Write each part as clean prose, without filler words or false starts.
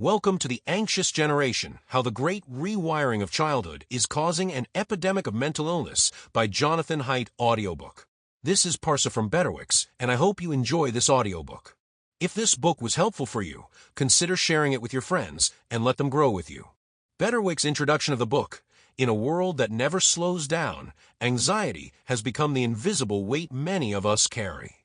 Welcome to the anxious generation, how the great rewiring of childhood is causing an epidemic of mental illness by Jonathan Haidt audiobook. This is Parsa from BetterWIX, and I hope you enjoy this audiobook. If this book was helpful for you, consider sharing it with your friends and let them grow with you. BetterWIX Introduction of the book. In a world that never slows down, anxiety has become the invisible weight many of us carry.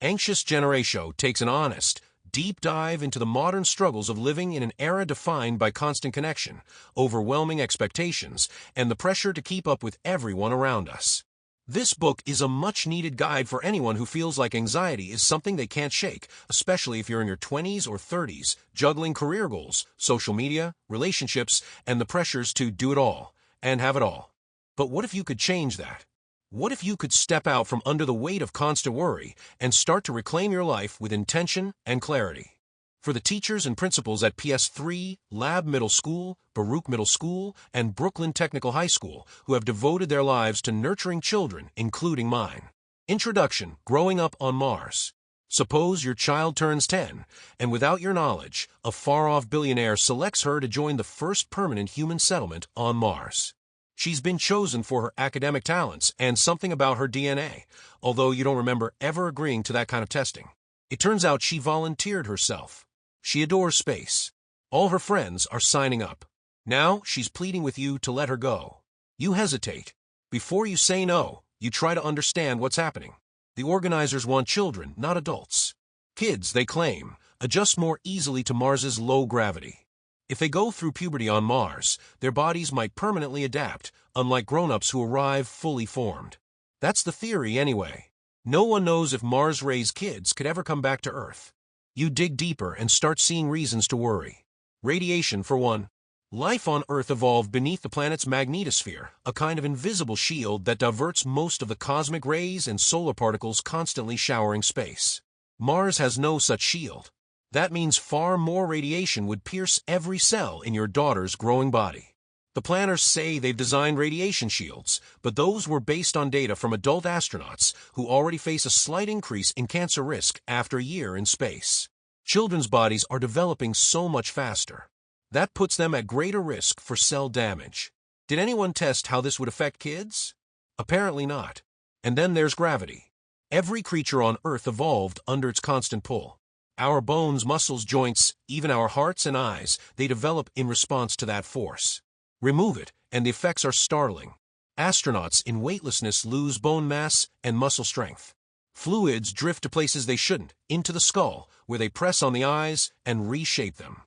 Anxious Generation takes an honest, deep dive into the modern struggles of living in an era defined by constant connection, overwhelming expectations, and the pressure to keep up with everyone around us. This book is a much-needed guide for anyone who feels like anxiety is something they can't shake, especially if you're in your 20s or 30s, juggling career goals, social media, relationships, and the pressures to do it all and have it all. But what if you could change that? What if you could step out from under the weight of constant worry and start to reclaim your life with intention and clarity? For the teachers and principals at PS3, Lab Middle School, Baruch Middle School, and Brooklyn Technical High School who have devoted their lives to nurturing children, including mine. Introduction: Growing Up on Mars. Suppose your child turns 10, and without your knowledge, a far-off billionaire selects her to join the first permanent human settlement on Mars. She's been chosen for her academic talents and something about her DNA, although you don't remember ever agreeing to that kind of testing. It turns out she volunteered herself. She adores space. All her friends are signing up. Now she's pleading with you to let her go. You hesitate. Before you say no, you try to understand what's happening. The organizers want children, not adults. Kids, they claim, adjust more easily to Mars's low gravity. If they go through puberty on Mars, their bodies might permanently adapt, unlike grown-ups who arrive fully formed. That's the theory anyway. No one knows if Mars-raised kids could ever come back to Earth. You dig deeper and start seeing reasons to worry. Radiation, for one. Life on Earth evolved beneath the planet's magnetosphere, a kind of invisible shield that diverts most of the cosmic rays and solar particles constantly showering space. Mars has no such shield. That means far more radiation would pierce every cell in your daughter's growing body. The planners say they've designed radiation shields, but those were based on data from adult astronauts who already face a slight increase in cancer risk after a year in space. Children's bodies are developing so much faster. That puts them at greater risk for cell damage. Did anyone test how this would affect kids? Apparently not. And then there's gravity. Every creature on Earth evolved under its constant pull. Our bones, muscles, joints, even our hearts and eyes, they develop in response to that force. Remove it, and the effects are startling. Astronauts in weightlessness lose bone mass and muscle strength. Fluids drift to places they shouldn't, into the skull, where they press on the eyes and reshape them.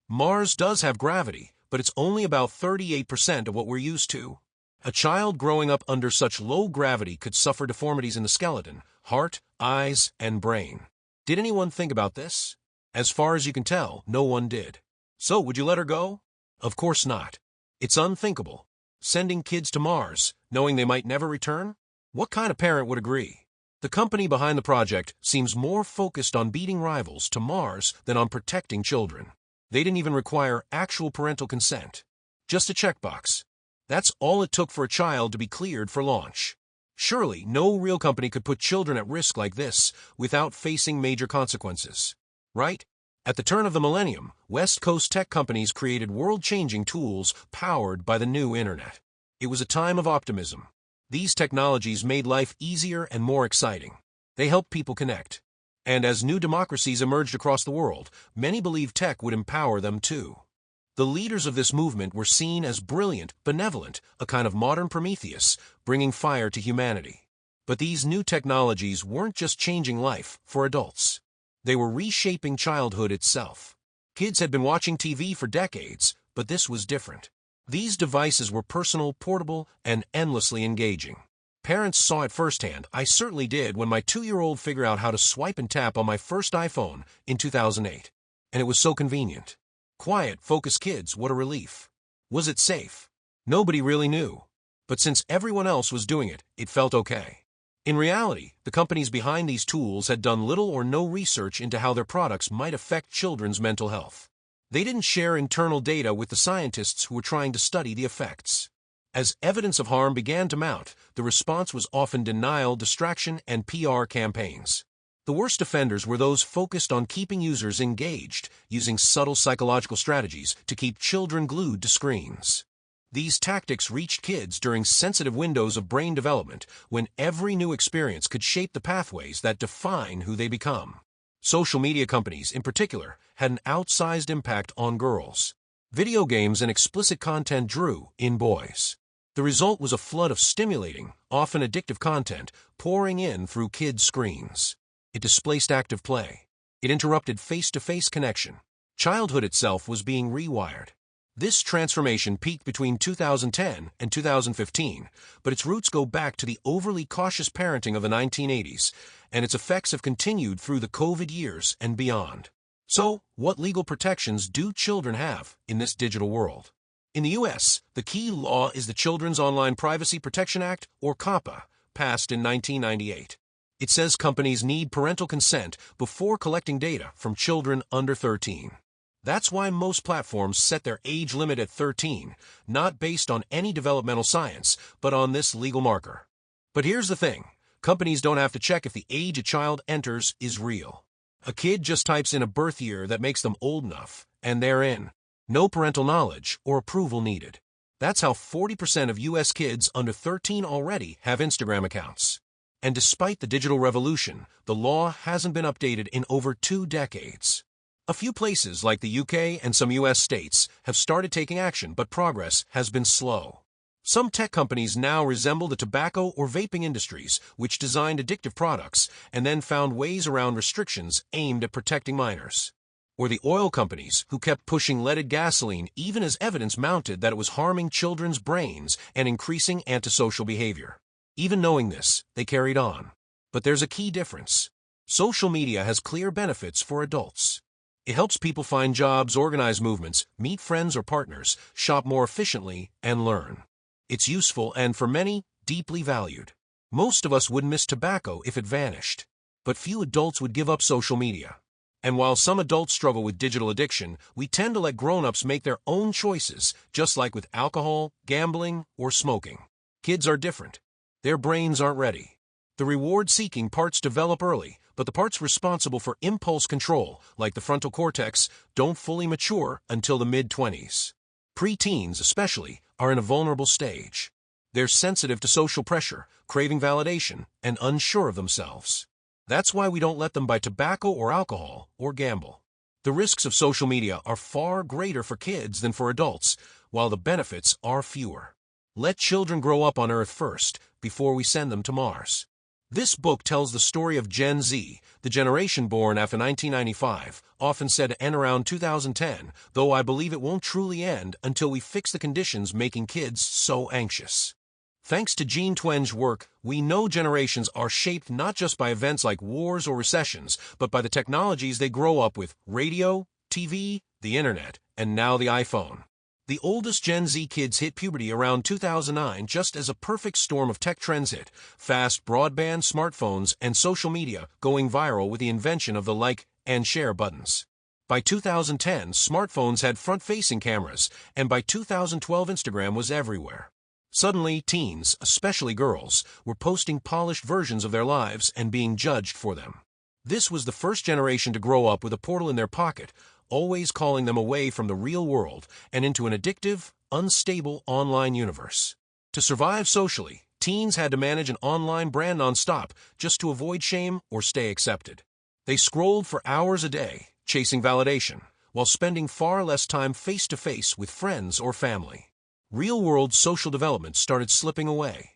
Mars does have gravity, but it's only about 38% of what we're used to. A child growing up under such low gravity could suffer deformities in the skeleton, heart, eyes, and brain. Did anyone think about this? As far as you can tell, no one did. So, would you let her go? Of course not. It's unthinkable. Sending kids to Mars, knowing they might never return? What kind of parent would agree? The company behind the project seems more focused on beating rivals to Mars than on protecting children. They didn't even require actual parental consent. Just a checkbox. That's all it took for a child to be cleared for launch. Surely, no real company could put children at risk like this without facing major consequences. Right? At the turn of the millennium, West Coast tech companies created world-changing tools powered by the new internet. It was a time of optimism. These technologies made life easier and more exciting. They helped people connect. And as new democracies emerged across the world, many believed tech would empower them too. The leaders of this movement were seen as brilliant, benevolent, a kind of modern Prometheus, bringing fire to humanity. But these new technologies weren't just changing life for adults. They were reshaping childhood itself. Kids had been watching TV for decades, but this was different. These devices were personal, portable, and endlessly engaging. Parents saw it firsthand. I certainly did when my 2-year-old figured out how to swipe and tap on my first iPhone in 2008. And it was so convenient. Quiet, focused kids, what a relief. Was it safe? Nobody really knew. But since everyone else was doing it, it felt okay. In reality, the companies behind these tools had done little or no research into how their products might affect children's mental health. They didn't share internal data with the scientists who were trying to study the effects. As evidence of harm began to mount, the response was often denial, distraction, and PR campaigns. The worst offenders were those focused on keeping users engaged, using subtle psychological strategies to keep children glued to screens. These tactics reached kids during sensitive windows of brain development, when every new experience could shape the pathways that define who they become. Social media companies, in particular, had an outsized impact on girls. Video games and explicit content drew in boys. The result was a flood of stimulating, often addictive content pouring in through kids' screens. It displaced active play. It interrupted face-to-face connection. Childhood itself was being rewired. This transformation peaked between 2010 and 2015, but its roots go back to the overly cautious parenting of the 1980s, and its effects have continued through the COVID years and beyond. So, what legal protections do children have in this digital world? In the U.S., the key law is the Children's Online Privacy Protection Act, or COPPA, passed in 1998. It says companies need parental consent before collecting data from children under 13. That's why most platforms set their age limit at 13, not based on any developmental science, but on this legal marker. But here's the thing. Companies don't have to check if the age a child enters is real. A kid just types in a birth year that makes them old enough, and they're in. No parental knowledge or approval needed. That's how 40% of U.S. kids under 13 already have Instagram accounts. And despite the digital revolution, the law hasn't been updated in over 2 decades. A few places like the UK and some US states have started taking action, but progress has been slow. Some tech companies now resemble the tobacco or vaping industries, which designed addictive products and then found ways around restrictions aimed at protecting minors. Or the oil companies who kept pushing leaded gasoline even as evidence mounted that it was harming children's brains and increasing antisocial behavior. Even knowing this, they carried on. But there's a key difference. Social media has clear benefits for adults. It helps people find jobs, organize movements, meet friends or partners, shop more efficiently, and learn. It's useful and, for many, deeply valued. Most of us wouldn't miss tobacco if it vanished. But few adults would give up social media. And while some adults struggle with digital addiction, we tend to let grown-ups make their own choices, just like with alcohol, gambling, or smoking. Kids are different. Their brains aren't ready. The reward-seeking parts develop early, but the parts responsible for impulse control, like the frontal cortex, don't fully mature until the mid-20s. Pre-teens, especially, are in a vulnerable stage. They're sensitive to social pressure, craving validation, and unsure of themselves. That's why we don't let them buy tobacco or alcohol or gamble. The risks of social media are far greater for kids than for adults, while the benefits are fewer. Let children grow up on Earth first, before we send them to Mars. This book tells the story of Gen Z, the generation born after 1995, often said to end around 2010, though I believe it won't truly end until we fix the conditions making kids so anxious. Thanks to Jean Twenge's work, we know generations are shaped not just by events like wars or recessions, but by the technologies they grow up with: radio, TV, the internet, and now the iPhone. The oldest Gen Z kids hit puberty around 2009 just as a perfect storm of tech trends hit: fast broadband, smartphones, and social media going viral with the invention of the like and share buttons. By 2010, smartphones had front-facing cameras, and by 2012 Instagram was everywhere. Suddenly, teens, especially girls, were posting polished versions of their lives and being judged for them. This was the first generation to grow up with a portal in their pocket, always calling them away from the real world and into an addictive, unstable online universe. To survive socially, teens had to manage an online brand nonstop just to avoid shame or stay accepted. They scrolled for hours a day, chasing validation, while spending far less time face-to-face with friends or family. Real-world social development started slipping away.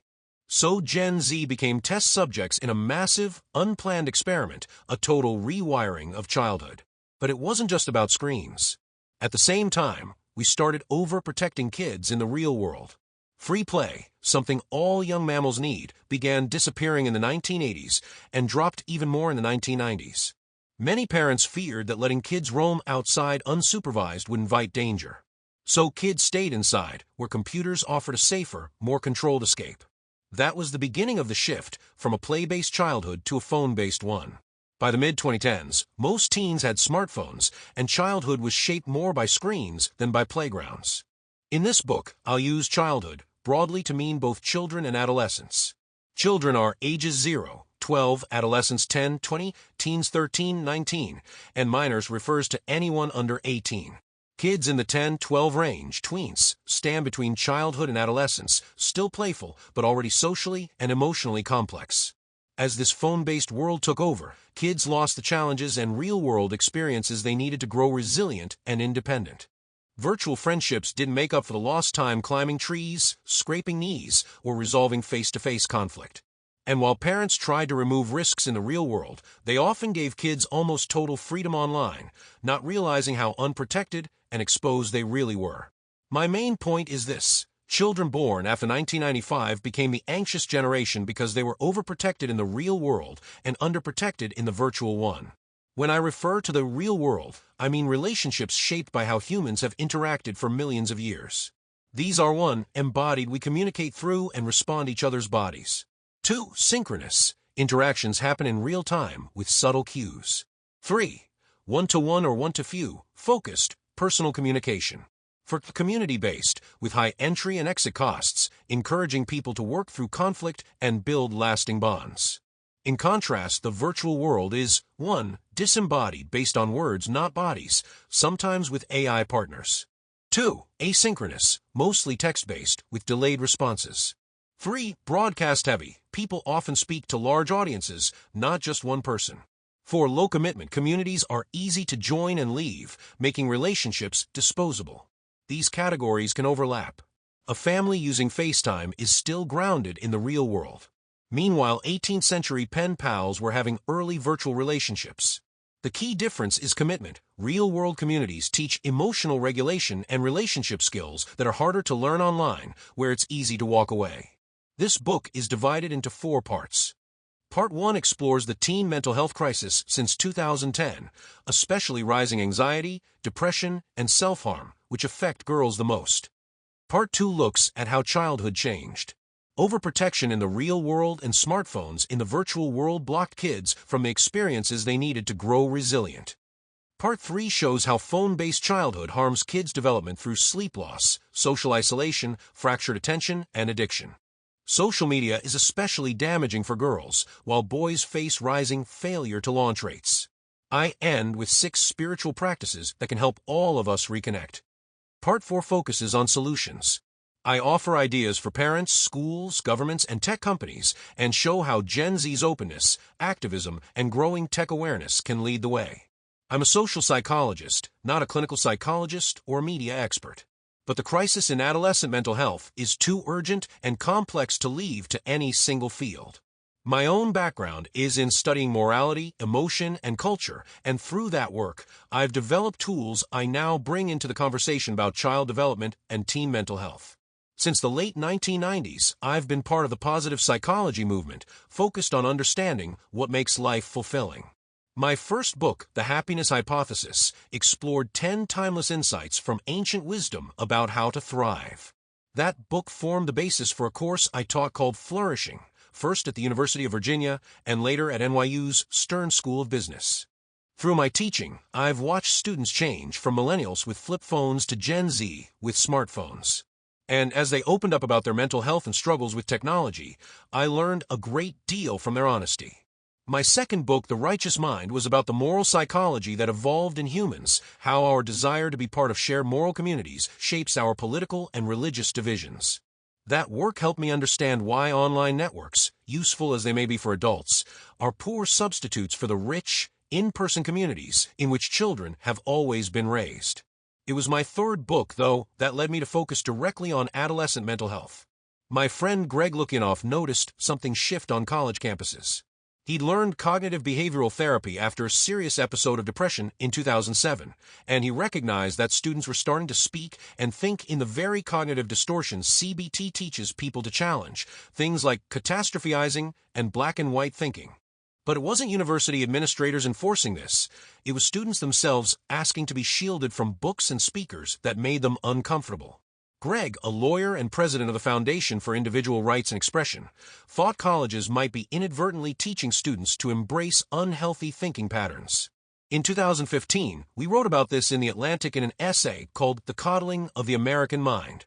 So Gen Z became test subjects in a massive, unplanned experiment, a total rewiring of childhood. But it wasn't just about screens. At the same time, we started overprotecting kids in the real world. Free play, something all young mammals need, began disappearing in the 1980s and dropped even more in the 1990s. Many parents feared that letting kids roam outside unsupervised would invite danger. So kids stayed inside, where computers offered a safer, more controlled escape. That was the beginning of the shift from a play-based childhood to a phone-based one. By the mid-2010s, most teens had smartphones, and childhood was shaped more by screens than by playgrounds. In this book, I'll use childhood broadly to mean both children and adolescents. Children are ages 0 12, adolescents 10, 20, teens 13, 19, and minors refers to anyone under 18. Kids in the 10-12 range, tweens, stand between childhood and adolescence, still playful, but already socially and emotionally complex. As this phone-based world took over, kids lost the challenges and real-world experiences they needed to grow resilient and independent. Virtual friendships didn't make up for the lost time climbing trees, scraping knees, or resolving face-to-face conflict. And while parents tried to remove risks in the real world, they often gave kids almost total freedom online, not realizing how unprotected and exposed they really were. My main point is this: children born after 1995 became the anxious generation because they were overprotected in the real world and underprotected in the virtual one. When I refer to the real world, I mean relationships shaped by how humans have interacted for millions of years. These are 1. Embodied, we communicate through and respond to each other's bodies. 2. Synchronous, interactions happen in real time with subtle cues. 3. One-to-one or one-to-few, focused, personal communication. 4. Community-based, with high entry and exit costs, encouraging people to work through conflict and build lasting bonds. In contrast, the virtual world is 1. Disembodied, based on words, not bodies, sometimes with AI partners. 2. Asynchronous, mostly text-based, with delayed responses. 3. Broadcast-heavy, people often speak to large audiences, not just one person. 4. Low commitment, communities are easy to join and leave, making relationships disposable. These categories can overlap. A family using FaceTime is still grounded in the real world. Meanwhile, 18th century pen pals were having early virtual relationships. The key difference is commitment. Real-world communities teach emotional regulation and relationship skills that are harder to learn online, where it's easy to walk away. This book is divided into 4 parts. Part 1 explores the teen mental health crisis since 2010, especially rising anxiety, depression, and self-harm, which affect girls the most. Part 2 looks at how childhood changed. Overprotection in the real world and smartphones in the virtual world blocked kids from the experiences they needed to grow resilient. Part 3 shows how phone-based childhood harms kids' development through sleep loss, social isolation, fractured attention, and addiction. Social media is especially damaging for girls, while boys face rising failure-to-launch rates. I end with 6 spiritual practices that can help all of us reconnect. Part 4 focuses on solutions. I offer ideas for parents, schools, governments, and tech companies, and show how Gen Z's openness, activism, and growing tech awareness can lead the way. I'm a social psychologist, not a clinical psychologist or media expert. But the crisis in adolescent mental health is too urgent and complex to leave to any single field. My own background is in studying morality, emotion, and culture, and through that work, I've developed tools I now bring into the conversation about child development and teen mental health. Since the late 1990s, I've been part of the positive psychology movement, focused on understanding what makes life fulfilling. My first book, The Happiness Hypothesis, explored 10 timeless insights from ancient wisdom about how to thrive. That book formed the basis for a course I taught called Flourishing, first at the University of Virginia and later at NYU's Stern School of Business. Through my teaching, I've watched students change from millennials with flip phones to Gen Z with smartphones. And as they opened up about their mental health and struggles with technology, I learned a great deal from their honesty. My second book, The Righteous Mind, was about the moral psychology that evolved in humans, how our desire to be part of shared moral communities shapes our political and religious divisions. That work helped me understand why online networks, useful as they may be for adults, are poor substitutes for the rich, in-person communities in which children have always been raised. It was my third book, though, that led me to focus directly on adolescent mental health. My friend Greg Lukinoff noticed something shift on college campuses. He'd learned cognitive behavioral therapy after a serious episode of depression in 2007, and he recognized that students were starting to speak and think in the very cognitive distortions CBT teaches people to challenge, things like catastrophizing and black and white thinking. But it wasn't university administrators enforcing this. It was students themselves asking to be shielded from books and speakers that made them uncomfortable. Greg, a lawyer and president of the Foundation for Individual Rights and Expression, thought colleges might be inadvertently teaching students to embrace unhealthy thinking patterns. In 2015, we wrote about this in The Atlantic in an essay called The Coddling of the American Mind.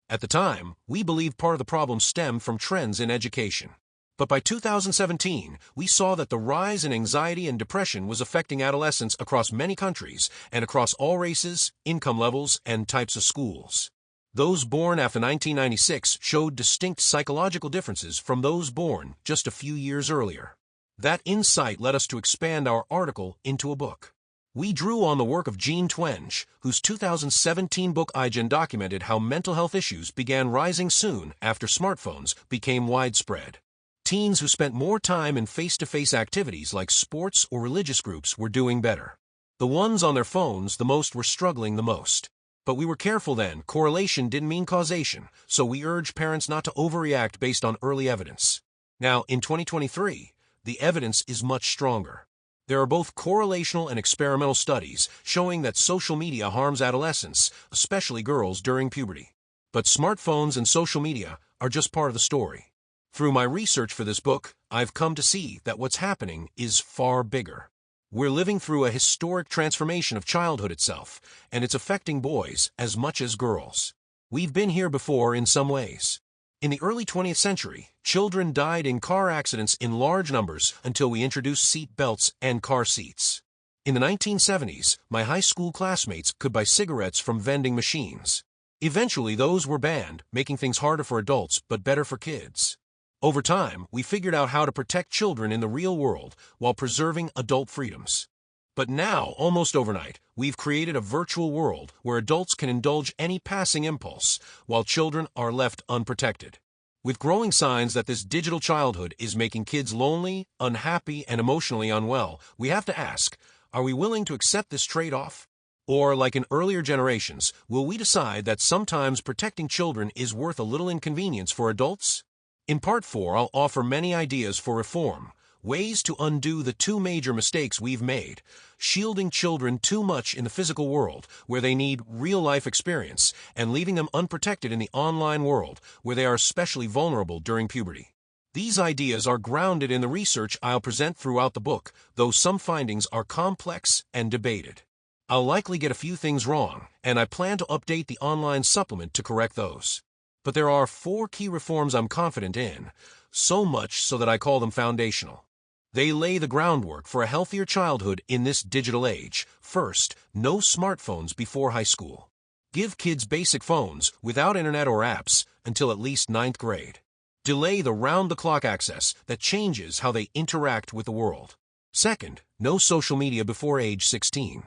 At the time, we believed part of the problem stemmed from trends in education. But by 2017, we saw that the rise in anxiety and depression was affecting adolescents across many countries and across all races, income levels, and types of schools. Those born after 1996 showed distinct psychological differences from those born just a few years earlier. That insight led us to expand our article into a book. We drew on the work of Jean Twenge, whose 2017 book iGen documented how mental health issues began rising soon after smartphones became widespread. Teens who spent more time in face-to-face activities like sports or religious groups were doing better. The ones on their phones the most were struggling the most. But we were careful then. Correlation didn't mean causation, so we urge parents not to overreact based on early evidence. Now, in 2023, the evidence is much stronger. There are both correlational and experimental studies showing that social media harms adolescents, especially girls, during puberty. But smartphones and social media are just part of the story. Through my research for this book, I've come to see that what's happening is far bigger. We're living through a historic transformation of childhood itself, and it's affecting boys as much as girls. We've been here before in some ways. In the early 20th century, children died in car accidents in large numbers until we introduced seat belts and car seats. In the 1970s, my high school classmates could buy cigarettes from vending machines. Eventually, those were banned, making things harder for adults but better for kids. Over time, we figured out how to protect children in the real world while preserving adult freedoms. But now, almost overnight, we've created a virtual world where adults can indulge any passing impulse, while children are left unprotected. With growing signs that this digital childhood is making kids lonely, unhappy, and emotionally unwell, we have to ask, are we willing to accept this trade-off? Or, like in earlier generations, will we decide that sometimes protecting children is worth a little inconvenience for adults? In Part 4, I'll offer many ideas for reform, ways to undo the two major mistakes we've made, shielding children too much in the physical world, where they need real-life experience, and leaving them unprotected in the online world, where they are especially vulnerable during puberty. These ideas are grounded in the research I'll present throughout the book, though some findings are complex and debated. I'll likely get a few things wrong, and I plan to update the online supplement to correct those. But there are 4 key reforms I'm confident in, so much so that I call them foundational. They lay the groundwork for a healthier childhood in this digital age. First, no smartphones before high school. Give kids basic phones without internet or apps until at least 9th grade. Delay the round-the-clock access that changes how they interact with the world. Second, no social media before age 16.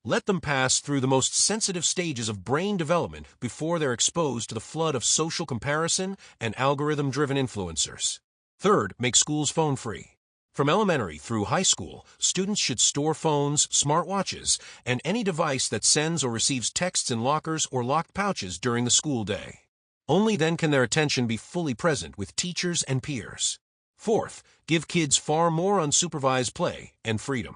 Let them pass through the most sensitive stages of brain development before they're exposed to the flood of social comparison and algorithm-driven influencers. Third, make schools phone-free. From elementary through high school, students should store phones, smartwatches, and any device that sends or receives texts in lockers or locked pouches during the school day. Only then can their attention be fully present with teachers and peers. Fourth, give kids far more unsupervised play and freedom.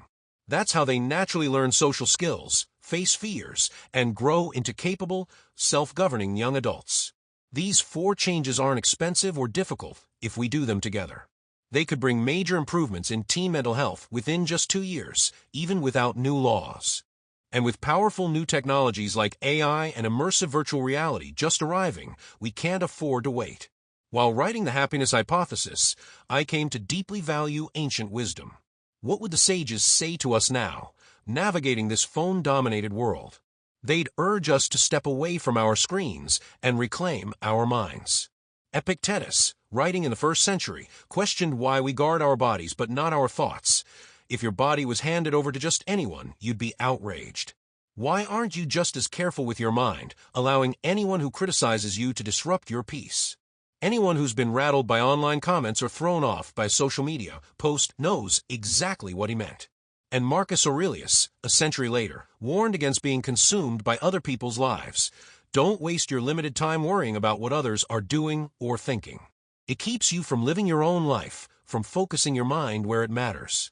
That's how they naturally learn social skills, face fears, and grow into capable, self-governing young adults. These 4 changes aren't expensive or difficult if we do them together. They could bring major improvements in teen mental health within just 2 years, even without new laws. And with powerful new technologies like AI and immersive virtual reality just arriving, we can't afford to wait. While writing the happiness hypothesis, I came to deeply value ancient wisdom. What would the sages say to us now, navigating this phone-dominated world? They'd urge us to step away from our screens and reclaim our minds. Epictetus, writing in the 1st century, questioned why we guard our bodies but not our thoughts. If your body was handed over to just anyone, you'd be outraged. Why aren't you just as careful with your mind, allowing anyone who criticizes you to disrupt your peace? Anyone who's been rattled by online comments or thrown off by a social media post knows exactly what he meant. And Marcus Aurelius, a century later, warned against being consumed by other people's lives. Don't waste your limited time worrying about what others are doing or thinking. It keeps you from living your own life, from focusing your mind where it matters.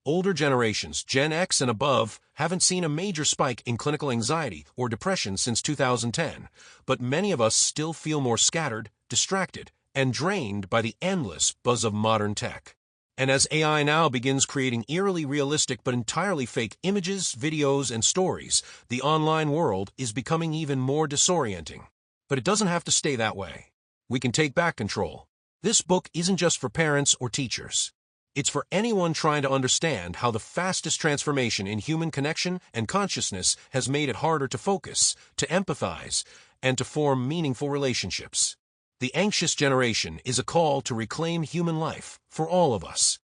Older generations, Gen X and above, haven't seen a major spike in clinical anxiety or depression since 2010, but many of us still feel more scattered, distracted, and drained by the endless buzz of modern tech. And as AI now begins creating eerily realistic but entirely fake images, videos, and stories, the online world is becoming even more disorienting. But it doesn't have to stay that way. We can take back control. This book isn't just for parents or teachers. It's for anyone trying to understand how the fastest transformation in human connection and consciousness has made it harder to focus, to empathize, and to form meaningful relationships. The Anxious Generation is a call to reclaim human life for all of us.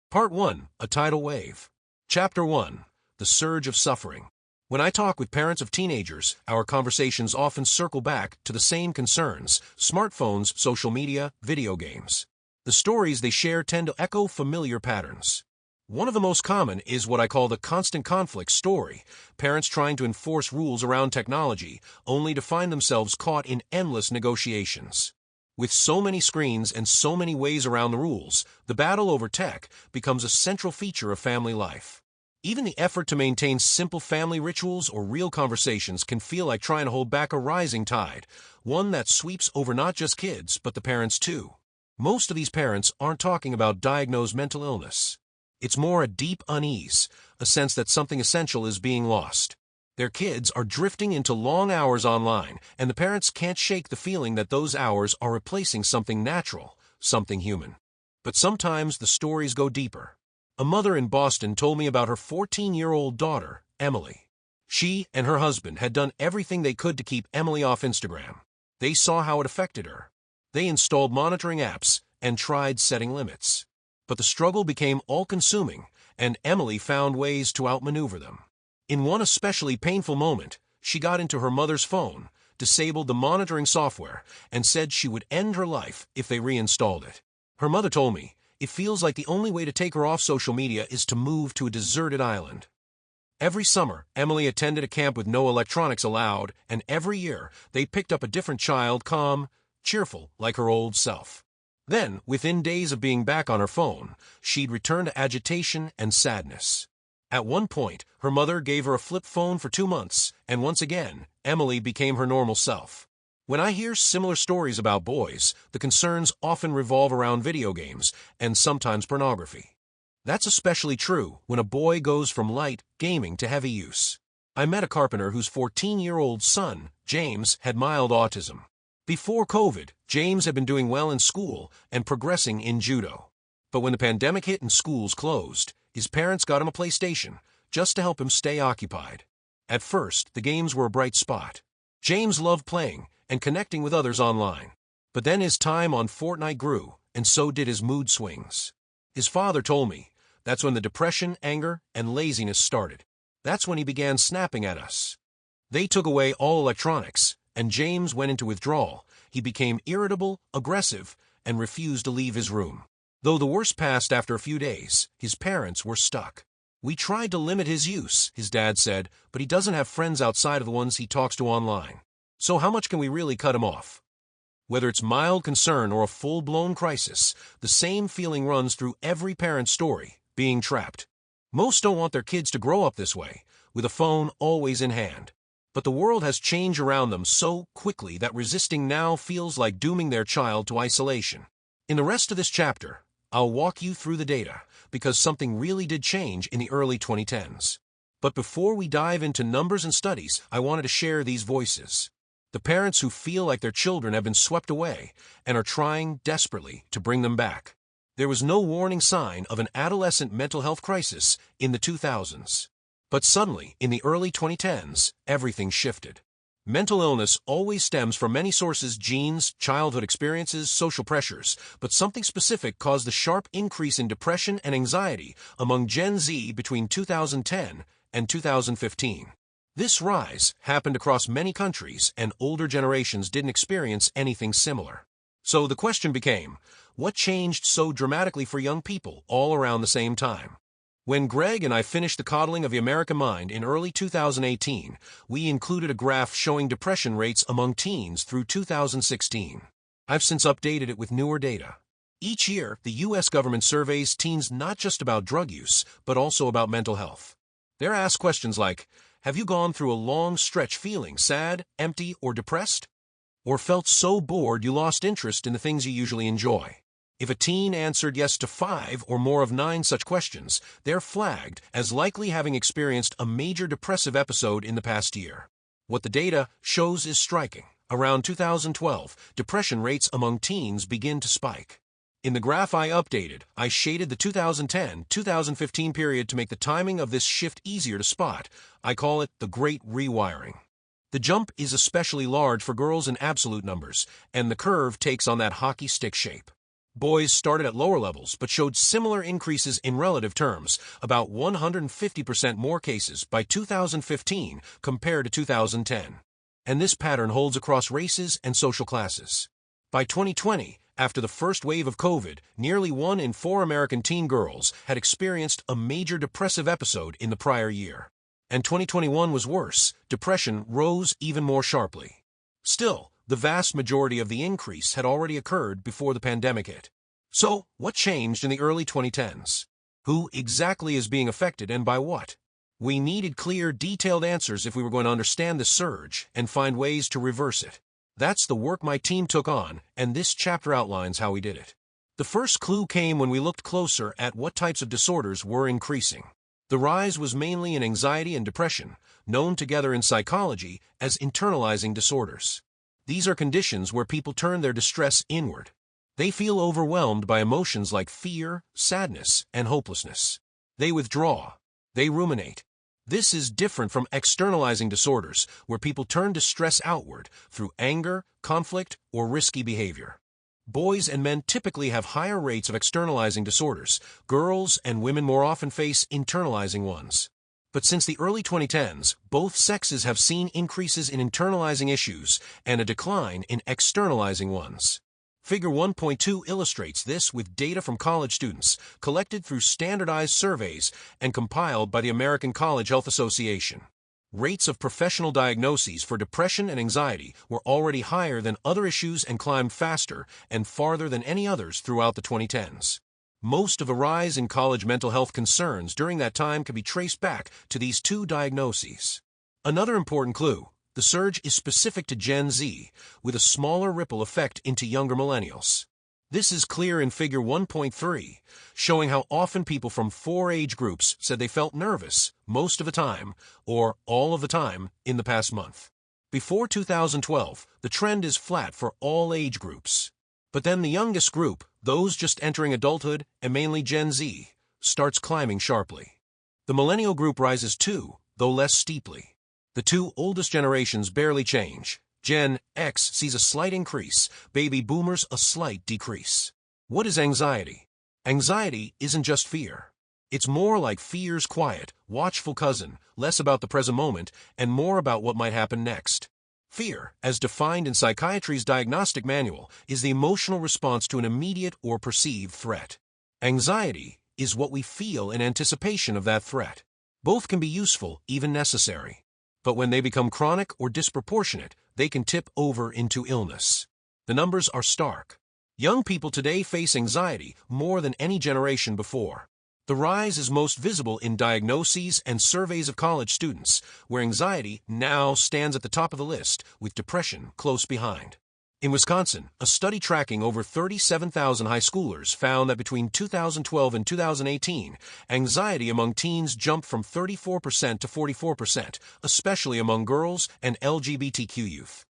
Part 1. A Tidal Wave. Chapter 1. The Surge of Suffering. When I talk with parents of teenagers, our conversations often circle back to the same concerns: smartphones, social media, video games. The stories they share tend to echo familiar patterns. One of the most common is what I call the constant conflict story, parents trying to enforce rules around technology, only to find themselves caught in endless negotiations. With so many screens and so many ways around the rules, the battle over tech becomes a central feature of family life. Even the effort to maintain simple family rituals or real conversations can feel like trying to hold back a rising tide, one that sweeps over not just kids, but the parents too. Most of these parents aren't talking about diagnosed mental illness. It's more a deep unease, a sense that something essential is being lost. Their kids are drifting into long hours online, and the parents can't shake the feeling that those hours are replacing something natural, something human. But sometimes the stories go deeper. A mother in Boston told me about her 14-year-old daughter, Emily. She and her husband had done everything they could to keep Emily off Instagram. They saw how it affected her. They installed monitoring apps and tried setting limits. But the struggle became all-consuming, and Emily found ways to outmaneuver them. In one especially painful moment, she got into her mother's phone, disabled the monitoring software, and said she would end her life if they reinstalled it. Her mother told me, "It feels like the only way to take her off social media is to move to a deserted island." Every summer, Emily attended a camp with no electronics allowed, and every year, they picked up a different child, calm, cheerful, like her old self. Then, within days of being back on her phone, she'd return to agitation and sadness. At one point, her mother gave her a flip phone for 2 months, and once again, Emily became her normal self. When I hear similar stories about boys, the concerns often revolve around video games and sometimes pornography. That's especially true when a boy goes from light gaming to heavy use. I met a carpenter whose 14-year-old son, James, had mild autism. Before COVID, James had been doing well in school and progressing in judo. But when the pandemic hit and schools closed, his parents got him a PlayStation just to help him stay occupied. At first, the games were a bright spot. James loved playing and connecting with others online. But then his time on Fortnite grew, and so did his mood swings. His father told me that's when the depression, anger, and laziness started. That's when he began snapping at us. They took away all electronics, and James went into withdrawal. He became irritable, aggressive, and refused to leave his room. Though the worst passed after a few days, his parents were stuck. "We tried to limit his use," his dad said, "but he doesn't have friends outside of the ones he talks to online. So how much can we really cut him off?" Whether it's mild concern or a full-blown crisis, the same feeling runs through every parent's story: being trapped. Most don't want their kids to grow up this way, with a phone always in hand. But the world has changed around them so quickly that resisting now feels like dooming their child to isolation. In the rest of this chapter, I'll walk you through the data, because something really did change in the early 2010s. But before we dive into numbers and studies, I wanted to share these voices. The parents who feel like their children have been swept away and are trying desperately to bring them back. There was no warning sign of an adolescent mental health crisis in the 2000s. But suddenly, in the early 2010s, everything shifted. Mental illness always stems from many sources: genes, childhood experiences, social pressures, but something specific caused the sharp increase in depression and anxiety among Gen Z between 2010 and 2015. This rise happened across many countries, and older generations didn't experience anything similar. So the question became, what changed so dramatically for young people all around the same time? When Greg and I finished The Coddling of the American Mind in early 2018, we included a graph showing depression rates among teens through 2016. I've since updated it with newer data. Each year, the U.S. government surveys teens not just about drug use, but also about mental health. They're asked questions like, have you gone through a long stretch feeling sad, empty, or depressed? Or felt so bored you lost interest in the things you usually enjoy? If a teen answered yes to 5 or more of 9 such questions, they're flagged as likely having experienced a major depressive episode in the past year. What the data shows is striking. Around 2012, depression rates among teens begin to spike. In the graph I updated, I shaded the 2010-2015 period to make the timing of this shift easier to spot. I call it the Great Rewiring. The jump is especially large for girls in absolute numbers, and the curve takes on that hockey stick shape. Boys started at lower levels but showed similar increases in relative terms, about 150% more cases by 2015 compared to 2010. And this pattern holds across races and social classes. By 2020, after the first wave of COVID, nearly 1 in 4 American teen girls had experienced a major depressive episode in the prior year. And 2021 was worse. Depression rose even more sharply. Still, the vast majority of the increase had already occurred before the pandemic hit. So, what changed in the early 2010s? Who exactly is being affected and by what? We needed clear, detailed answers if we were going to understand the surge and find ways to reverse it. That's the work my team took on, and this chapter outlines how we did it. The first clue came when we looked closer at what types of disorders were increasing. The rise was mainly in anxiety and depression, known together in psychology as internalizing disorders. These are conditions where people turn their distress inward. They feel overwhelmed by emotions like fear, sadness, and hopelessness. They withdraw. They ruminate. This is different from externalizing disorders, where people turn distress outward through anger, conflict, or risky behavior. Boys and men typically have higher rates of externalizing disorders. Girls and women more often face internalizing ones. But since the early 2010s, both sexes have seen increases in internalizing issues and a decline in externalizing ones. Figure 1.2 illustrates this with data from college students, collected through standardized surveys and compiled by the American College Health Association. Rates of professional diagnoses for depression and anxiety were already higher than other issues and climbed faster and farther than any others throughout the 2010s. Most of the rise in college mental health concerns during that time can be traced back to these two diagnoses. Another important clue: the surge is specific to Gen Z, with a smaller ripple effect into younger millennials. This is clear in Figure 1.3, showing how often people from 4 age groups said they felt nervous most of the time or all of the time in the past month. Before 2012, the trend is flat for all age groups. But then the youngest group, those just entering adulthood and mainly Gen Z, starts climbing sharply. The millennial group rises too, though less steeply. The two oldest generations barely change. Gen X sees a slight increase, baby boomers a slight decrease. What is anxiety? Anxiety isn't just fear. It's more like fear's quiet, watchful cousin, less about the present moment and more about what might happen next. Fear, as defined in psychiatry's diagnostic manual, is the emotional response to an immediate or perceived threat. Anxiety is what we feel in anticipation of that threat. Both can be useful, even necessary. But when they become chronic or disproportionate, they can tip over into illness. The numbers are stark. Young people today face anxiety more than any generation before. The rise is most visible in diagnoses and surveys of college students, where anxiety now stands at the top of the list, with depression close behind. In Wisconsin, a study tracking over 37,000 high schoolers found that between 2012 and 2018, anxiety among teens jumped from 34% to 44%, especially among girls and LGBTQ youth.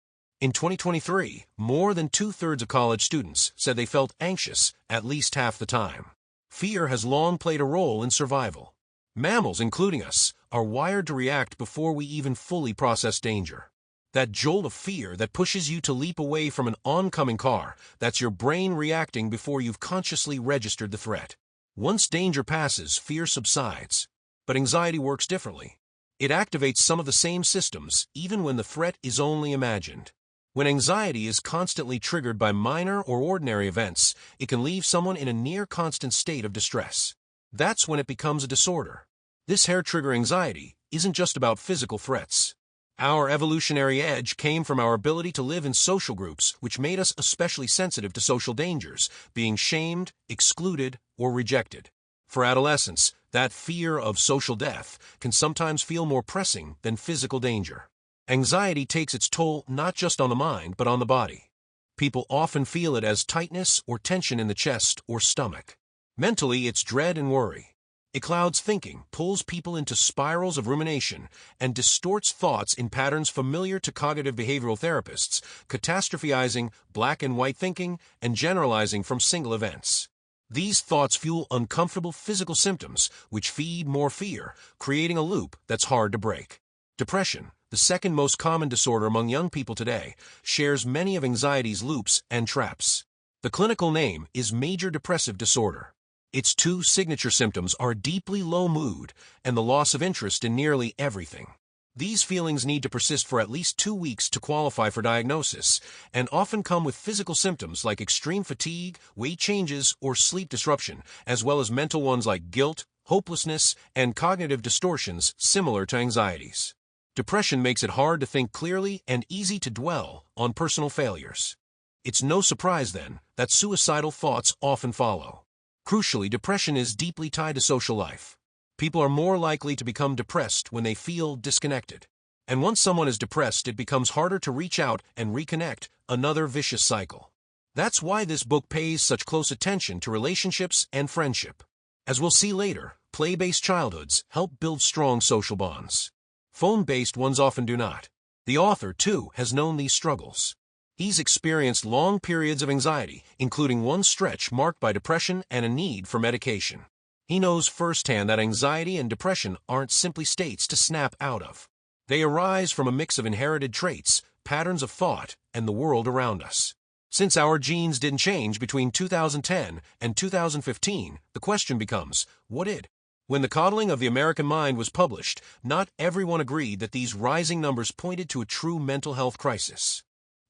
In 2023, more than 2/3 of college students said they felt anxious at least half the time. Fear has long played a role in survival. Mammals, including us, are wired to react before we even fully process danger. That jolt of fear that pushes you to leap away from an oncoming car, that's your brain reacting before you've consciously registered the threat. Once danger passes, fear subsides. But anxiety works differently. It activates some of the same systems, even when the threat is only imagined. When anxiety is constantly triggered by minor or ordinary events, it can leave someone in a near-constant state of distress. That's when it becomes a disorder. This hair-trigger anxiety isn't just about physical threats. Our evolutionary edge came from our ability to live in social groups, which made us especially sensitive to social dangers, being shamed, excluded, or rejected. For adolescents, that fear of social death can sometimes feel more pressing than physical danger. Anxiety takes its toll not just on the mind, but on the body. People often feel it as tightness or tension in the chest or stomach. Mentally, it's dread and worry. It clouds thinking, pulls people into spirals of rumination, and distorts thoughts in patterns familiar to cognitive behavioral therapists, catastrophizing, black and white thinking, and generalizing from single events. These thoughts fuel uncomfortable physical symptoms, which feed more fear, creating a loop that's hard to break. Depression, the second most common disorder among young people today, shares many of anxiety's loops and traps. The clinical name is major depressive disorder. Its two signature symptoms are deeply low mood and the loss of interest in nearly everything. These feelings need to persist for at least 2 weeks to qualify for diagnosis, and often come with physical symptoms like extreme fatigue, weight changes, or sleep disruption, as well as mental ones like guilt, hopelessness, and cognitive distortions similar to anxieties. Depression makes it hard to think clearly and easy to dwell on personal failures. It's no surprise, then, that suicidal thoughts often follow. Crucially, depression is deeply tied to social life. People are more likely to become depressed when they feel disconnected. And once someone is depressed, it becomes harder to reach out and reconnect, another vicious cycle. That's why this book pays such close attention to relationships and friendship. As we'll see later, play-based childhoods help build strong social bonds. Phone-based ones often do not. The author, too, has known these struggles. He's experienced long periods of anxiety, including one stretch marked by depression and a need for medication. He knows firsthand that anxiety and depression aren't simply states to snap out of. They arise from a mix of inherited traits, patterns of thought, and the world around us. Since our genes didn't change between 2010 and 2015, the question becomes, what did? When The Coddling of the American Mind was published, not everyone agreed that these rising numbers pointed to a true mental health crisis.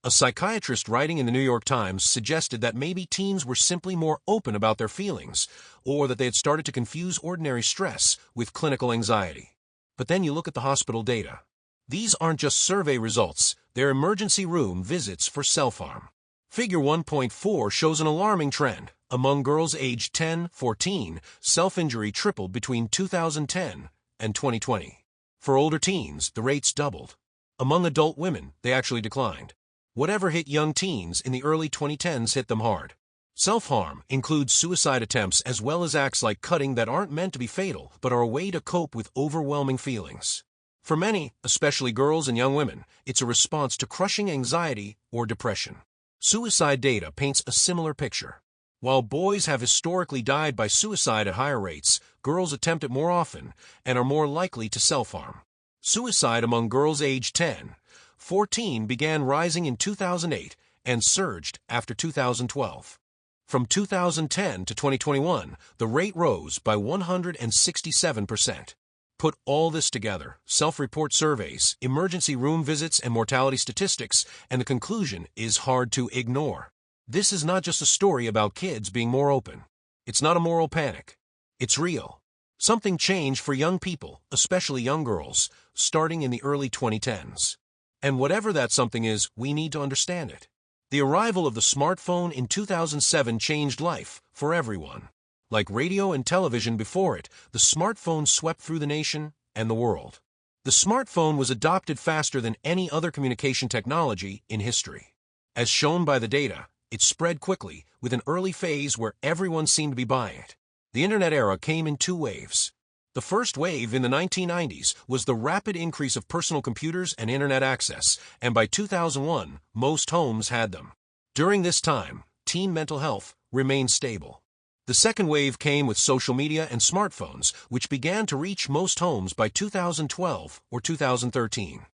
A psychiatrist writing in the New York Times suggested that maybe teens were simply more open about their feelings, or that they had started to confuse ordinary stress with clinical anxiety. But then you look at the hospital data. These aren't just survey results, they're emergency room visits for self-harm. Figure 1.4 shows an alarming trend. Among girls aged 10-14, self-injury tripled between 2010 and 2020. For older teens, the rates doubled. Among adult women, they actually declined. Whatever hit young teens in the early 2010s hit them hard. Self-harm includes suicide attempts as well as acts like cutting that aren't meant to be fatal but are a way to cope with overwhelming feelings. For many, especially girls and young women, it's a response to crushing anxiety or depression. Suicide data paints a similar picture. While boys have historically died by suicide at higher rates, girls attempt it more often and are more likely to self-harm. Suicide among girls aged 10-14 began rising in 2008 and surged after 2012. From 2010 to 2021, the rate rose by 167%. Put all this together, self-report surveys, emergency room visits, and mortality statistics, and the conclusion is hard to ignore. This is not just a story about kids being more open. It's not a moral panic. It's real. Something changed for young people, especially young girls, starting in the early 2010s. And whatever that something is, we need to understand it. The arrival of the smartphone in 2007 changed life for everyone. Like radio and television before it, the smartphone swept through the nation and the world. The smartphone was adopted faster than any other communication technology in history. As shown by the data, it spread quickly, with an early phase where everyone seemed to be buying it. The internet era came in 2 waves. The first wave in the 1990s was the rapid increase of personal computers and internet access, and by 2001, most homes had them. During this time, teen mental health remained stable. The second wave came with social media and smartphones, which began to reach most homes by 2012 or 2013.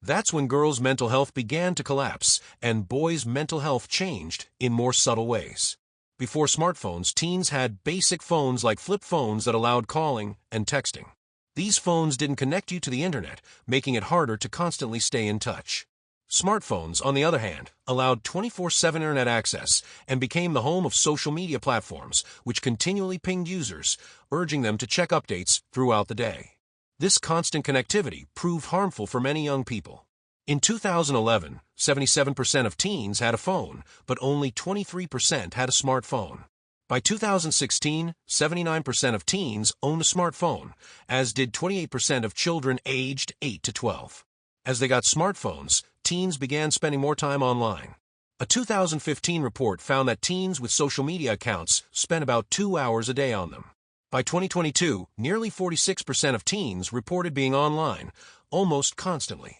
That's when girls' mental health began to collapse, and boys' mental health changed in more subtle ways. Before smartphones, teens had basic phones like flip phones that allowed calling and texting. These phones didn't connect you to the internet, making it harder to constantly stay in touch. Smartphones, on the other hand, allowed 24/7 internet access and became the home of social media platforms, which continually pinged users, urging them to check updates throughout the day. This constant connectivity proved harmful for many young people. In 2011, 77% of teens had a phone, but only 23% had a smartphone. By 2016, 79% of teens owned a smartphone, as did 28% of children aged 8 to 12. As they got smartphones, teens began spending more time online. A 2015 report found that teens with social media accounts spent about 2 hours a day on them. By 2022, nearly 46% of teens reported being online, almost constantly.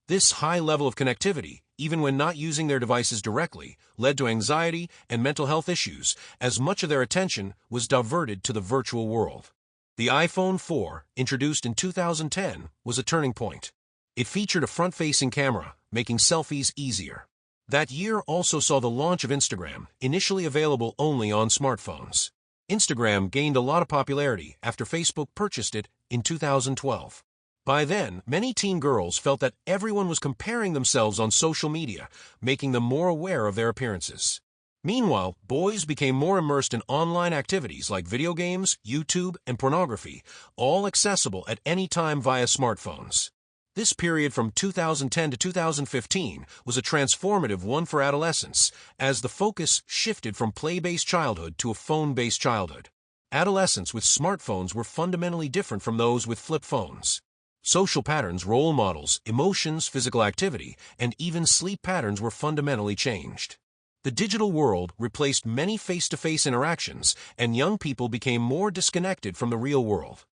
This high level of connectivity, even when not using their devices directly, led to anxiety and mental health issues, as much of their attention was diverted to the virtual world. The iPhone 4, introduced in 2010, was a turning point. It featured a front-facing camera, making selfies easier. That year also saw the launch of Instagram, initially available only on smartphones. Instagram gained a lot of popularity after Facebook purchased it in 2012. By then, many teen girls felt that everyone was comparing themselves on social media, making them more aware of their appearances. Meanwhile, boys became more immersed in online activities like video games, YouTube, and pornography, all accessible at any time via smartphones. This period from 2010 to 2015 was a transformative one for adolescents, as the focus shifted from play-based childhood to a phone-based childhood. Adolescents with smartphones were fundamentally different from those with flip phones. Social patterns, role models, emotions, physical activity, and even sleep patterns were fundamentally changed. The digital world replaced many face-to-face interactions, and young people became more disconnected from the real world.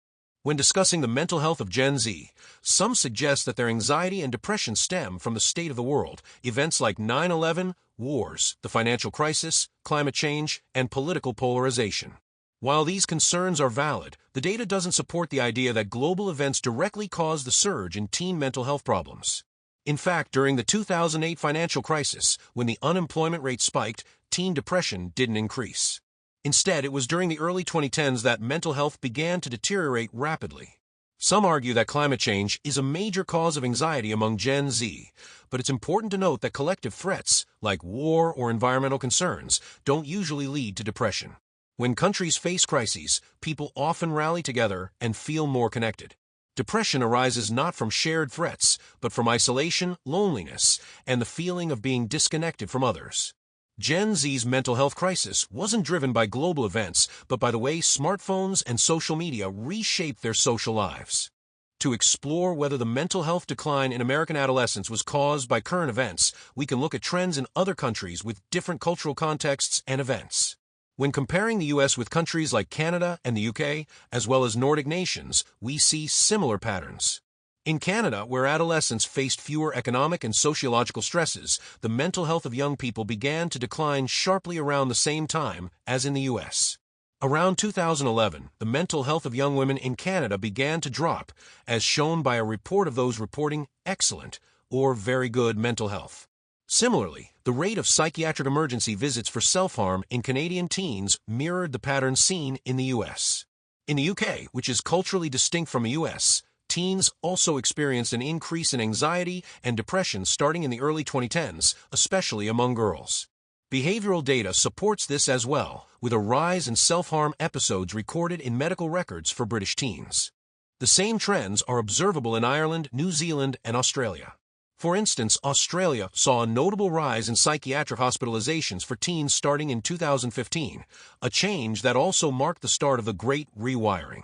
When discussing the mental health of Gen Z, some suggest that their anxiety and depression stem from the state of the world, events like 9/11, wars, the financial crisis, climate change, and political polarization. While these concerns are valid, the data doesn't support the idea that global events directly caused the surge in teen mental health problems. In fact, during the 2008 financial crisis, when the unemployment rate spiked, teen depression didn't increase. Instead, it was during the early 2010s that mental health began to deteriorate rapidly. Some argue that climate change is a major cause of anxiety among Gen Z, but it's important to note that collective threats, like war or environmental concerns, don't usually lead to depression. When countries face crises, people often rally together and feel more connected. Depression arises not from shared threats, but from isolation, loneliness, and the feeling of being disconnected from others. Gen Z's mental health crisis wasn't driven by global events, but by the way smartphones and social media reshaped their social lives. To explore whether the mental health decline in American adolescence was caused by current events, we can look at trends in other countries with different cultural contexts and events. When comparing the U.S. with countries like Canada and the U.K., as well as Nordic nations, we see similar patterns. In Canada, where adolescents faced fewer economic and sociological stresses, the mental health of young people began to decline sharply around the same time as in the U.S. Around 2011, the mental health of young women in Canada began to drop, as shown by a report of those reporting excellent or very good mental health. Similarly, the rate of psychiatric emergency visits for self-harm in Canadian teens mirrored the pattern seen in the U.S. In the UK, which is culturally distinct from the U.S., teens also experienced an increase in anxiety and depression starting in the early 2010s, especially among girls. Behavioral data supports this as well, with a rise in self-harm episodes recorded in medical records for British teens. The same trends are observable in Ireland, New Zealand, and Australia. For instance, Australia saw a notable rise in psychiatric hospitalizations for teens starting in 2015, a change that also marked the start of the Great Rewiring.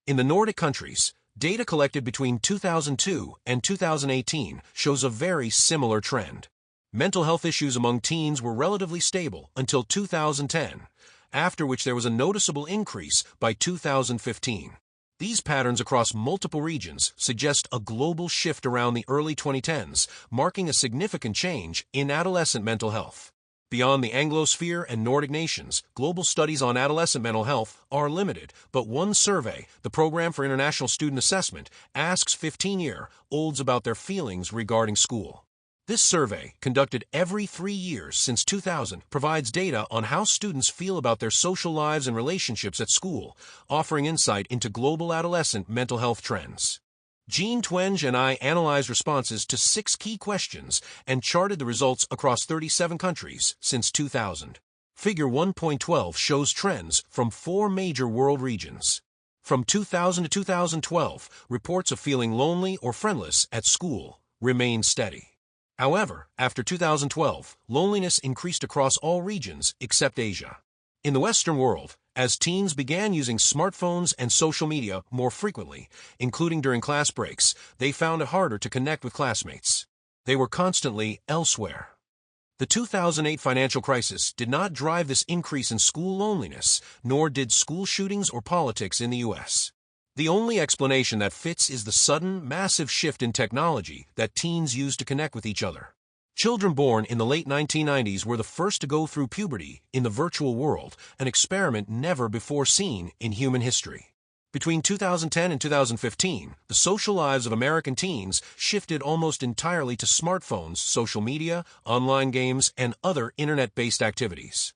In the Nordic countries, data collected between 2002 and 2018 shows a very similar trend. Mental health issues among teens were relatively stable until 2010, after which there was a noticeable increase by 2015. These patterns across multiple regions suggest a global shift around the early 2010s, marking a significant change in adolescent mental health. Beyond the Anglosphere and Nordic nations, global studies on adolescent mental health are limited, but one survey, the Program for International Student Assessment, asks 15-year-olds about their feelings regarding school. This survey, conducted every 3 years since 2000, provides data on how students feel about their social lives and relationships at school, offering insight into global adolescent mental health trends. Jean Twenge and I analyzed responses to 6 key questions and charted the results across 37 countries since 2000. Figure 1.12 shows trends from 4 major world regions. From 2000 to 2012, reports of feeling lonely or friendless at school remained steady. However, after 2012, loneliness increased across all regions except Asia. In the Western world, as teens began using smartphones and social media more frequently, including during class breaks, they found it harder to connect with classmates. They were constantly elsewhere. The 2008 financial crisis did not drive this increase in school loneliness, nor did school shootings or politics in the U.S. The only explanation that fits is the sudden, massive shift in technology that teens use to connect with each other. Children born in the late 1990s were the first to go through puberty in the virtual world, an experiment never before seen in human history. Between 2010 and 2015, the social lives of American teens shifted almost entirely to smartphones, social media, online games, and other internet-based activities.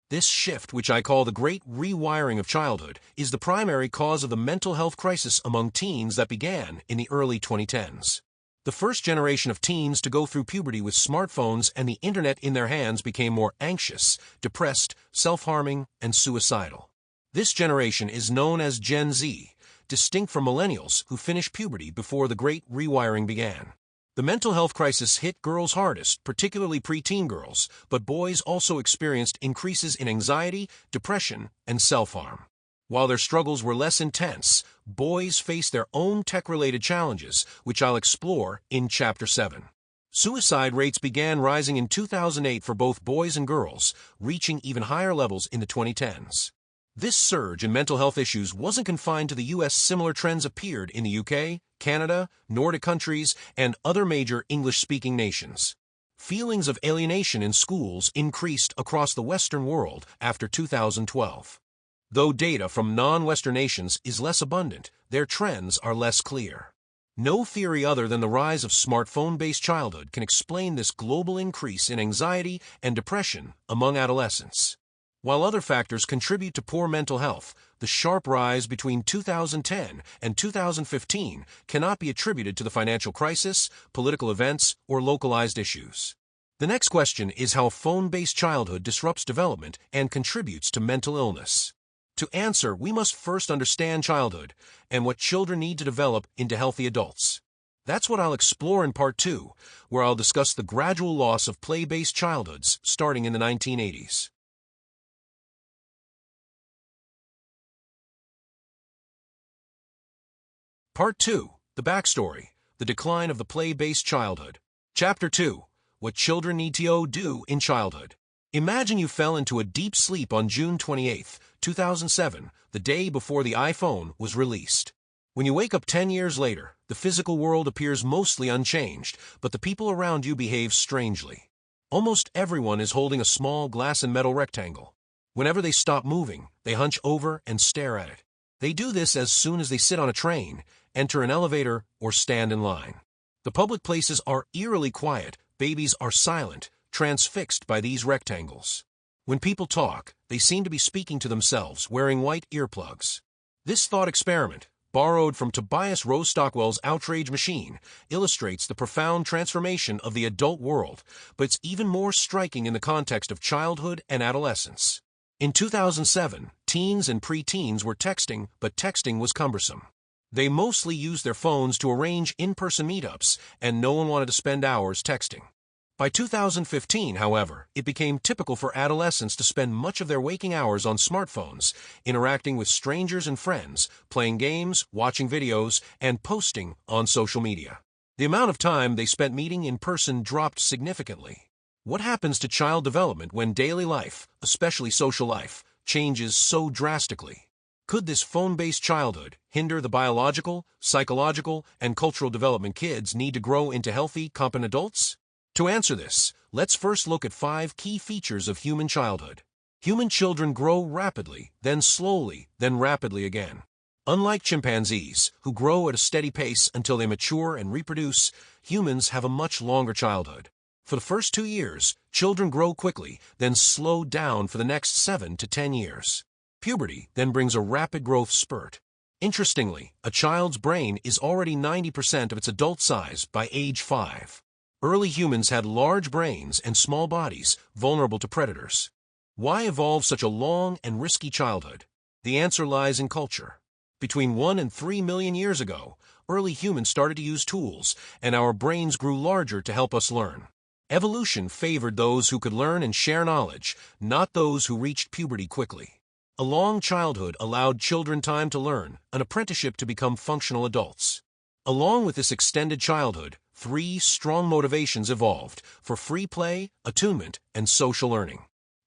This shift, which I call the Great Rewiring of childhood, is the primary cause of the mental health crisis among teens that began in the early 2010s. The first generation of teens to go through puberty with smartphones and the internet in their hands became more anxious, depressed, self-harming, and suicidal. This generation is known as Gen Z, distinct from millennials who finished puberty before the Great Rewiring began. The mental health crisis hit girls hardest, particularly preteen girls, but boys also experienced increases in anxiety, depression, and self-harm. While their struggles were less intense, boys faced their own tech-related challenges, which I'll explore in Chapter 7. Suicide rates began rising in 2008 for both boys and girls, reaching even higher levels in the 2010s. This surge in mental health issues wasn't confined to the U.S. Similar trends appeared in the UK, Canada, Nordic countries, and other major English-speaking nations. Feelings of alienation in schools increased across the Western world after 2012. Though data from non-Western nations is less abundant, their trends are less clear. No theory other than the rise of smartphone-based childhood can explain this global increase in anxiety and depression among adolescents. While other factors contribute to poor mental health, the sharp rise between 2010 and 2015 cannot be attributed to the financial crisis, political events, or localized issues. The next question is how phone-based childhood disrupts development and contributes to mental illness. To answer, we must first understand childhood and what children need to develop into healthy adults. That's what I'll explore in Part 2, where I'll discuss the gradual loss of play-based childhoods starting in the 1980s. Part 2, the backstory, the decline of the play-based childhood. Chapter 2, what children need to do in childhood. Imagine you fell into a deep sleep on June 28, 2007, the day before the iPhone was released. When you wake up 10 years later, the physical world appears mostly unchanged, but the people around you behave strangely. Almost everyone is holding a small glass and metal rectangle. Whenever they stop moving, they hunch over and stare at it. They do this as soon as they sit on a train, enter an elevator, or stand in line. The public places are eerily quiet, babies are silent, transfixed by these rectangles. When people talk, they seem to be speaking to themselves, wearing white earplugs. This thought experiment, borrowed from Tobias Rose Stockwell's Outrage Machine, illustrates the profound transformation of the adult world, but it's even more striking in the context of childhood and adolescence. In 2007, teens and preteens were texting, but texting was cumbersome. They mostly used their phones to arrange in-person meetups, and no one wanted to spend hours texting. By 2015, however, it became typical for adolescents to spend much of their waking hours on smartphones, interacting with strangers and friends, playing games, watching videos, and posting on social media. The amount of time they spent meeting in person dropped significantly. What happens to child development when daily life, especially social life, changes so drastically? Could this phone-based childhood hinder the biological, psychological, and cultural development kids need to grow into healthy, competent adults? To answer this, let's first look at 5 key features of human childhood. Human children grow rapidly, then slowly, then rapidly again. Unlike chimpanzees, who grow at a steady pace until they mature and reproduce, humans have a much longer childhood. For the first 2 years, children grow quickly, then slow down for the next 7 to 10 years. Puberty then brings a rapid growth spurt. Interestingly, a child's brain is already 90% of its adult size by age 5. Early humans had large brains and small bodies, vulnerable to predators. Why evolve such a long and risky childhood? The answer lies in culture. Between 1 and 3 million years ago, early humans started to use tools, and our brains grew larger to help us learn. Evolution favored those who could learn and share knowledge, not those who reached puberty quickly. A long childhood allowed children time to learn, an apprenticeship to become functional adults. Along with this extended childhood, three strong motivations evolved for free play, attunement, and social learning.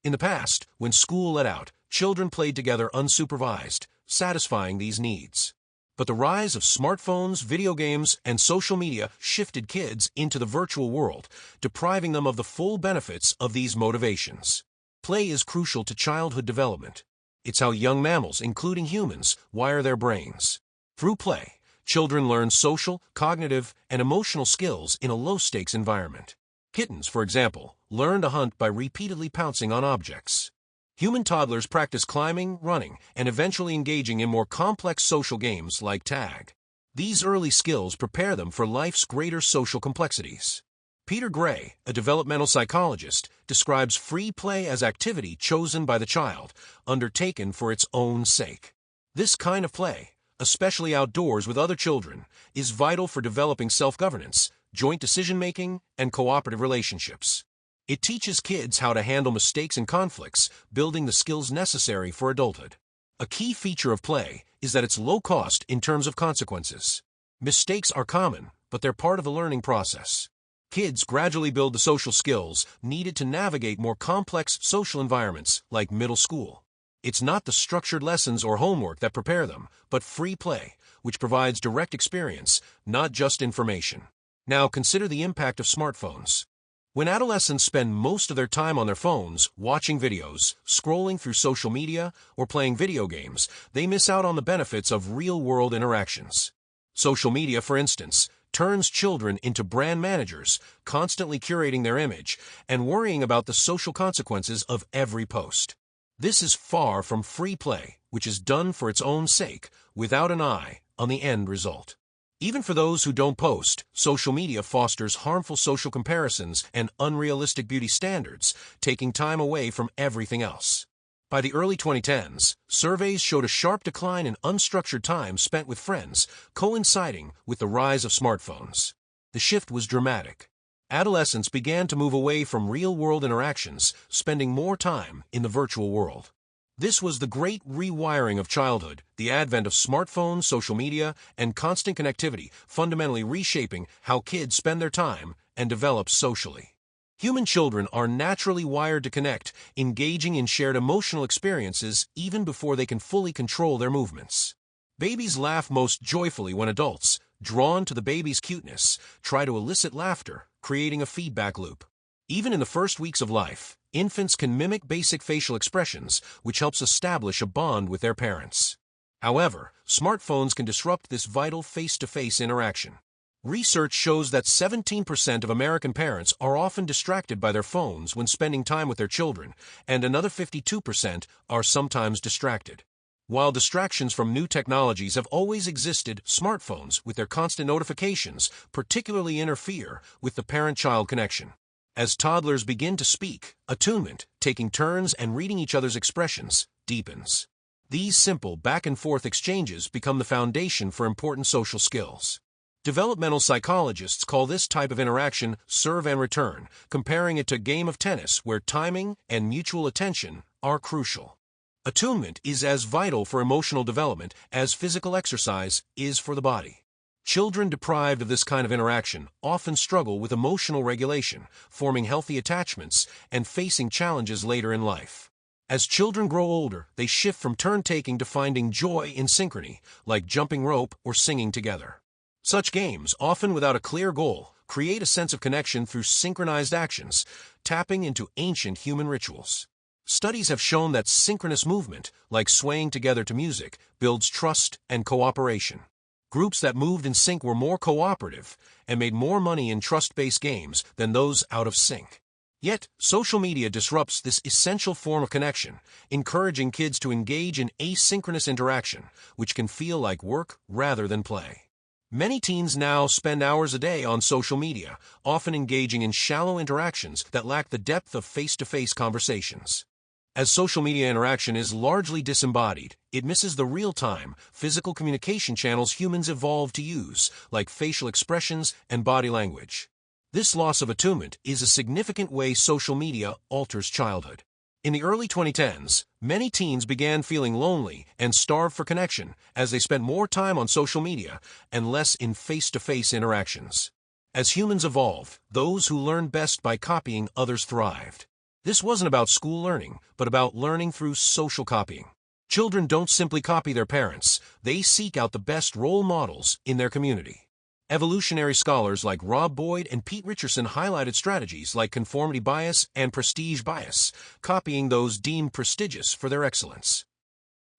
In the past, when school let out, children played together unsupervised, satisfying these needs. But the rise of smartphones, video games, and social media shifted kids into the virtual world, depriving them of the full benefits of these motivations. Play is crucial to childhood development. It's how young mammals, including humans, wire their brains. Through play, children learn social, cognitive, and emotional skills in a low-stakes environment. Kittens, for example, learn to hunt by repeatedly pouncing on objects. Human toddlers practice climbing, running, and eventually engaging in more complex social games like tag. These early skills prepare them for life's greater social complexities. Peter Gray, a developmental psychologist, describes free play as activity chosen by the child, undertaken for its own sake. This kind of play, especially outdoors with other children, is vital for developing self-governance, joint decision-making, and cooperative relationships. It teaches kids how to handle mistakes and conflicts, building the skills necessary for adulthood. A key feature of play is that it's low cost in terms of consequences. Mistakes are common, but they're part of the learning process. Kids gradually build the social skills needed to navigate more complex social environments like middle school. It's not the structured lessons or homework that prepare them, but free play, which provides direct experience, not just information. Now consider the impact of smartphones. When adolescents spend most of their time on their phones, watching videos, scrolling through social media, or playing video games, they miss out on the benefits of real-world interactions. Social media, for instance, turns children into brand managers, constantly curating their image and worrying about the social consequences of every post. This is far from free play, which is done for its own sake, without an eye on the end result. Even for those who don't post, social media fosters harmful social comparisons and unrealistic beauty standards, taking time away from everything else. By the early 2010s, surveys showed a sharp decline in unstructured time spent with friends, coinciding with the rise of smartphones. The shift was dramatic. Adolescents began to move away from real-world interactions, spending more time in the virtual world. This was the great rewiring of childhood, the advent of smartphones, social media, and constant connectivity, fundamentally reshaping how kids spend their time and develop socially. Human children are naturally wired to connect, engaging in shared emotional experiences even before they can fully control their movements. Babies laugh most joyfully when adults, drawn to the baby's cuteness, try to elicit laughter, creating a feedback loop. Even in the first weeks of life, infants can mimic basic facial expressions, which helps establish a bond with their parents. However, smartphones can disrupt this vital face-to-face interaction. Research shows that 17% of American parents are often distracted by their phones when spending time with their children, and another 52% are sometimes distracted. While distractions from new technologies have always existed, smartphones, with their constant notifications, particularly interfere with the parent-child connection. As toddlers begin to speak, attunement, taking turns and reading each other's expressions, deepens. These simple back-and-forth exchanges become the foundation for important social skills. Developmental psychologists call this type of interaction serve and return, comparing it to a game of tennis where timing and mutual attention are crucial. Attunement is as vital for emotional development as physical exercise is for the body. Children deprived of this kind of interaction often struggle with emotional regulation, forming healthy attachments, and facing challenges later in life. As children grow older, they shift from turn-taking to finding joy in synchrony, like jumping rope or singing together. Such games, often without a clear goal, create a sense of connection through synchronized actions, tapping into ancient human rituals. Studies have shown that synchronous movement, like swaying together to music, builds trust and cooperation. Groups that moved in sync were more cooperative and made more money in trust-based games than those out of sync. Yet, social media disrupts this essential form of connection, encouraging kids to engage in asynchronous interaction, which can feel like work rather than play. Many teens now spend hours a day on social media, often engaging in shallow interactions that lack the depth of face-to-face conversations. As social media interaction is largely disembodied, it misses the real-time, physical communication channels humans evolved to use, like facial expressions and body language. This loss of attunement is a significant way social media alters childhood. In the early 2010s, many teens began feeling lonely and starved for connection as they spent more time on social media and less in face-to-face interactions. As humans evolved, those who learned best by copying others thrived. This wasn't about school learning, but about learning through social copying. Children don't simply copy their parents, they seek out the best role models in their community. Evolutionary scholars like Rob Boyd and Pete Richardson highlighted strategies like conformity bias and prestige bias, copying those deemed prestigious for their excellence.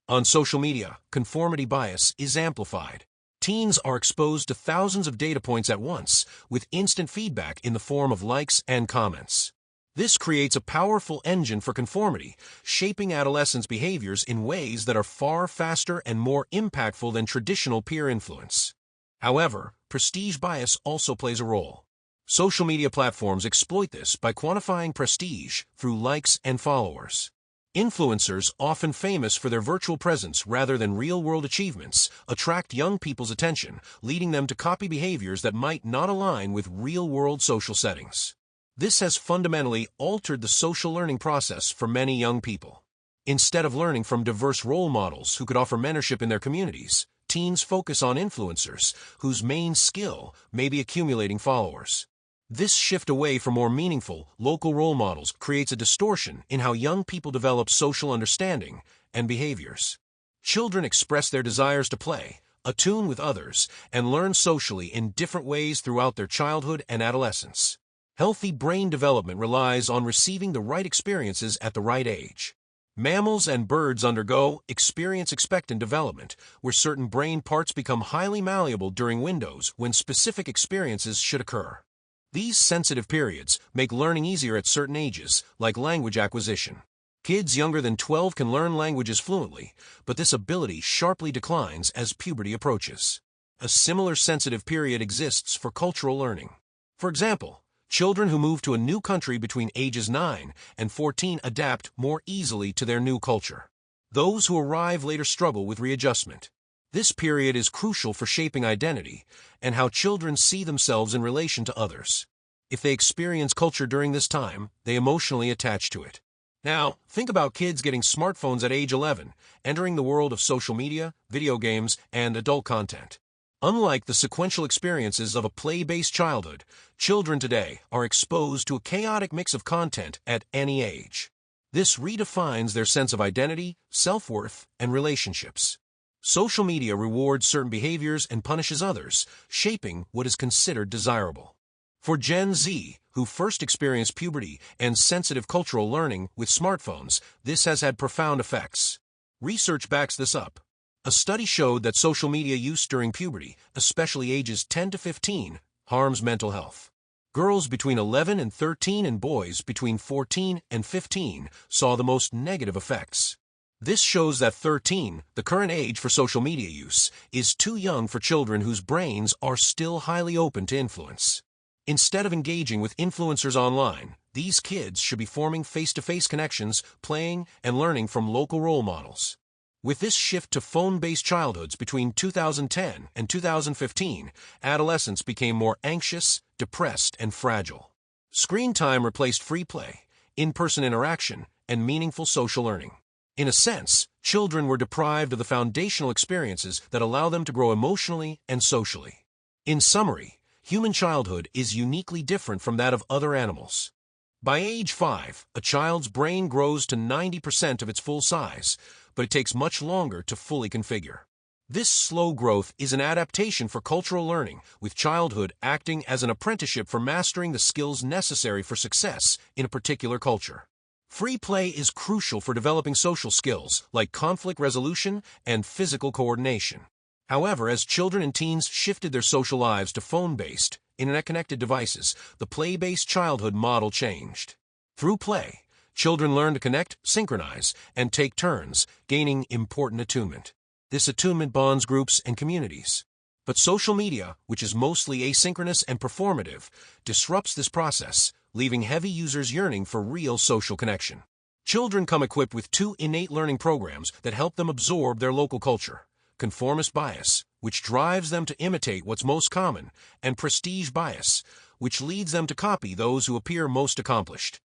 On social media, conformity bias is amplified. Teens are exposed to thousands of data points at once, with instant feedback in the form of likes and comments. This creates a powerful engine for conformity, shaping adolescents' behaviors in ways that are far faster and more impactful than traditional peer influence. However, prestige bias also plays a role. Social media platforms exploit this by quantifying prestige through likes and followers. Influencers, often famous for their virtual presence rather than real-world achievements, attract young people's attention, leading them to copy behaviors that might not align with real-world social settings. This has fundamentally altered the social learning process for many young people. Instead of learning from diverse role models who could offer mentorship in their communities, teens focus on influencers whose main skill may be accumulating followers. This shift away from more meaningful, local role models creates a distortion in how young people develop social understanding and behaviors. Children express their desires to play, attune with others, and learn socially in different ways throughout their childhood and adolescence. Healthy brain development relies on receiving the right experiences at the right age. Mammals and birds undergo experience expectant development, where certain brain parts become highly malleable during windows when specific experiences should occur. These sensitive periods make learning easier at certain ages, like language acquisition. Kids younger than 12 can learn languages fluently, but this ability sharply declines as puberty approaches. A similar sensitive period exists for cultural learning. For example, children who move to a new country between ages 9 and 14 adapt more easily to their new culture. Those who arrive later struggle with readjustment. This period is crucial for shaping identity and how children see themselves in relation to others. If they experience culture during this time, they emotionally attach to it. Now, think about kids getting smartphones at age 11, entering the world of social media, video games, and adult content. Unlike the sequential experiences of a play-based childhood, children today are exposed to a chaotic mix of content at any age. This redefines their sense of identity, self-worth, and relationships. Social media rewards certain behaviors and punishes others, shaping what is considered desirable. For Gen Z, who first experienced puberty and sensitive cultural learning with smartphones, this has had profound effects. Research backs this up. A study showed that social media use during puberty, especially ages 10 to 15, harms mental health. Girls between 11 and 13 and boys between 14 and 15 saw the most negative effects. This shows that 13, the current age for social media use, is too young for children whose brains are still highly open to influence. Instead of engaging with influencers online, these kids should be forming face-to-face connections, playing, and learning from local role models. With this shift to phone-based childhoods between 2010 and 2015, adolescents became more anxious, depressed, and fragile. Screen time replaced free play, in-person interaction, and meaningful social learning. In a sense, children were deprived of the foundational experiences that allow them to grow emotionally and socially. In summary, human childhood is uniquely different from that of other animals. By age 5, a child's brain grows to 90% of its full size, but it takes much longer to fully configure. This slow growth is an adaptation for cultural learning, with childhood acting as an apprenticeship for mastering the skills necessary for success in a particular culture. Free play is crucial for developing social skills like conflict resolution and physical coordination. However, as children and teens shifted their social lives to phone-based, internet-connected devices, the play-based childhood model changed. Through play, children learn to connect, synchronize, and take turns, gaining important attunement. This attunement bonds groups and communities. But social media, which is mostly asynchronous and performative, disrupts this process, leaving heavy users yearning for real social connection. Children come equipped with two innate learning programs that help them absorb their local culture: conformist bias, which drives them to imitate what's most common, and prestige bias, which leads them to copy those who appear most accomplished.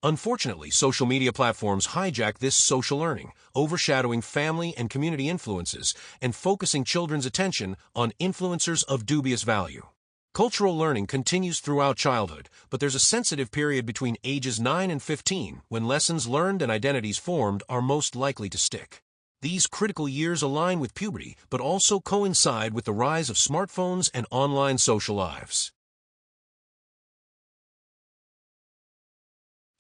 Unfortunately, social media platforms hijack this social learning, overshadowing family and community influences and focusing children's attention on influencers of dubious value. Cultural learning continues throughout childhood, but there's a sensitive period between ages 9 and 15 when lessons learned and identities formed are most likely to stick. These critical years align with puberty, but also coincide with the rise of smartphones and online social lives.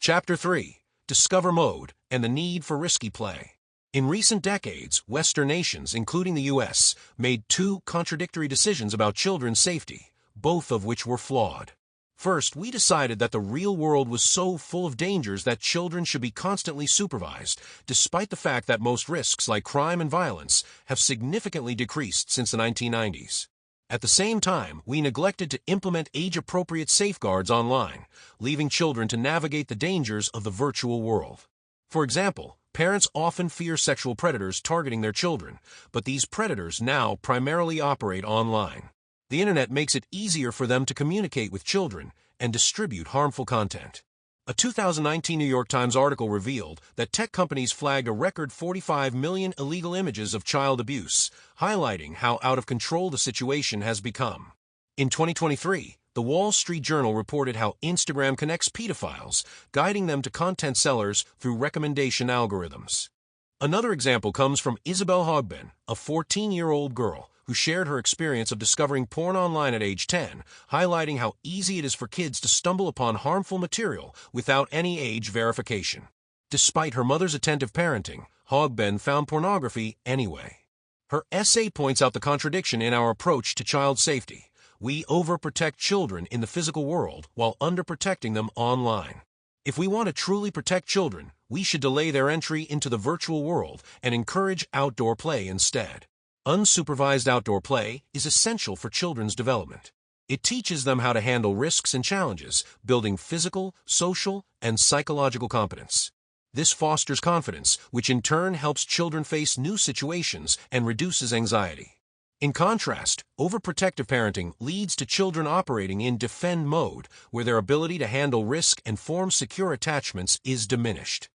Chapter 3: Discover Mode and the Need for Risky Play. In recent decades, Western nations, including the U.S., made two contradictory decisions about children's safety, both of which were flawed. First, we decided that the real world was so full of dangers that children should be constantly supervised, despite the fact that most risks like crime and violence have significantly decreased since the 1990s. At the same time, we neglected to implement age-appropriate safeguards online, leaving children to navigate the dangers of the virtual world. For example, parents often fear sexual predators targeting their children, but these predators now primarily operate online. The internet makes it easier for them to communicate with children and distribute harmful content. A 2019 New York Times article revealed that tech companies flagged a record 45 million illegal images of child abuse, highlighting how out of control the situation has become. In 2023, the Wall Street Journal reported how Instagram connects pedophiles, guiding them to content sellers through recommendation algorithms. Another example comes from Isabel Hogben, a 14-year-old girl who shared her experience of discovering porn online at age 10, highlighting how easy it is for kids to stumble upon harmful material without any age verification. Despite her mother's attentive parenting, Hogben found pornography anyway. Her essay points out the contradiction in our approach to child safety. We overprotect children in the physical world while underprotecting them online. If we want to truly protect children, we should delay their entry into the virtual world and encourage outdoor play instead. Unsupervised outdoor play is essential for children's development. It teaches them how to handle risks and challenges, building physical, social, and psychological competence. This fosters confidence, which in turn helps children face new situations and reduces anxiety. In contrast, overprotective parenting leads to children operating in defend mode, where their ability to handle risk and form secure attachments is diminished.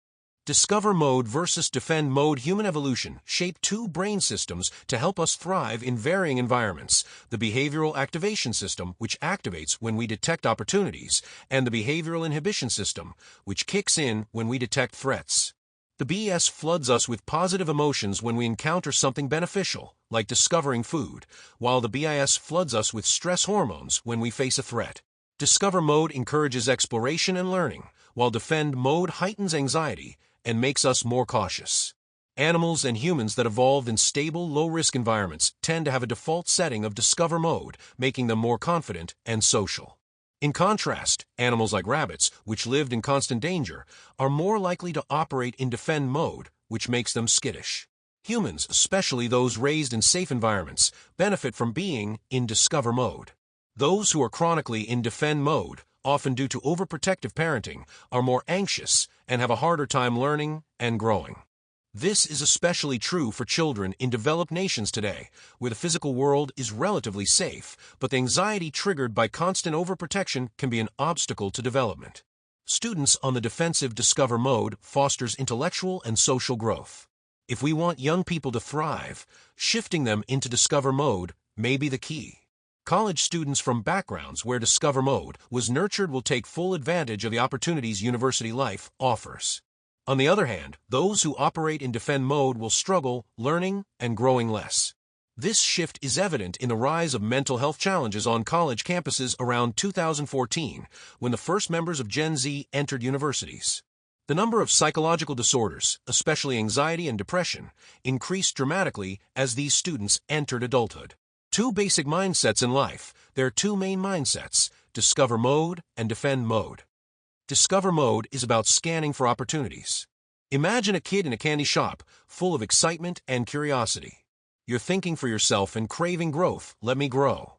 Discover mode versus defend mode. Human evolution shaped two brain systems to help us thrive in varying environments: the behavioral activation system, which activates when we detect opportunities, and the behavioral inhibition system, which kicks in when we detect threats. The BS floods us with positive emotions when we encounter something beneficial, like discovering food, while the BIS floods us with stress hormones when we face a threat. Discover mode encourages exploration and learning, while defend mode heightens anxiety and makes us more cautious. Animals and humans that evolved in stable, low-risk environments tend to have a default setting of discover mode, making them more confident and social. In contrast, animals like rabbits, which lived in constant danger, are more likely to operate in defend mode, which makes them skittish. Humans, especially those raised in safe environments, benefit from being in discover mode. Those who are chronically in defend mode, often due to overprotective parenting, are more anxious and have a harder time learning and growing. This is especially true for children in developed nations today, where the physical world is relatively safe, but the anxiety triggered by constant overprotection can be an obstacle to development. Students on the defensive discover mode fosters intellectual and social growth. If we want young people to thrive, shifting them into discover mode may be the key. College students from backgrounds where discover mode was nurtured will take full advantage of the opportunities university life offers. On the other hand, those who operate in defend mode will struggle learning and growing less. This shift is evident in the rise of mental health challenges on college campuses around 2014, when the first members of Gen Z entered universities. The number of psychological disorders, especially anxiety and depression, increased dramatically as these students entered adulthood. Two basic mindsets in life. There are two main mindsets: discover mode and defend mode. Discover mode is about scanning for opportunities. Imagine a kid in a candy shop, full of excitement and curiosity. You're thinking for yourself and craving growth. Let me grow.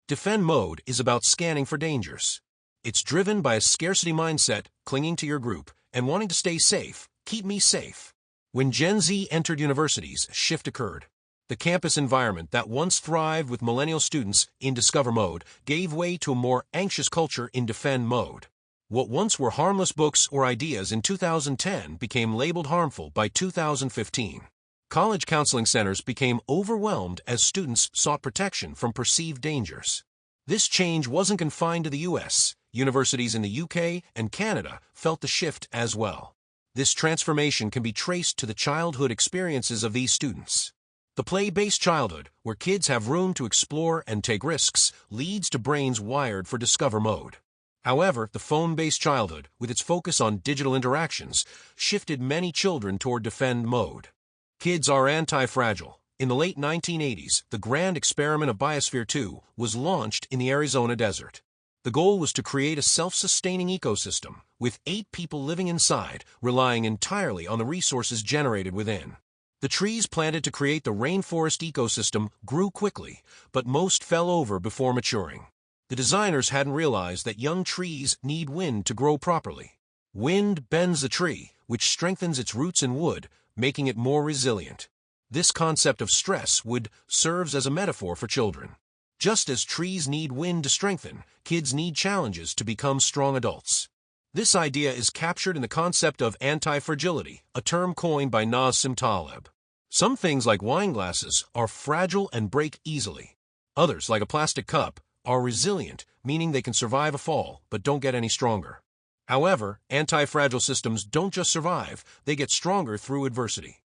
Defend mode is about scanning for dangers. It's driven by a scarcity mindset, clinging to your group, and wanting to stay safe. Keep me safe. When Gen Z entered universities, a shift occurred. The campus environment that once thrived with millennial students in discover mode gave way to a more anxious culture in defend mode. What once were harmless books or ideas in 2010 became labeled harmful by 2015. College counseling centers became overwhelmed as students sought protection from perceived dangers. This change wasn't confined to the US. Universities in the UK and Canada felt the shift as well. This transformation can be traced to the childhood experiences of these students. The play-based childhood, where kids have room to explore and take risks, leads to brains wired for discover mode. However, the phone-based childhood, with its focus on digital interactions, shifted many children toward defend mode. Kids are anti-fragile. In the late 1980s, the grand experiment of Biosphere 2 was launched in the Arizona desert. The goal was to create a self-sustaining ecosystem, with 8 people living inside, relying entirely on the resources generated within. The trees planted to create the rainforest ecosystem grew quickly, but most fell over before maturing. The designers hadn't realized that young trees need wind to grow properly. Wind bends the tree, which strengthens its roots in wood, making it more resilient. This concept of stress wood serves as a metaphor for children. Just as trees need wind to strengthen, kids need challenges to become strong adults. This idea is captured in the concept of anti-fragility, a term coined by Nassim Taleb. Some things like wine glasses are fragile and break easily. Others, like a plastic cup, are resilient, meaning they can survive a fall but don't get any stronger. However, anti-fragile systems don't just survive, they get stronger through adversity.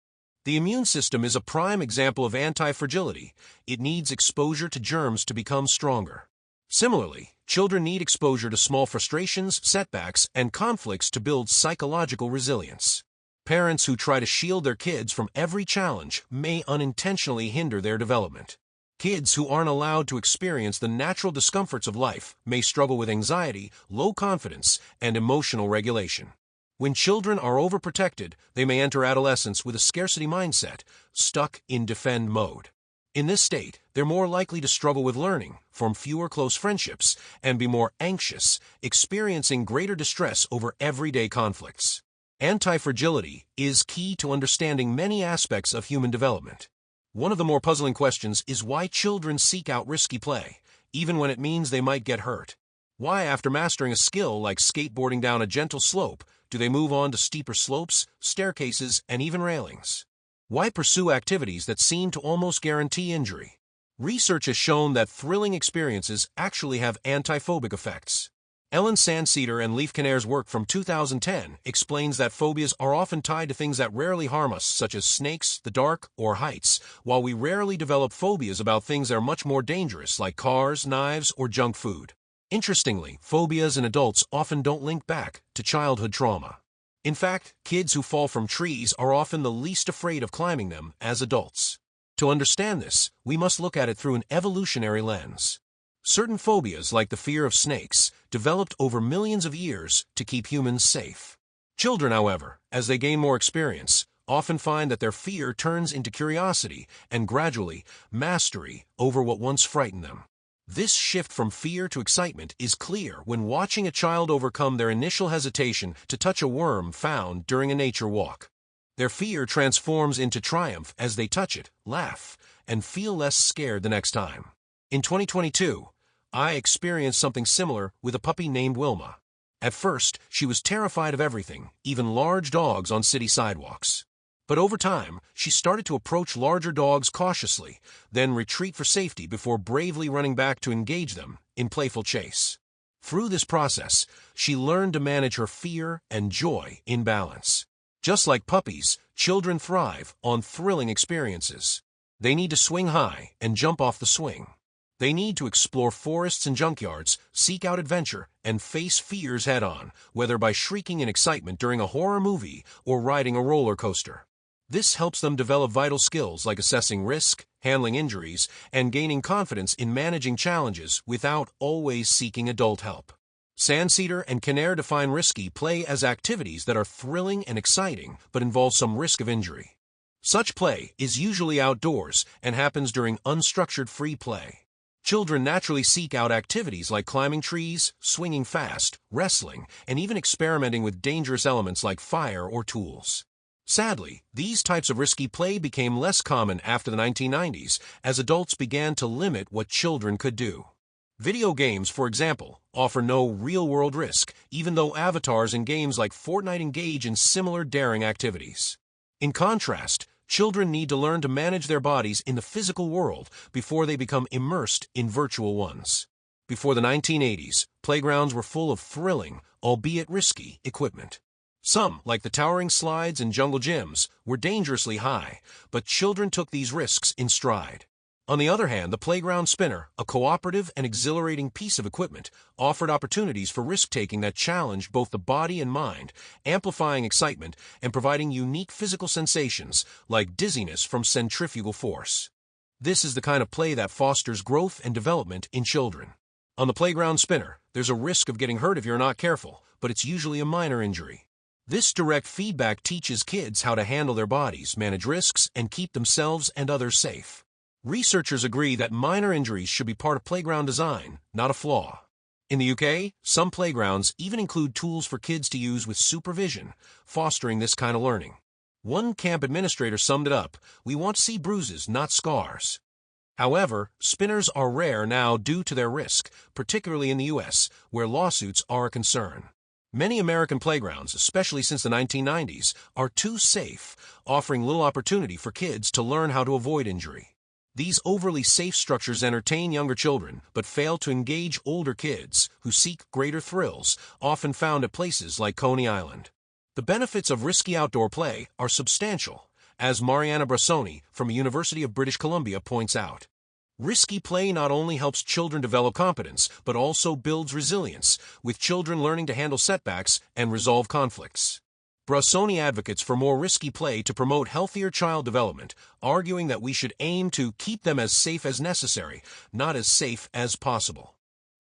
The immune system is a prime example of anti-fragility. It needs exposure to germs to become stronger. Similarly, children need exposure to small frustrations, setbacks, and conflicts to build psychological resilience. Parents who try to shield their kids from every challenge may unintentionally hinder their development. Kids who aren't allowed to experience the natural discomforts of life may struggle with anxiety, low confidence, and emotional regulation. When children are overprotected, they may enter adolescence with a scarcity mindset, stuck in defend mode. In this state, they're more likely to struggle with learning, form fewer close friendships, and be more anxious, experiencing greater distress over everyday conflicts. Anti-fragility is key to understanding many aspects of human development. One of the more puzzling questions is why children seek out risky play, even when it means they might get hurt. Why, after mastering a skill like skateboarding down a gentle slope, do they move on to steeper slopes, staircases, and even railings? Why pursue activities that seem to almost guarantee injury? Research has shown that thrilling experiences actually have antiphobic effects. Ellen Sandcedar and Leif Kinnair's work from 2010 explains that phobias are often tied to things that rarely harm us, such as snakes, the dark, or heights, while we rarely develop phobias about things that are much more dangerous, like cars, knives, or junk food. Interestingly, phobias in adults often don't link back to childhood trauma. In fact, kids who fall from trees are often the least afraid of climbing them as adults. To understand this, we must look at it through an evolutionary lens. Certain phobias, like the fear of snakes, developed over millions of years to keep humans safe. Children, however, as they gain more experience, often find that their fear turns into curiosity and gradually mastery over what once frightened them. This shift from fear to excitement is clear when watching a child overcome their initial hesitation to touch a worm found during a nature walk. Their fear transforms into triumph as they touch it, laugh, and feel less scared the next time. In 2022, I experienced something similar with a puppy named Wilma. At first, she was terrified of everything, even large dogs on city sidewalks. But over time, she started to approach larger dogs cautiously, then retreat for safety before bravely running back to engage them in playful chase. Through this process, she learned to manage her fear and joy in balance. Just like puppies, children thrive on thrilling experiences. They need to swing high and jump off the swing. They need to explore forests and junkyards, seek out adventure, and face fears head-on, whether by shrieking in excitement during a horror movie or riding a roller coaster. This helps them develop vital skills like assessing risk, handling injuries, and gaining confidence in managing challenges without always seeking adult help. Sandcedar and Kinnair define risky play as activities that are thrilling and exciting but involve some risk of injury. Such play is usually outdoors and happens during unstructured free play. Children naturally seek out activities like climbing trees, swinging fast, wrestling, and even experimenting with dangerous elements like fire or tools. Sadly, these types of risky play became less common after the 1990s as adults began to limit what children could do. Video games, for example, offer no real-world risk, even though avatars in games like Fortnite engage in similar daring activities. In contrast, children need to learn to manage their bodies in the physical world before they become immersed in virtual ones. Before the 1980s, playgrounds were full of thrilling, albeit risky, equipment. Some, like the towering slides and jungle gyms, were dangerously high, but children took these risks in stride. On the other hand, the playground spinner, a cooperative and exhilarating piece of equipment, offered opportunities for risk-taking that challenged both the body and mind, amplifying excitement and providing unique physical sensations like dizziness from centrifugal force. This is the kind of play that fosters growth and development in children. On the playground spinner, there's a risk of getting hurt if you're not careful, but it's usually a minor injury. This direct feedback teaches kids how to handle their bodies, manage risks, and keep themselves and others safe. Researchers agree that minor injuries should be part of playground design, not a flaw. In the UK, some playgrounds even include tools for kids to use with supervision, fostering this kind of learning. One camp administrator summed it up: "We want to see bruises, not scars." However, spinners are rare now due to their risk, particularly in the US, where lawsuits are a concern. Many American playgrounds, especially since the 1990s, are too safe, offering little opportunity for kids to learn how to avoid injury. These overly safe structures entertain younger children, but fail to engage older kids who seek greater thrills, often found at places like Coney Island. The benefits of risky outdoor play are substantial, as Mariana Brassoni from the University of British Columbia points out. Risky play not only helps children develop competence, but also builds resilience, with children learning to handle setbacks and resolve conflicts. Brassoni advocates for more risky play to promote healthier child development, arguing that we should aim to keep them as safe as necessary, not as safe as possible.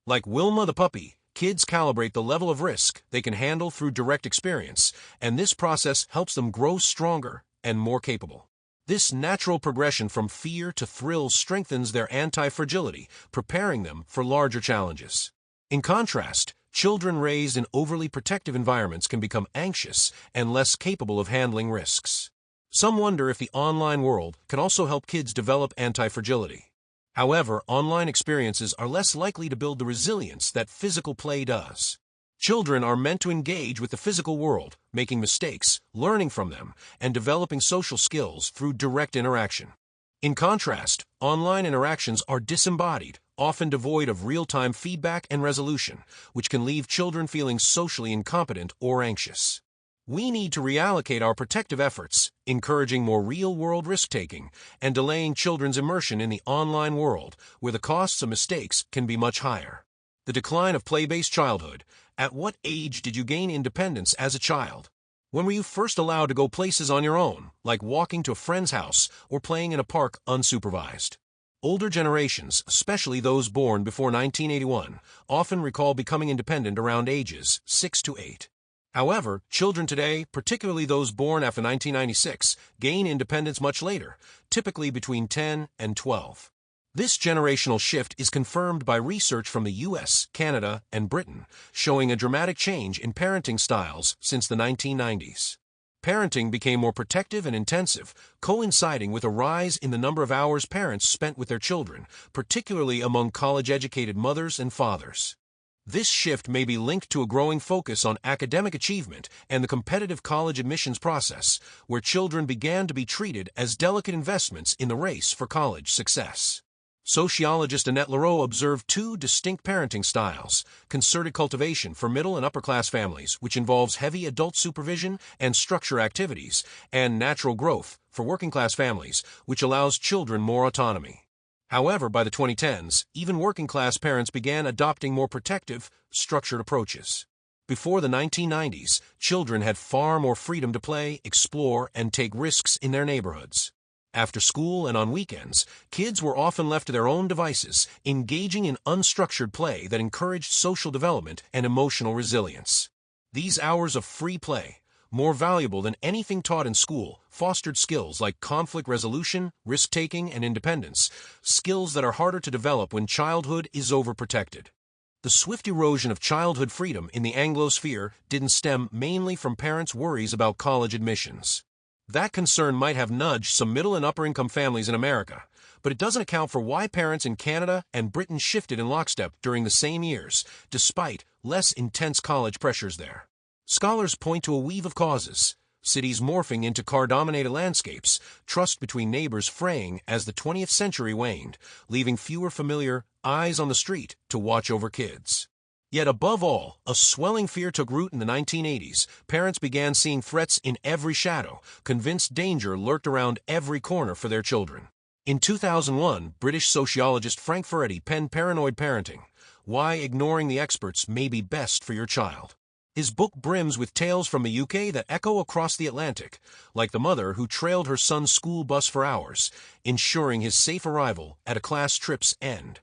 Like Wilma the puppy, kids calibrate the level of risk they can handle through direct experience, and this process helps them grow stronger and more capable. This natural progression from fear to thrill strengthens their anti-fragility, preparing them for larger challenges. In contrast, children raised in overly protective environments can become anxious and less capable of handling risks. Some wonder if the online world can also help kids develop anti-fragility. However, online experiences are less likely to build the resilience that physical play does. Children are meant to engage with the physical world, making mistakes, learning from them, and developing social skills through direct interaction. In contrast, online interactions are disembodied, often devoid of real-time feedback and resolution, which can leave children feeling socially incompetent or anxious. We need to reallocate our protective efforts, encouraging more real-world risk-taking, and delaying children's immersion in the online world, where the costs of mistakes can be much higher. The decline of play-based childhood. At what age did you gain independence as a child? When were you first allowed to go places on your own, like walking to a friend's house or playing in a park unsupervised? Older generations, especially those born before 1981, often recall becoming independent around ages 6 to 8. However, children today, particularly those born after 1996, gain independence much later, typically between 10 and 12. This generational shift is confirmed by research from the US, Canada, and Britain, showing a dramatic change in parenting styles since the 1990s. Parenting became more protective and intensive, coinciding with a rise in the number of hours parents spent with their children, particularly among college-educated mothers and fathers. This shift may be linked to a growing focus on academic achievement and the competitive college admissions process, where children began to be treated as delicate investments in the race for college success. Sociologist Annette Leroux observed two distinct parenting styles: concerted cultivation for middle and upper-class families, which involves heavy adult supervision and structure activities, and natural growth for working-class families, which allows children more autonomy. However, by the 2010s, even working-class parents began adopting more protective, structured approaches. Before the 1990s, children had far more freedom to play, explore, and take risks in their neighborhoods. After school and on weekends, kids were often left to their own devices, engaging in unstructured play that encouraged social development and emotional resilience. These hours of free play, more valuable than anything taught in school, fostered skills like conflict resolution, risk-taking, and independence, skills that are harder to develop when childhood is overprotected. The swift erosion of childhood freedom in the Anglosphere didn't stem mainly from parents' worries about college admissions. That concern might have nudged some middle and upper-income families in America, but it doesn't account for why parents in Canada and Britain shifted in lockstep during the same years, despite less intense college pressures there. Scholars point to a weave of causes: cities morphing into car-dominated landscapes, trust between neighbors fraying as the 20th century waned, leaving fewer familiar eyes on the street to watch over kids. Yet above all, a swelling fear took root in the 1980s. Parents began seeing threats in every shadow, convinced danger lurked around every corner for their children. In 2001, British sociologist Frank Furedi penned Paranoid Parenting: Why Ignoring the Experts May Be Best for Your Child. His book brims with tales from the UK that echo across the Atlantic, like the mother who trailed her son's school bus for hours, ensuring his safe arrival at a class trip's end.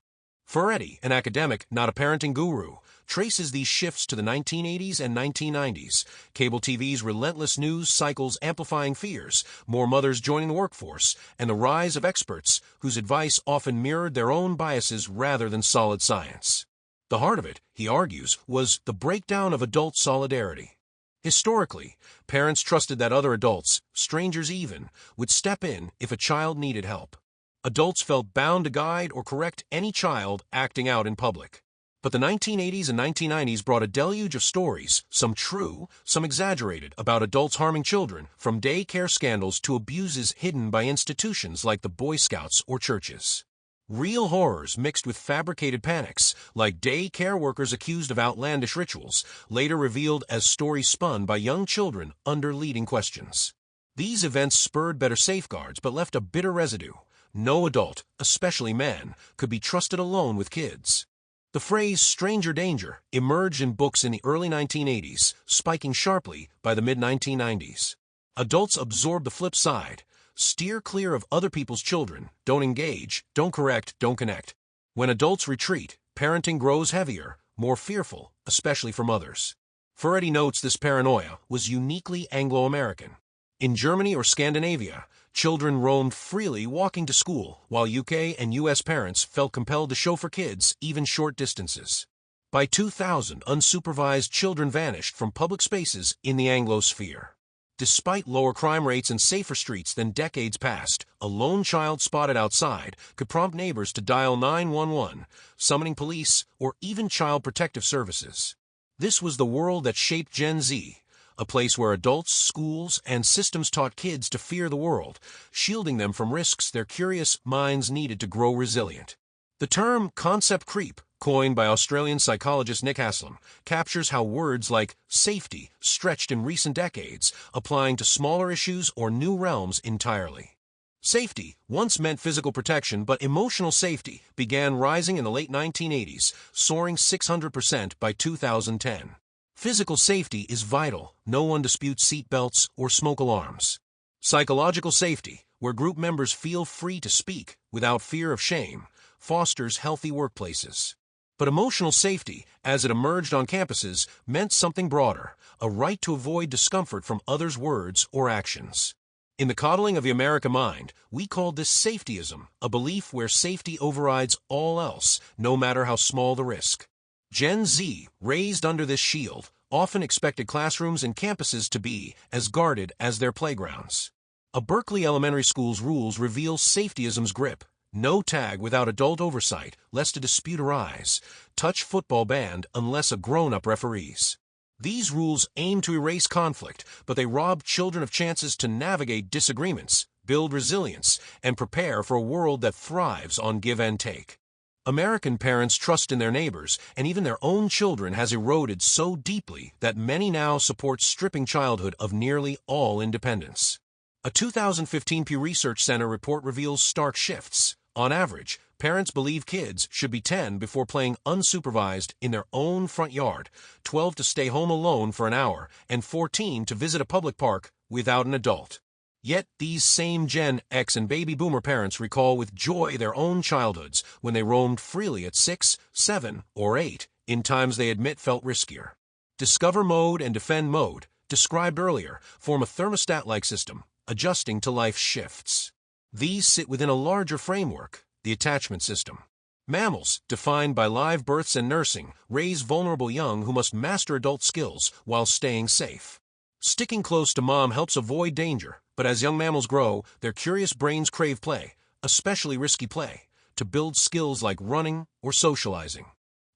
Furedi, an academic, not a parenting guru, traces these shifts to the 1980s and 1990s, cable TV's relentless news cycles amplifying fears, more mothers joining the workforce, and the rise of experts whose advice often mirrored their own biases rather than solid science. The heart of it, he argues, was the breakdown of adult solidarity. Historically, parents trusted that other adults, strangers even, would step in if a child needed help. Adults felt bound to guide or correct any child acting out in public. But the 1980s and 1990s brought a deluge of stories, some true, some exaggerated, about adults harming children, from daycare scandals to abuses hidden by institutions like the Boy Scouts or churches. Real horrors mixed with fabricated panics, like daycare workers accused of outlandish rituals, later revealed as stories spun by young children under leading questions. These events spurred better safeguards but left a bitter residue. No adult, especially man, could be trusted alone with kids. The phrase stranger danger emerged in books in the early 1980s, spiking sharply by the mid-1990s. Adults absorbed the flip side. Steer clear of other people's children, don't engage, don't correct, don't connect. When adults retreat, parenting grows heavier, more fearful, especially for mothers. Furedi notes this paranoia was uniquely Anglo-American. In Germany or Scandinavia, children roamed freely walking to school, while UK and US parents felt compelled to chauffeur kids even short distances. By 2000, unsupervised children vanished from public spaces in the Anglo-sphere. Despite lower crime rates and safer streets than decades past, a lone child spotted outside could prompt neighbors to dial 911, summoning police or even child protective services. This was the world that shaped Gen Z, a place where adults, schools, and systems taught kids to fear the world, shielding them from risks their curious minds needed to grow resilient. The term concept creep, coined by Australian psychologist Nick Haslam, captures how words like safety stretched in recent decades, applying to smaller issues or new realms entirely. Safety once meant physical protection, but emotional safety began rising in the late 1980s, soaring 600% by 2010. Physical safety is vital. No one disputes seat belts or smoke alarms. Psychological safety, where group members feel free to speak without fear of shame, fosters healthy workplaces. But emotional safety, as it emerged on campuses, meant something broader, a right to avoid discomfort from others' words or actions. In the coddling of the American mind, we called this safetyism, a belief where safety overrides all else, no matter how small the risk. Gen Z, raised under this shield, often expected classrooms and campuses to be as guarded as their playgrounds. A Berkeley elementary school's rules reveal safetyism's grip. No tag without adult oversight, lest a dispute arise. Touch football banned unless a grown-up referees. These rules aim to erase conflict, but they rob children of chances to navigate disagreements, build resilience, and prepare for a world that thrives on give and take. American parents' trust in their neighbors and even their own children has eroded so deeply that many now support stripping childhood of nearly all independence. A 2015 Pew Research Center report reveals stark shifts. On average, parents believe kids should be 10 before playing unsupervised in their own front yard, 12 to stay home alone for an hour, and 14 to visit a public park without an adult. Yet these same Gen X and baby boomer parents recall with joy their own childhoods when they roamed freely at 6, 7, or 8 in times they admit felt riskier. Discover mode and defend mode, described earlier, form a thermostat-like system, adjusting to life's shifts. These sit within a larger framework, the attachment system. Mammals, defined by live births and nursing, raise vulnerable young who must master adult skills while staying safe. Sticking close to mom helps avoid danger, but as young mammals grow, their curious brains crave play, especially risky play, to build skills like running or socializing.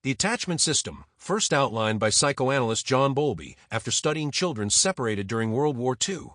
The attachment system, first outlined by psychoanalyst John Bowlby after studying children separated during World War II,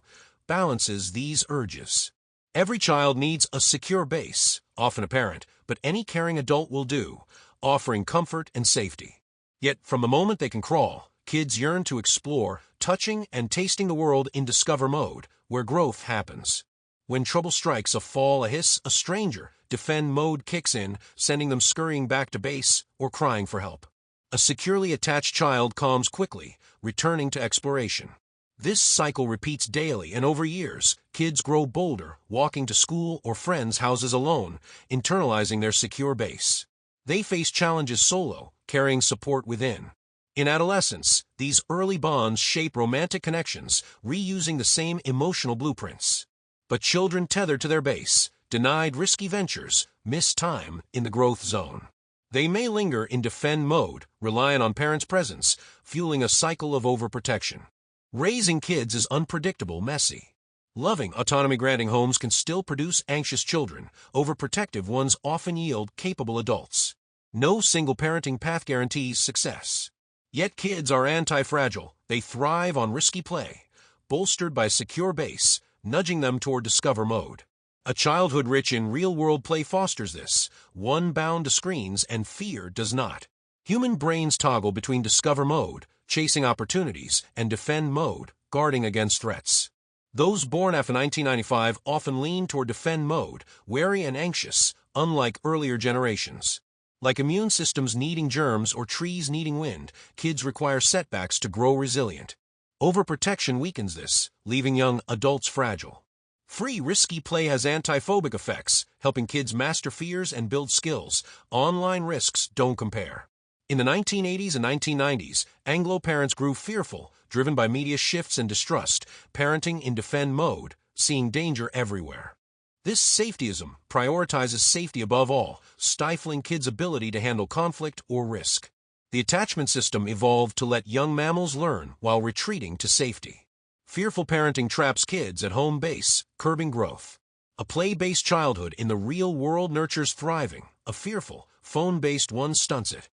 balances these urges. Every child needs a secure base, often a parent, but any caring adult will do, offering comfort and safety. Yet, from the moment they can crawl, kids yearn to explore, touching and tasting the world in discover mode, where growth happens. When trouble strikes, a fall, a hiss, a stranger, defend mode kicks in, sending them scurrying back to base or crying for help. A securely attached child calms quickly, returning to exploration. This cycle repeats daily, and over years, kids grow bolder, walking to school or friends' houses alone, internalizing their secure base. They face challenges solo, carrying support within. In adolescence, these early bonds shape romantic connections, reusing the same emotional blueprints. But children tethered to their base, denied risky ventures, miss time in the growth zone. They may linger in defend mode, relying on parents' presence, fueling a cycle of overprotection. Raising kids is unpredictable, messy. Loving, autonomy-granting homes can still produce anxious children. Overprotective ones often yield capable adults. No single parenting path guarantees success. Yet kids are anti-fragile. They thrive on risky play, bolstered by a secure base, nudging them toward discover mode. A childhood rich in real-world play fosters this, one bound to screens and fear does not. Human brains toggle between discover mode, chasing opportunities, and defend mode, guarding against threats. Those born after 1995 often lean toward defend mode, wary and anxious, unlike earlier generations. Like immune systems needing germs or trees needing wind, kids require setbacks to grow resilient. Overprotection weakens this, leaving young adults fragile. Free, risky play has antiphobic effects, helping kids master fears and build skills. Online risks don't compare. In the 1980s and 1990s, Anglo parents grew fearful, driven by media shifts and distrust, parenting in defend mode, seeing danger everywhere. This safetyism prioritizes safety above all, stifling kids' ability to handle conflict or risk. The attachment system evolved to let young mammals learn while retreating to safety. Fearful parenting traps kids at home base, curbing growth. A play-based childhood in the real world nurtures thriving. A fearful, phone-based one stunts it.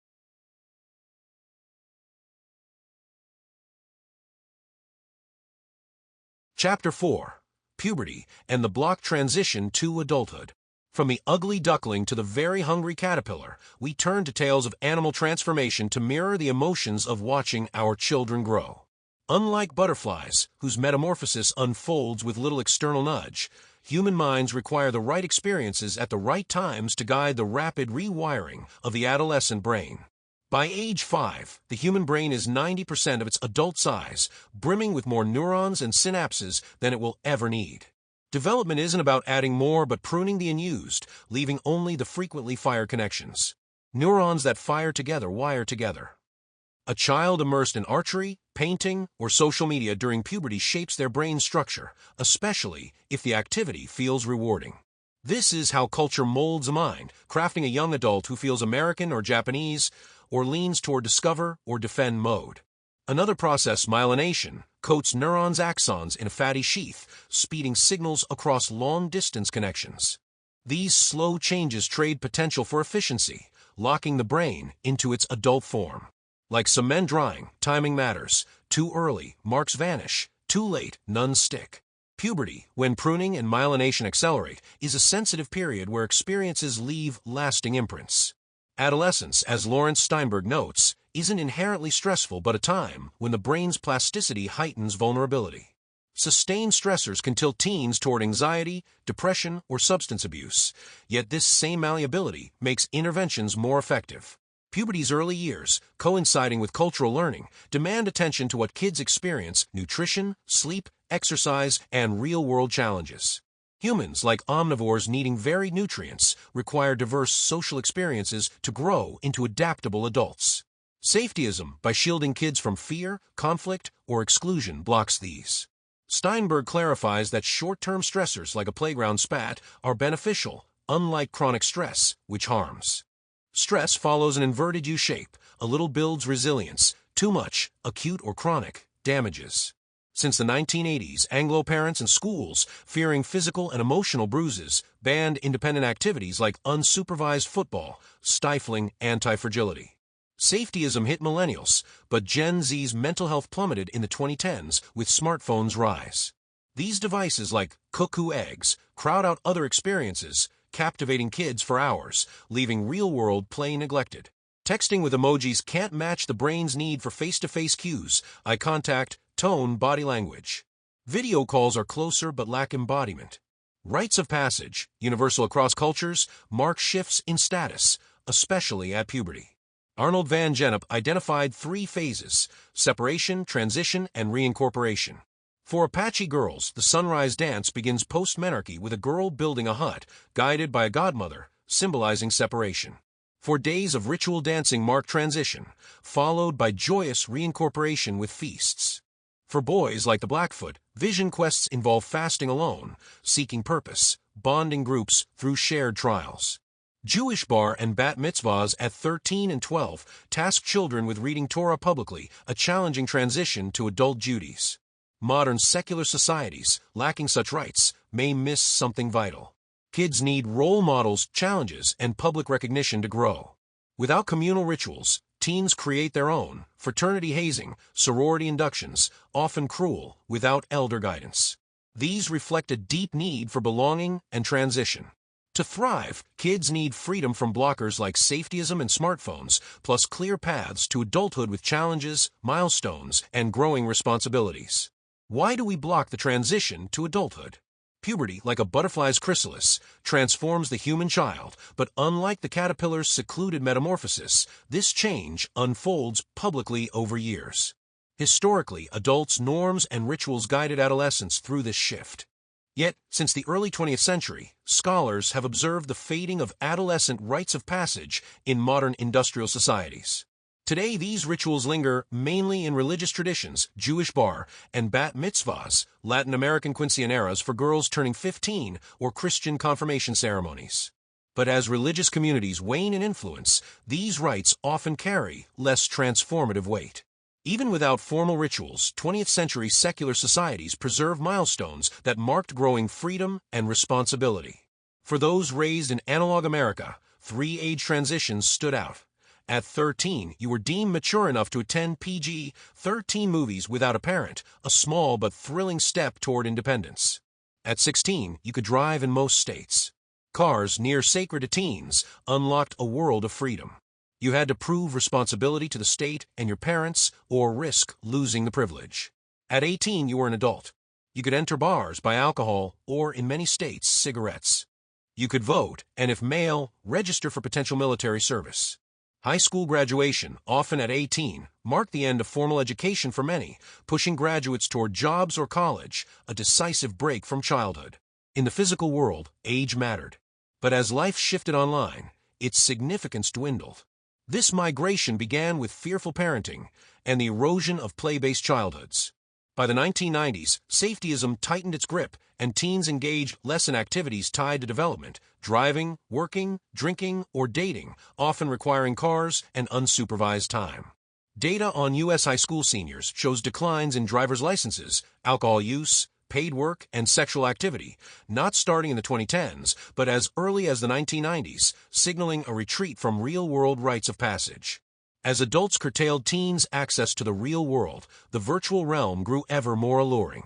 Chapter 4. Puberty and the block transition to adulthood. From the ugly duckling to the very hungry caterpillar, we turn to tales of animal transformation to mirror the emotions of watching our children grow. Unlike butterflies, whose metamorphosis unfolds with little external nudge, human minds require the right experiences at the right times to guide the rapid rewiring of the adolescent brain. By age 5, the human brain is 90% of its adult size, brimming with more neurons and synapses than it will ever need. Development isn't about adding more but pruning the unused, leaving only the frequently fired connections. Neurons that fire together wire together. A child immersed in archery, painting, or social media during puberty shapes their brain structure, especially if the activity feels rewarding. This is how culture molds a mind, crafting a young adult who feels American or Japanese, or leans toward discover or defend mode. Another process, myelination, coats neurons' axons in a fatty sheath, speeding signals across long-distance connections. These slow changes trade potential for efficiency, locking the brain into its adult form. Like cement drying, timing matters. Too early, marks vanish. Too late, none stick. Puberty, when pruning and myelination accelerate, is a sensitive period where experiences leave lasting imprints. Adolescence, as Lawrence Steinberg notes, isn't inherently stressful but a time when the brain's plasticity heightens vulnerability. Sustained stressors can tilt teens toward anxiety, depression, or substance abuse, yet this same malleability makes interventions more effective. Puberty's early years, coinciding with cultural learning, demand attention to what kids experience: nutrition, sleep, exercise, and real-world challenges. Humans, like omnivores needing varied nutrients, require diverse social experiences to grow into adaptable adults. Safetyism, by shielding kids from fear, conflict, or exclusion, blocks these. Steinberg clarifies that short-term stressors like a playground spat are beneficial, unlike chronic stress, which harms. Stress follows an inverted U shape. A little builds resilience. Too much, acute or chronic, damages. Since the 1980s, Anglo parents and schools, fearing physical and emotional bruises, banned independent activities like unsupervised football, stifling anti-fragility. Safetyism hit millennials, but Gen Z's mental health plummeted in the 2010s with smartphones' rise. These devices like cuckoo eggs crowd out other experiences, captivating kids for hours, leaving real-world play neglected. Texting with emojis can't match the brain's need for face-to-face cues, eye contact, tone, body language. Video calls are closer but lack embodiment. Rites of passage, universal across cultures, mark shifts in status, especially at puberty. Arnold van Gennep identified 3 phases: separation, transition, and reincorporation. For Apache girls, the sunrise dance begins post-menarche with a girl building a hut, guided by a godmother, symbolizing separation. 4 days of ritual dancing mark transition, followed by joyous reincorporation with feasts. For boys like the Blackfoot, vision quests involve fasting alone, seeking purpose, bonding groups through shared trials. Jewish bar and bat mitzvahs at 13 and 12 task children with reading Torah publicly, a challenging transition to adult duties. Modern secular societies, lacking such rites, may miss something vital. Kids need role models, challenges, and public recognition to grow. Without communal rituals, teens create their own, fraternity hazing, sorority inductions, often cruel, without elder guidance. These reflect a deep need for belonging and transition. To thrive, kids need freedom from blockers like safetyism and smartphones, plus clear paths to adulthood with challenges, milestones, and growing responsibilities. Why do we block the transition to adulthood? Puberty, like a butterfly's chrysalis, transforms the human child, but unlike the caterpillar's secluded metamorphosis, this change unfolds publicly over years. Historically, adults' norms and rituals guided adolescents through this shift. Yet, since the early 20th century, scholars have observed the fading of adolescent rites of passage in modern industrial societies. Today, these rituals linger mainly in religious traditions, Jewish bar, and bat mitzvahs, Latin American quinceañeras for girls turning 15, or Christian confirmation ceremonies. But as religious communities wane in influence, these rites often carry less transformative weight. Even without formal rituals, 20th century secular societies preserve milestones that marked growing freedom and responsibility. For those raised in analog America, 3 age transitions stood out. At 13, you were deemed mature enough to attend PG-13 movies without a parent, a small but thrilling step toward independence. At 16, you could drive in most states. Cars, near sacred to teens, unlocked a world of freedom. You had to prove responsibility to the state and your parents, or risk losing the privilege. At 18, you were an adult. You could enter bars, buy alcohol, or, in many states, cigarettes. You could vote, and if male, register for potential military service. High school graduation, often at 18, marked the end of formal education for many, pushing graduates toward jobs or college, a decisive break from childhood. In the physical world, age mattered. But as life shifted online, its significance dwindled. This migration began with fearful parenting and the erosion of play-based childhoods. By the 1990s, safetyism tightened its grip, and teens engaged less in activities tied to development, driving, working, drinking, or dating, often requiring cars and unsupervised time. Data on U.S. high school seniors shows declines in driver's licenses, alcohol use, paid work, and sexual activity, not starting in the 2010s, but as early as the 1990s, signaling a retreat from real-world rites of passage. As adults curtailed teens' access to the real world, the virtual realm grew ever more alluring.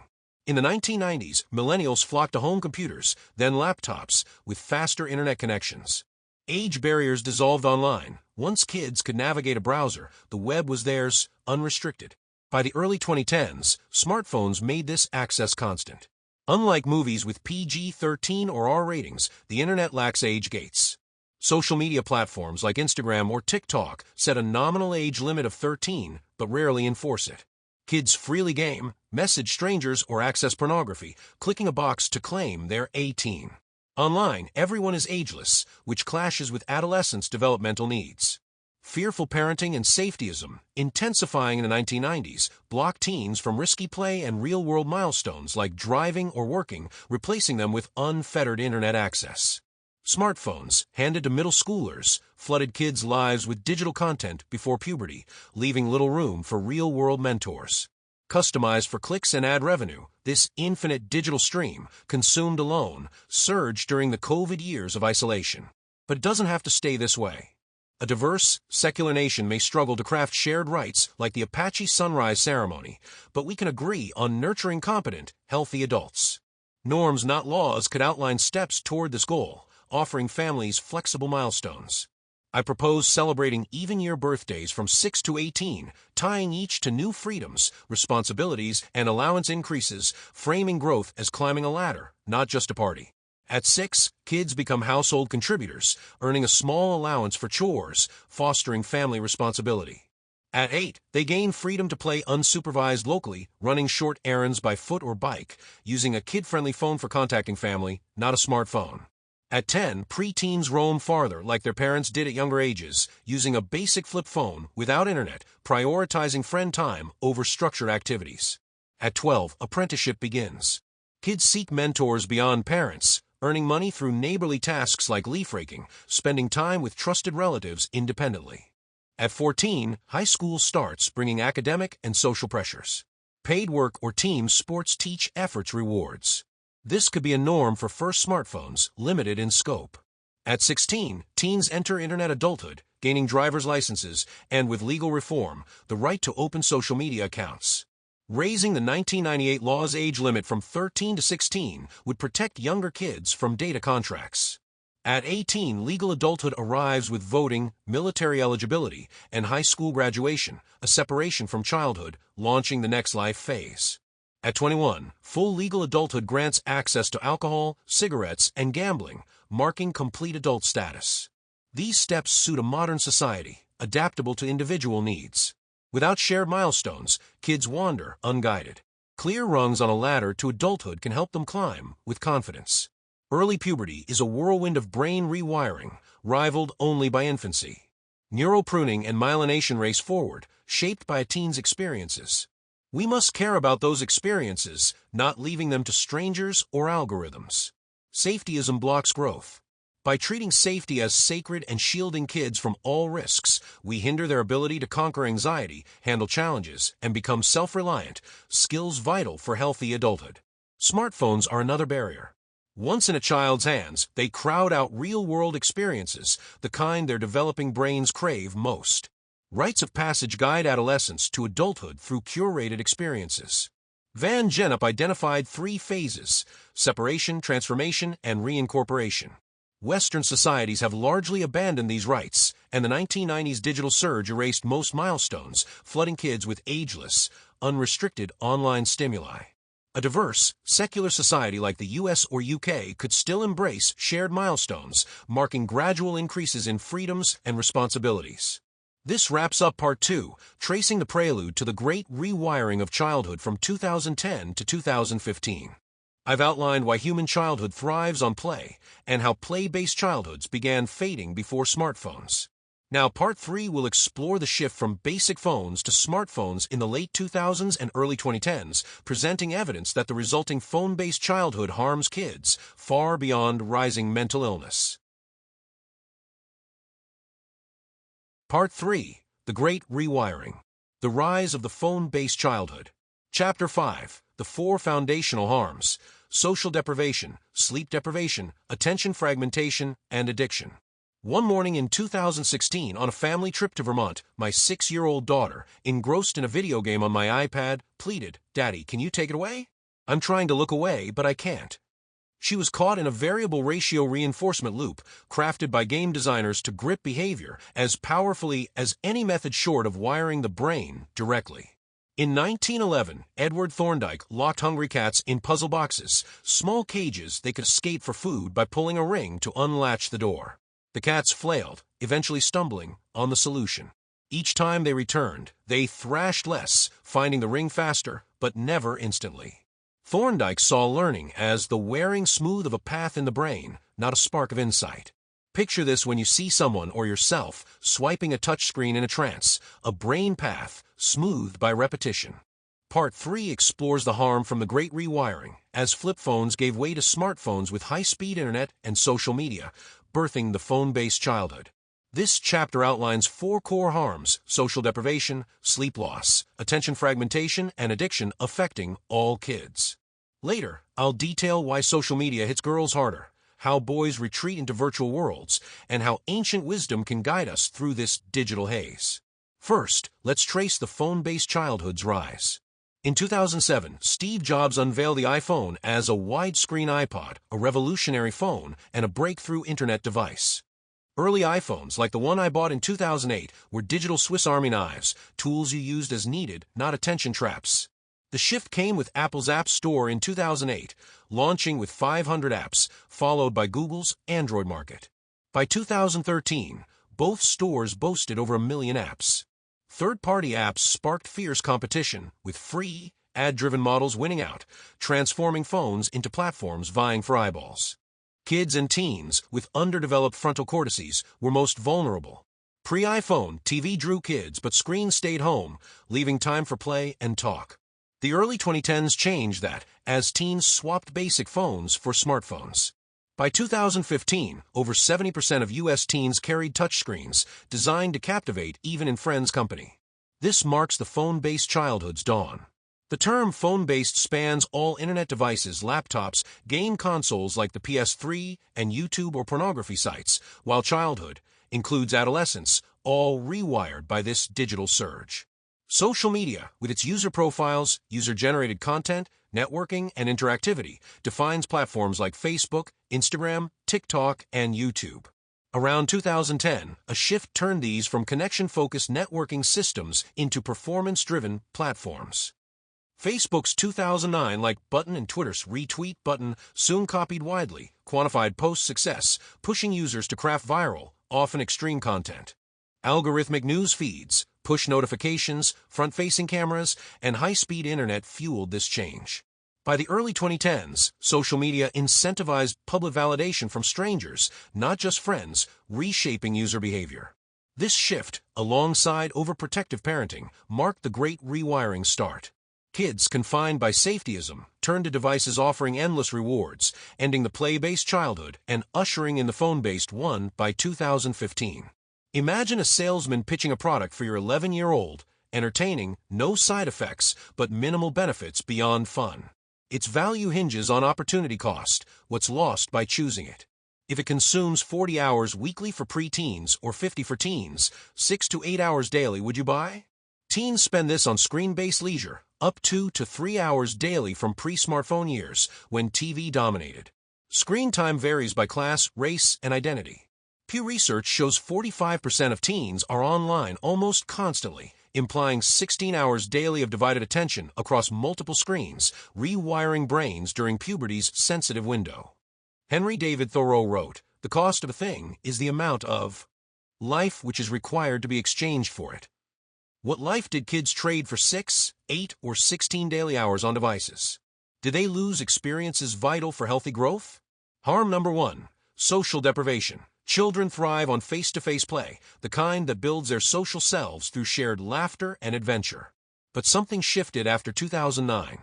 In the 1990s, millennials flocked to home computers, then laptops, with faster internet connections. Age barriers dissolved online. Once kids could navigate a browser, the web was theirs, unrestricted. By the early 2010s, smartphones made this access constant. Unlike movies with PG-13 or R ratings, the internet lacks age gates. Social media platforms like Instagram or TikTok set a nominal age limit of 13, but rarely enforce it. Kids freely game, message strangers, or access pornography, clicking a box to claim they're 18. Online, everyone is ageless, which clashes with adolescents' developmental needs. Fearful parenting and safetyism, intensifying in the 1990s, blocked teens from risky play and real-world milestones like driving or working, replacing them with unfettered internet access. Smartphones, handed to middle schoolers, flooded kids' lives with digital content before puberty, leaving little room for real-world mentors. Customized for clicks and ad revenue, this infinite digital stream, consumed alone, surged during the COVID years of isolation. But it doesn't have to stay this way. A diverse, secular nation may struggle to craft shared rights like the Apache Sunrise Ceremony, but we can agree on nurturing competent, healthy adults. Norms, not laws, could outline steps toward this goal, offering families flexible milestones. I propose celebrating even-year birthdays from 6 to 18, tying each to new freedoms, responsibilities, and allowance increases, framing growth as climbing a ladder, not just a party. At 6, kids become household contributors, earning a small allowance for chores, fostering family responsibility. At 8, they gain freedom to play unsupervised locally, running short errands by foot or bike, using a kid-friendly phone for contacting family, not a smartphone. At 10, preteens roam farther like their parents did at younger ages, using a basic flip phone without internet, prioritizing friend time over structured activities. At 12, apprenticeship begins. Kids seek mentors beyond parents, earning money through neighborly tasks like leaf raking, spending time with trusted relatives independently. At 14, high school starts, bringing academic and social pressures. Paid work or team sports teach effort's rewards. This could be a norm for first smartphones, limited in scope. At 16, teens enter internet adulthood, gaining driver's licenses, and with legal reform, the right to open social media accounts. Raising the 1998 law's age limit from 13 to 16 would protect younger kids from data contracts. At 18, legal adulthood arrives with voting, military eligibility, and high school graduation, a separation from childhood, launching the next life phase. At 21, full legal adulthood grants access to alcohol, cigarettes, and gambling, marking complete adult status. These steps suit a modern society, adaptable to individual needs. Without shared milestones, kids wander unguided. Clear rungs on a ladder to adulthood can help them climb with confidence. Early puberty is a whirlwind of brain rewiring, rivaled only by infancy. Neural pruning and myelination race forward, shaped by a teen's experiences. We must care about those experiences, not leaving them to strangers or algorithms. Safetyism blocks growth. By treating safety as sacred and shielding kids from all risks, we hinder their ability to conquer anxiety, handle challenges, and become self-reliant, skills vital for healthy adulthood. Smartphones are another barrier. Once in a child's hands, they crowd out real-world experiences, the kind their developing brains crave most. Rites of passage guide adolescents to adulthood through curated experiences. Van Gennep identified 3 phases: separation, transformation, and reincorporation. Western societies have largely abandoned these rites, and the 1990s digital surge erased most milestones, flooding kids with ageless, unrestricted online stimuli. A diverse, secular society like the US or UK could still embrace shared milestones, marking gradual increases in freedoms and responsibilities. This wraps up Part 2, tracing the prelude to the Great Rewiring of Childhood from 2010 to 2015. I've outlined why human childhood thrives on play, and how play-based childhoods began fading before smartphones. Now, Part 3 will explore the shift from basic phones to smartphones in the late 2000s and early 2010s, presenting evidence that the resulting phone-based childhood harms kids far beyond rising mental illness. Part 3. The Great Rewiring. The Rise of the Phone-Based Childhood. Chapter 5. The 4 Foundational Harms: Social Deprivation, Sleep Deprivation, Attention Fragmentation, and Addiction. One morning in 2016, on a family trip to Vermont, my 6-year-old daughter, engrossed in a video game on my iPad, pleaded, "Daddy, can you take it away? I'm trying to look away, but I can't." She was caught in a variable ratio reinforcement loop, crafted by game designers to grip behavior as powerfully as any method short of wiring the brain directly. In 1911, Edward Thorndike locked hungry cats in puzzle boxes, small cages they could escape for food by pulling a ring to unlatch the door. The cats flailed, eventually stumbling on the solution. Each time they returned, they thrashed less, finding the ring faster, but never instantly. Thorndike saw learning as the wearing smooth of a path in the brain, not a spark of insight. Picture this when you see someone or yourself swiping a touchscreen in a trance, a brain path smoothed by repetition. Part 3 explores the harm from the Great Rewiring, as flip phones gave way to smartphones with high-speed internet and social media, birthing the phone-based childhood. This chapter outlines 4 core harms: social deprivation, sleep loss, attention fragmentation, and addiction affecting all kids. Later, I'll detail why social media hits girls harder, how boys retreat into virtual worlds, and how ancient wisdom can guide us through this digital haze. First, let's trace the phone-based childhood's rise. In 2007, Steve Jobs unveiled the iPhone as a widescreen iPod, a revolutionary phone, and a breakthrough internet device. Early iPhones, like the one I bought in 2008, were digital Swiss Army knives, tools you used as needed, not attention traps. The shift came with Apple's App Store in 2008, launching with 500 apps, followed by Google's Android market. By 2013, both stores boasted over 1 million apps. Third-party apps sparked fierce competition, with free, ad-driven models winning out, transforming phones into platforms vying for eyeballs. Kids and teens, with underdeveloped frontal cortices, were most vulnerable. Pre-iPhone, TV drew kids, but screens stayed home, leaving time for play and talk. The early 2010s changed that, as teens swapped basic phones for smartphones. By 2015, over 70% of U.S. teens carried touchscreens, designed to captivate even in friends' company. This marks the phone-based childhood's dawn. The term phone-based spans all internet devices, laptops, game consoles like the PS3, and YouTube or pornography sites, while childhood includes adolescence, all rewired by this digital surge. Social media, with its user profiles, user-generated content, networking, and interactivity, defines platforms like Facebook, Instagram, TikTok, and YouTube. Around 2010, a shift turned these from connection-focused networking systems into performance-driven platforms. Facebook's 2009 like button and Twitter's retweet button soon copied widely, quantified post success, pushing users to craft viral, often extreme content. Algorithmic news feeds, push notifications, front-facing cameras, and high-speed internet fueled this change. By the early 2010s, social media incentivized public validation from strangers, not just friends, reshaping user behavior. This shift, alongside overprotective parenting, marked the Great Rewiring start. Kids confined by safetyism turned to devices offering endless rewards, ending the play-based childhood and ushering in the phone-based one by 2015. Imagine a salesman pitching a product for your 11-year-old, entertaining, no side effects, but minimal benefits beyond fun. Its value hinges on opportunity cost, what's lost by choosing it. If it consumes 40 hours weekly for preteens or 50 for teens, 6 to 8 hours daily, would you buy? Teens spend this on screen-based leisure, up 2 to 3 hours daily from pre-smartphone years, when TV dominated. Screen time varies by class, race, and identity. Pew Research shows 45% of teens are online almost constantly, implying 16 hours daily of divided attention across multiple screens, rewiring brains during puberty's sensitive window. Henry David Thoreau wrote, "The cost of a thing is the amount of life which is required to be exchanged for it." What life did kids trade for 6, 8, or 16 daily hours on devices? Did they lose experiences vital for healthy growth? Harm number 1, social deprivation. Children thrive on face-to-face play, the kind that builds their social selves through shared laughter and adventure. But something shifted after 2009.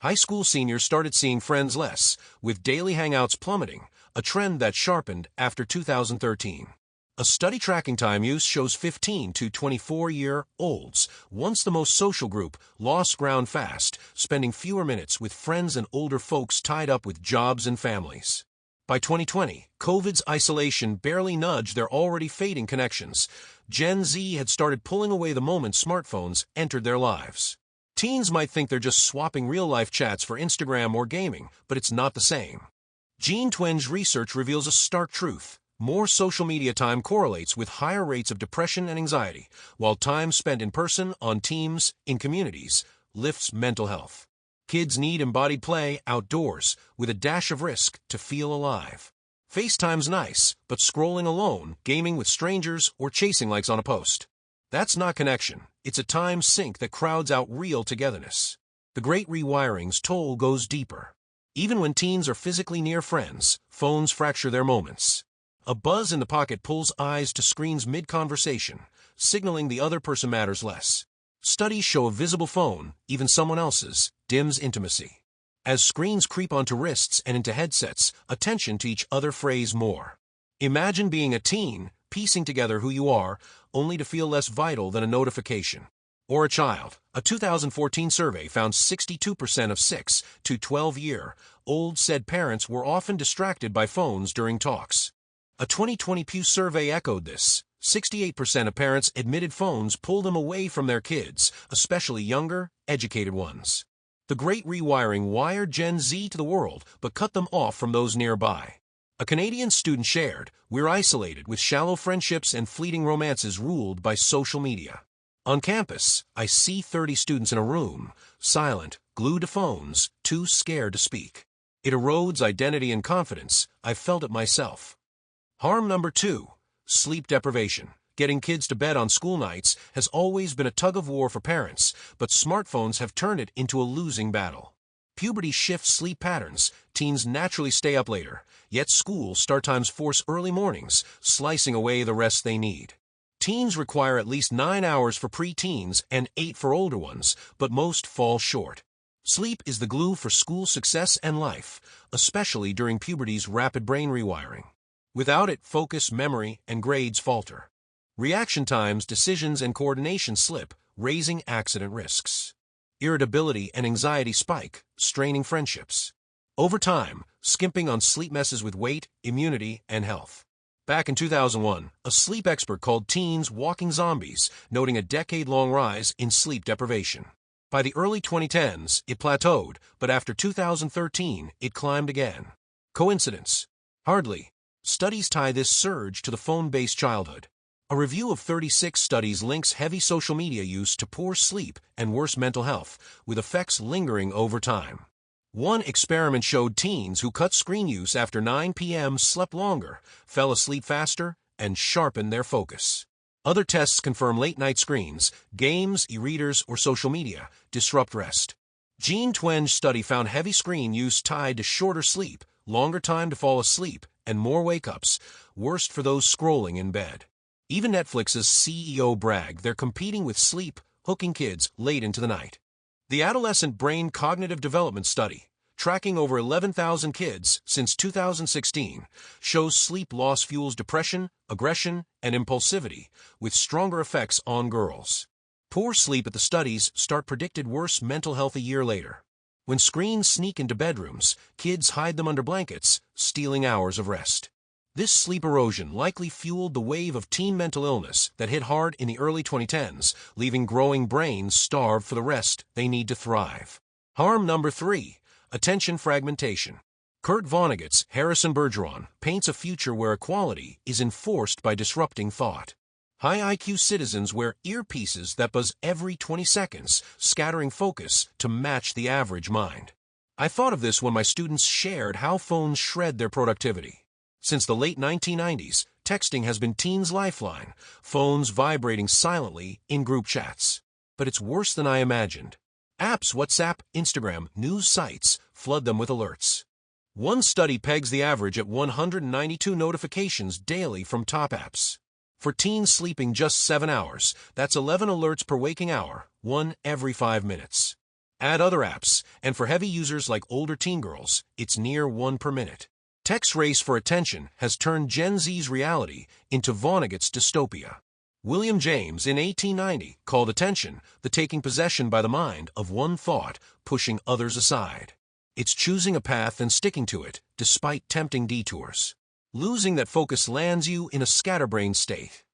High school seniors started seeing friends less, with daily hangouts plummeting, a trend that sharpened after 2013. A study tracking time use shows 15 to 24-year-olds, once the most social group, lost ground fast, spending fewer minutes with friends and older folks tied up with jobs and families. By 2020, COVID's isolation barely nudged their already fading connections. Gen Z had started pulling away the moment smartphones entered their lives. Teens might think they're just swapping real-life chats for Instagram or gaming, but it's not the same. Gene Twenge research reveals a stark truth. More social media time correlates with higher rates of depression and anxiety, while time spent in person, on teams, in communities, lifts mental health. Kids need embodied play outdoors, with a dash of risk, to feel alive. FaceTime's nice, but scrolling alone, gaming with strangers, or chasing likes on a post. That's not connection. It's a time sink that crowds out real togetherness. The Great Rewiring's toll goes deeper. Even when teens are physically near friends, phones fracture their moments. A buzz in the pocket pulls eyes to screens mid-conversation, signaling the other person matters less. Studies show a visible phone, even someone else's, dims intimacy. As screens creep onto wrists and into headsets, attention to each other frays more. Imagine being a teen, piecing together who you are, only to feel less vital than a notification. or a child. A 2014 survey found 62% of 6 to 12-year-olds said parents were often distracted by phones during talks. A 2020 Pew survey echoed this. 68% of parents admitted phones pull them away from their kids, especially younger, educated ones. The Great Rewiring wired Gen Z to the world, but cut them off from those nearby. A Canadian student shared, "We're isolated with shallow friendships and fleeting romances ruled by social media. On campus, I see 30 students in a room, silent, glued to phones, too scared to speak. It erodes identity and confidence. I've felt it myself." Harm number 2. Sleep deprivation. Getting kids to bed on school nights has always been a tug-of-war for parents, but smartphones have turned it into a losing battle. Puberty shifts sleep patterns. Teens naturally stay up later, yet school start times force early mornings, slicing away the rest they need. Teens require at least 9 hours for pre-teens and 8 for older ones, but most fall short. Sleep is the glue for school success and life, especially during puberty's rapid brain rewiring. Without it, focus, memory, and grades falter. Reaction times, decisions, and coordination slip, raising accident risks. Irritability and anxiety spike, straining friendships. Over time, skimping on sleep messes with weight, immunity, and health. Back in 2001, a sleep expert called teens walking zombies, noting a decade-long rise in sleep deprivation. By the early 2010s, it plateaued, but after 2013, it climbed again. Coincidence? Hardly. Studies tie this surge to the phone-based childhood. A review of 36 studies links heavy social media use to poor sleep and worse mental health, with effects lingering over time. One experiment showed teens who cut screen use after 9 p.m. slept longer, fell asleep faster, and sharpened their focus. Other tests confirm late-night screens, games, e-readers, or social media disrupt rest. Jean Twenge's study found heavy screen use tied to shorter sleep, longer time to fall asleep, and more wake-ups, worst for those scrolling in bed. Even Netflix's CEO bragged they're competing with sleep, hooking kids late into the night. The Adolescent Brain Cognitive Development Study, tracking over 11,000 kids since 2016, shows sleep loss fuels depression, aggression, and impulsivity, with stronger effects on girls. Poor sleep at the studies start predicted worse mental health a year later. When screens sneak into bedrooms, kids hide them under blankets, stealing hours of rest. This sleep erosion likely fueled the wave of teen mental illness that hit hard in the early 2010s, leaving growing brains starved for the rest they need to thrive. Harm number 3. Attention fragmentation. Kurt Vonnegut's Harrison Bergeron paints a future where equality is enforced by disrupting thought. High IQ citizens wear earpieces that buzz every 20 seconds, scattering focus to match the average mind. I thought of this when my students shared how phones shred their productivity. Since the late 1990s, texting has been teens' lifeline, phones vibrating silently in group chats. But it's worse than I imagined. Apps, WhatsApp, Instagram, news sites flood them with alerts. One study pegs the average at 192 notifications daily from top apps. For teens sleeping just 7 hours, that's 11 alerts per waking hour, 1 every 5 minutes. Add other apps, and for heavy users like older teen girls, it's near 1 per minute. Tech's race for attention has turned Gen Z's reality into Vonnegut's dystopia. William James, in 1890, called attention the taking possession by the mind of one thought, pushing others aside. It's choosing a path and sticking to it, despite tempting detours. Losing that focus lands you in a scatterbrained state.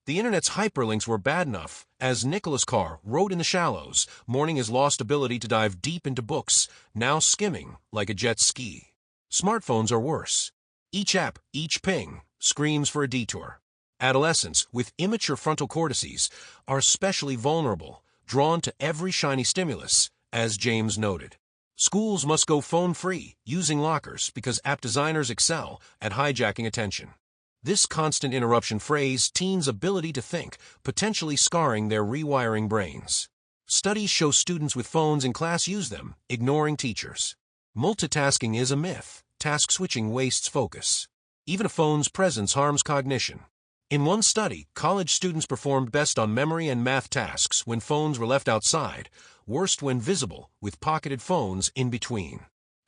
The internet's hyperlinks were bad enough. As Nicholas Carr wrote in The Shallows, morning has lost ability to dive deep into books, now skimming like a jet ski. Smartphones are worse. Each app, each ping, screams for a detour. Adolescents, with immature frontal cortices, are especially vulnerable, drawn to every shiny stimulus, as James noted. Schools must go phone-free, using lockers, because app designers excel at hijacking attention. This constant interruption frays teens' ability to think, potentially scarring their rewiring brains. Studies show students with phones in class use them, ignoring teachers. Multitasking is a myth. Task switching wastes focus. Even a phone's presence harms cognition. In one study, college students performed best on memory and math tasks when phones were left outside, worst when visible, with pocketed phones in between.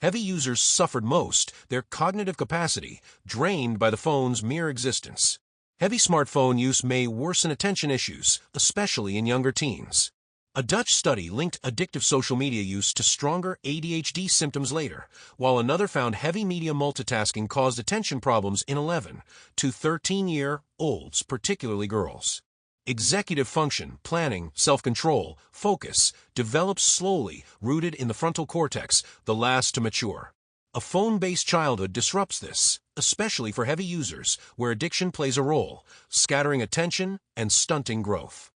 Heavy users suffered most, their cognitive capacity drained by the phone's mere existence. Heavy smartphone use may worsen attention issues, especially in younger teens. A Dutch study linked addictive social media use to stronger ADHD symptoms later, while another found heavy media multitasking caused attention problems in 11 to 13-year-olds, particularly girls. Executive function, planning, self-control, focus develops slowly, rooted in the frontal cortex, the last to mature. A phone-based childhood disrupts this, especially for heavy users, where addiction plays a role, scattering attention and stunting growth.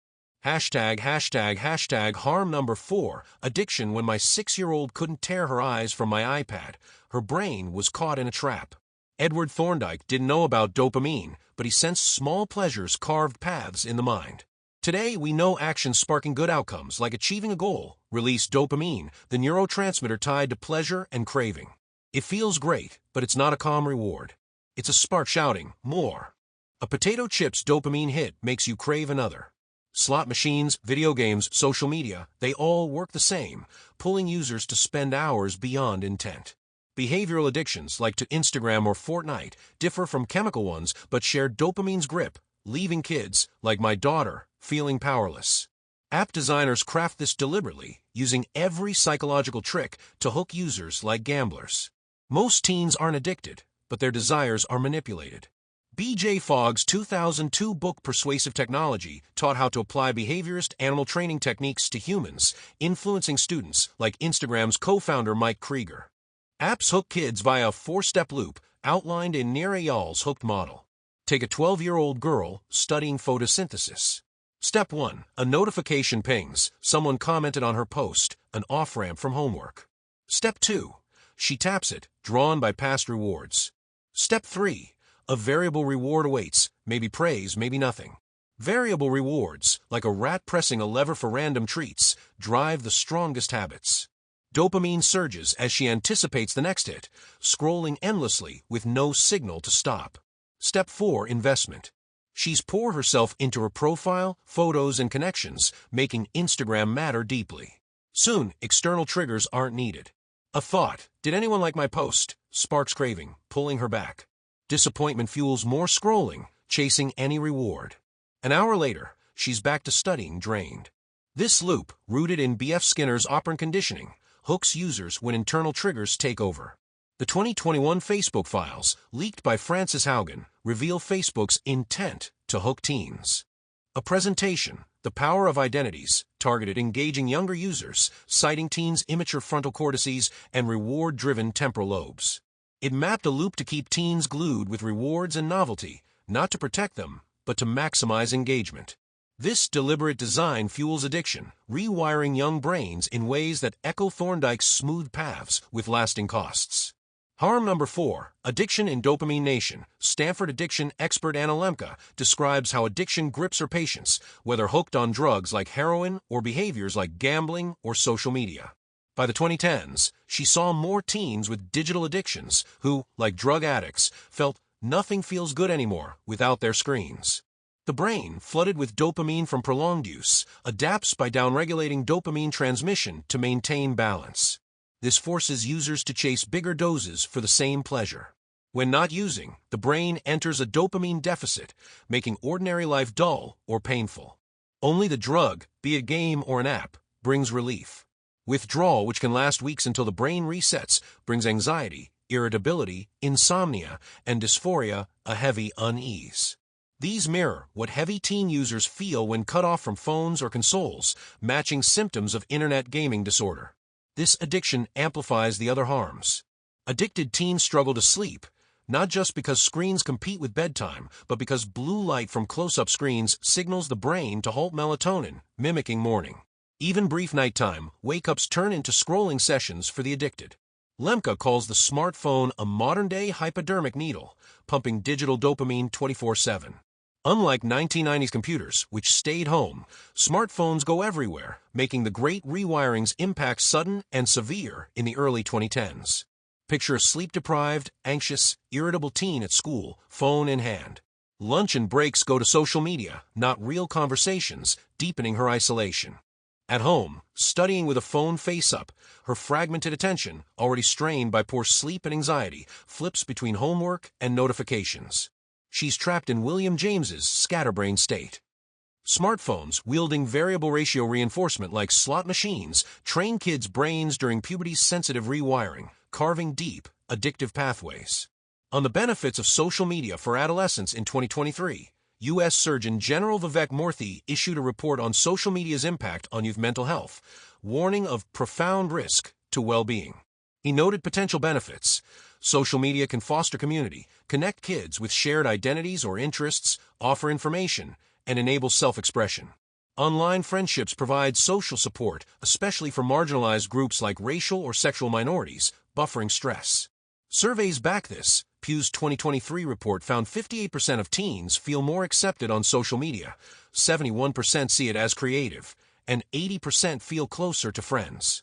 Harm number 4, addiction. When my 6-year-old couldn't tear her eyes from my iPad, her brain was caught in a trap. Edward Thorndike didn't know about dopamine, but he sensed small pleasures carved paths in the mind. Today, we know actions sparking good outcomes, like achieving a goal, release dopamine, the neurotransmitter tied to pleasure and craving. It feels great, but it's not a calm reward. It's a spark shouting, more. A potato chips dopamine hit makes you crave another. Slot machines, video games, social media, they all work the same, pulling users to spend hours beyond intent. Behavioral addictions, like to Instagram or Fortnite, differ from chemical ones but share dopamine's grip, leaving kids, like my daughter, feeling powerless. App designers craft this deliberately, using every psychological trick to hook users like gamblers. Most teens aren't addicted, but their desires are manipulated. B.J. Fogg's 2002 book Persuasive Technology taught how to apply behaviorist animal training techniques to humans, influencing students like Instagram's co-founder Mike Krieger. Apps hook kids via a 4-step loop outlined in Nir Eyal's hooked model. Take a 12-year-old girl studying photosynthesis. Step 1. A notification pings. Someone commented on her post, an off-ramp from homework. Step 2. She taps it, drawn by past rewards. Step 3. A variable reward awaits, maybe praise, maybe nothing. Variable rewards, like a rat pressing a lever for random treats, drive the strongest habits. Dopamine surges as she anticipates the next hit, scrolling endlessly with no signal to stop. Step 4. Investment. She's pour herself into her profile, photos, and connections, making Instagram matter deeply. Soon, external triggers aren't needed. A thought, did anyone like my post? Sparks craving, pulling her back. Disappointment fuels more scrolling, chasing any reward. An hour later, she's back to studying, drained. This loop, rooted in B.F. Skinner's operant conditioning, hooks users when internal triggers take over. The 2021 Facebook files, leaked by Frances Haugen, reveal Facebook's intent to hook teens. A presentation, the power of identities, targeted engaging younger users, citing teens' immature frontal cortices and reward-driven temporal lobes. It mapped a loop to keep teens glued with rewards and novelty, not to protect them, but to maximize engagement. This deliberate design fuels addiction, rewiring young brains in ways that echo Thorndike's smooth paths with lasting costs. Harm number 4, addiction in Dopamine Nation. Stanford addiction expert Anna Lemke describes how addiction grips her patients, whether hooked on drugs like heroin or behaviors like gambling or social media. By the 2010s, she saw more teens with digital addictions who, like drug addicts, felt nothing feels good anymore without their screens. The brain, flooded with dopamine from prolonged use, adapts by downregulating dopamine transmission to maintain balance. This forces users to chase bigger doses for the same pleasure. When not using, the brain enters a dopamine deficit, making ordinary life dull or painful. Only the drug, be it a game or an app, brings relief. Withdrawal, which can last weeks until the brain resets, brings anxiety, irritability, insomnia, and dysphoria, a heavy unease. These mirror what heavy teen users feel when cut off from phones or consoles, matching symptoms of internet gaming disorder. This addiction amplifies the other harms. Addicted teens struggle to sleep, not just because screens compete with bedtime, but because blue light from close-up screens signals the brain to halt melatonin, mimicking morning. Even brief nighttime wake-ups turn into scrolling sessions for the addicted. Lemke calls the smartphone a modern-day hypodermic needle, pumping digital dopamine 24/7. Unlike 1990s computers, which stayed home, smartphones go everywhere, making the Great Rewiring's impact sudden and severe in the early 2010s. Picture a sleep-deprived, anxious, irritable teen at school, phone in hand. Lunch and breaks go to social media, not real conversations, deepening her isolation. At home, studying with a phone face-up, her fragmented attention, already strained by poor sleep and anxiety, flips between homework and notifications. She's trapped in William James's scatterbrain state. Smartphones, wielding variable ratio reinforcement like slot machines, train kids' brains during puberty's sensitive rewiring, carving deep, addictive pathways. On the benefits of social media for adolescents in 2023, U.S. Surgeon General Vivek Murthy issued a report on social media's impact on youth mental health, warning of profound risk to well-being. He noted potential benefits. Social media can foster community, connect kids with shared identities or interests, offer information, and enable self-expression. Online friendships provide social support, especially for marginalized groups like racial or sexual minorities, buffering stress. Surveys back this. Pew's 2023 report found 58% of teens feel more accepted on social media, 71% see it as creative, and 80% feel closer to friends.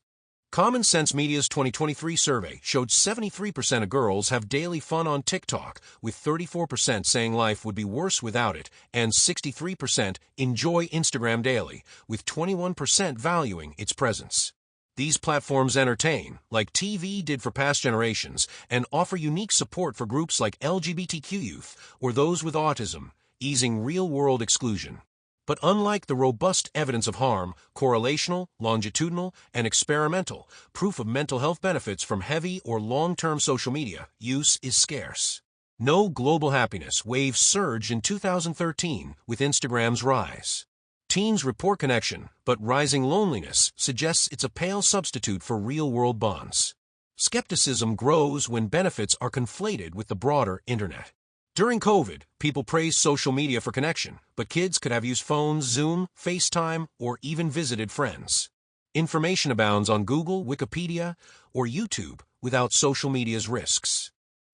Common Sense Media's 2023 survey showed 73% of girls have daily fun on TikTok, with 34% saying life would be worse without it, and 63% enjoy Instagram daily, with 21% valuing its presence. These platforms entertain, like TV did for past generations, and offer unique support for groups like LGBTQ youth or those with autism, easing real-world exclusion. But unlike the robust evidence of harm, correlational, longitudinal, and experimental, proof of mental health benefits from heavy or long-term social media use is scarce. No global happiness wave surged in 2013 with Instagram's rise. Teens report connection, but rising loneliness suggests it's a pale substitute for real-world bonds. Skepticism grows when benefits are conflated with the broader internet. During COVID, people praised social media for connection, but kids could have used phones, Zoom, FaceTime, or even visited friends. Information abounds on Google, Wikipedia, or YouTube without social media's risks.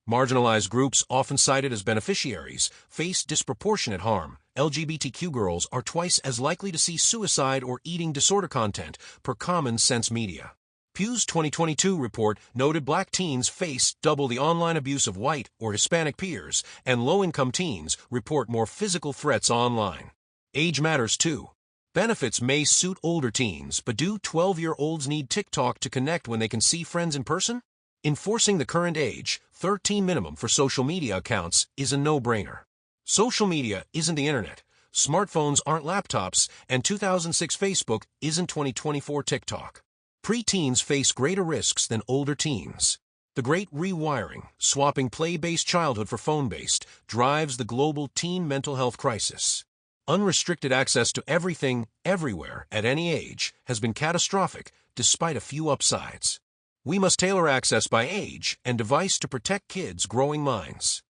Marginalized groups, often cited as beneficiaries, face disproportionate harm. LGBTQ girls are twice as likely to see suicide or eating disorder content per Common Sense Media. Pew's 2022 report noted Black teens face double the online abuse of white or Hispanic peers, and low-income teens report more physical threats online. Age matters too. Benefits may suit older teens, but do 12-year-olds need TikTok to connect when they can see friends in person? Enforcing the current age, 13 minimum for social media accounts, is a no-brainer. Social media isn't the internet, smartphones aren't laptops, and 2006 Facebook isn't 2024 TikTok. Preteens face greater risks than older teens. The Great Rewiring, swapping play-based childhood for phone-based, drives the global teen mental health crisis. Unrestricted access to everything, everywhere, at any age, has been catastrophic, despite a few upsides. We must tailor access by age and device to protect kids' growing minds.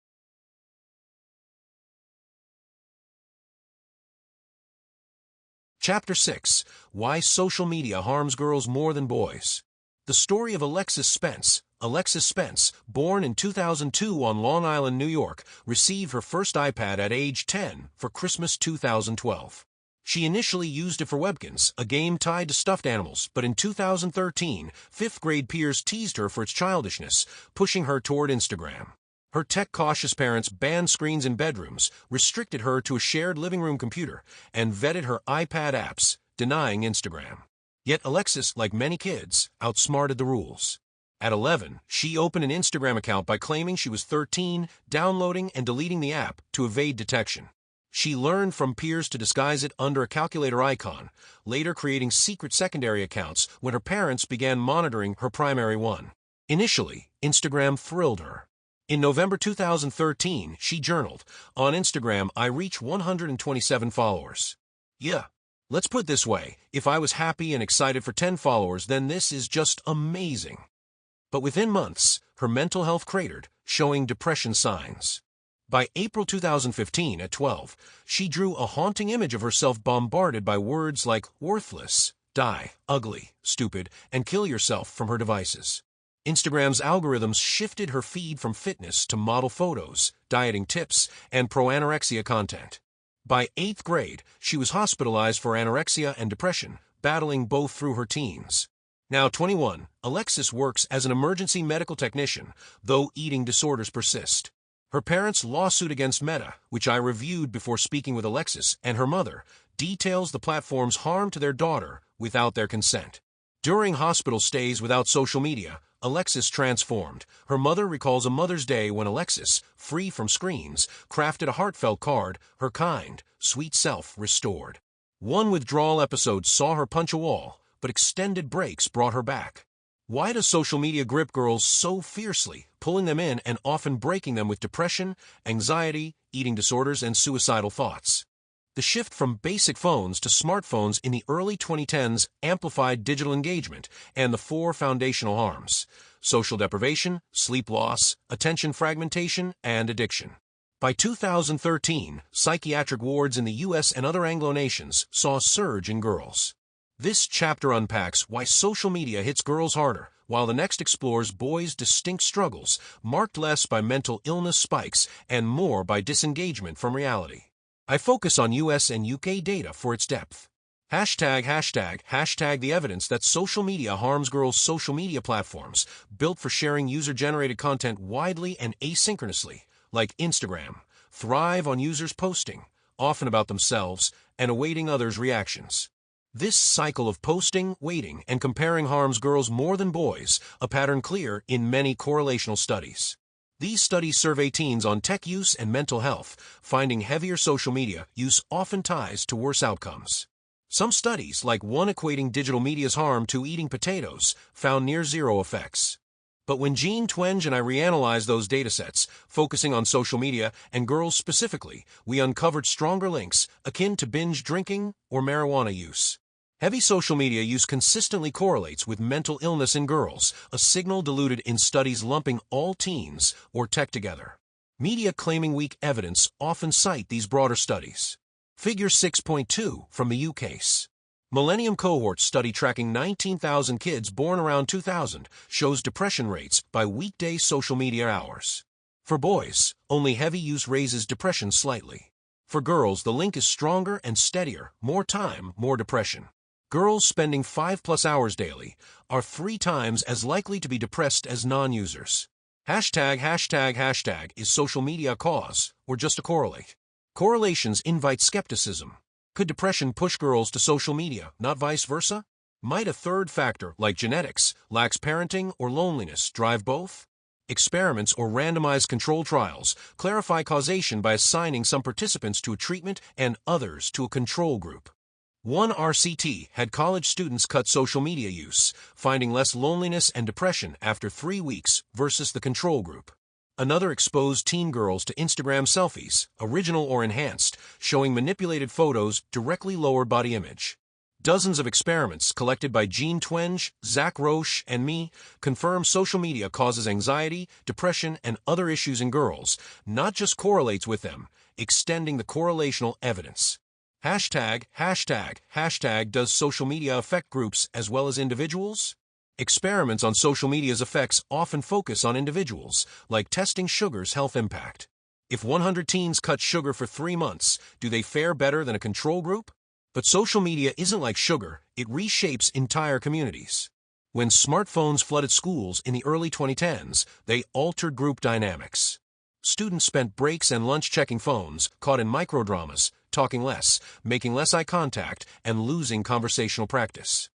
Chapter 6. Why Social Media Harms Girls More Than Boys. The story of Alexis Spence. Alexis Spence, born in 2002 on Long Island, New York, received her first iPad at age 10 for Christmas 2012. She initially used it for Webkinz, a game tied to stuffed animals, but in 2013, fifth-grade peers teased her for its childishness, pushing her toward Instagram. Her tech-cautious parents banned screens in bedrooms, restricted her to a shared living room computer, and vetted her iPad apps, denying Instagram. Yet Alexis, like many kids, outsmarted the rules. At 11, she opened an Instagram account by claiming she was 13, downloading and deleting the app to evade detection. She learned from peers to disguise it under a calculator icon, later creating secret secondary accounts when her parents began monitoring her primary one. Initially, Instagram thrilled her. In November 2013, she journaled, "On Instagram, I reach 127 followers. Yeah, let's put it this way, if I was happy and excited for 10 followers, then this is just amazing." But within months, her mental health cratered, showing depression signs. By April 2015, at 12, she drew a haunting image of herself bombarded by words like worthless, die, ugly, stupid, and kill yourself from her devices. Instagram's algorithms shifted her feed from fitness to model photos, dieting tips, and pro-anorexia content. By 8th grade, she was hospitalized for anorexia and depression, battling both through her teens. Now 21, Alexis works as an emergency medical technician, though eating disorders persist. Her parents' lawsuit against Meta, which I reviewed before speaking with Alexis, and her mother, details the platform's harm to their daughter without their consent. During hospital stays without social media, Alexis transformed. Her mother recalls a Mother's Day when Alexis, free from screens, crafted a heartfelt card, her kind, sweet self restored. One withdrawal episode saw her punch a wall, but extended breaks brought her back. Why does social media grip girls so fiercely, pulling them in and often breaking them with depression, anxiety, eating disorders, and suicidal thoughts? The shift from basic phones to smartphones in the early 2010s amplified digital engagement and the four foundational harms: social deprivation, sleep loss, attention fragmentation, and addiction. By 2013, psychiatric wards in the U.S. and other Anglo nations saw a surge in girls. This chapter unpacks why social media hits girls harder, while the next explores boys' distinct struggles, marked less by mental illness spikes and more by disengagement from reality. I focus on US and UK data for its depth. Hashtag the evidence that social media harms girls. Social media platforms, built for sharing user-generated content widely and asynchronously, like Instagram, thrive on users posting, often about themselves, and awaiting others' reactions. This cycle of posting, waiting, and comparing harms girls more than boys, a pattern clear in many correlational studies. These studies survey teens on tech use and mental health, finding heavier social media use often ties to worse outcomes. Some studies, like one equating digital media's harm to eating potatoes, found near zero effects. But when Jean Twenge and I reanalyzed those datasets, focusing on social media and girls specifically, we uncovered stronger links akin to binge drinking or marijuana use. Heavy social media use consistently correlates with mental illness in girls, a signal diluted in studies lumping all teens or tech together. Media claiming weak evidence often cite these broader studies. Figure 6.2 from the UCASE. Millennium Cohort study tracking 19,000 kids born around 2000 shows depression rates by weekday social media hours. For boys, only heavy use raises depression slightly. For girls, the link is stronger and steadier: more time, more depression. Girls spending 5+ hours daily are 3 times as likely to be depressed as non-users. Hashtag is social media a cause or just a correlate? Correlations invite skepticism. Could depression push girls to social media, not vice versa? Might a third factor, like genetics, lax parenting, or loneliness, drive both? Experiments or randomized controlled trials clarify causation by assigning some participants to a treatment and others to a control group. One RCT had college students cut social media use, finding less loneliness and depression after 3 weeks versus the control group. Another exposed teen girls to Instagram selfies, original or enhanced, showing manipulated photos directly lowered body image. Dozens of experiments collected by Jean Twenge, Zach Roche, and me confirm social media causes anxiety, depression, and other issues in girls, not just correlates with them, extending the correlational evidence. Hashtag does social media affect groups as well as individuals? Experiments on social media's effects often focus on individuals, like testing sugar's health impact. If 100 teens cut sugar for 3 months, do they fare better than a control group? But social media isn't like sugar, it reshapes entire communities. When smartphones flooded schools in the early 2010s, they altered group dynamics. Students spent breaks and lunch checking phones, caught in microdramas, talking less, making less eye contact, and losing conversational practice.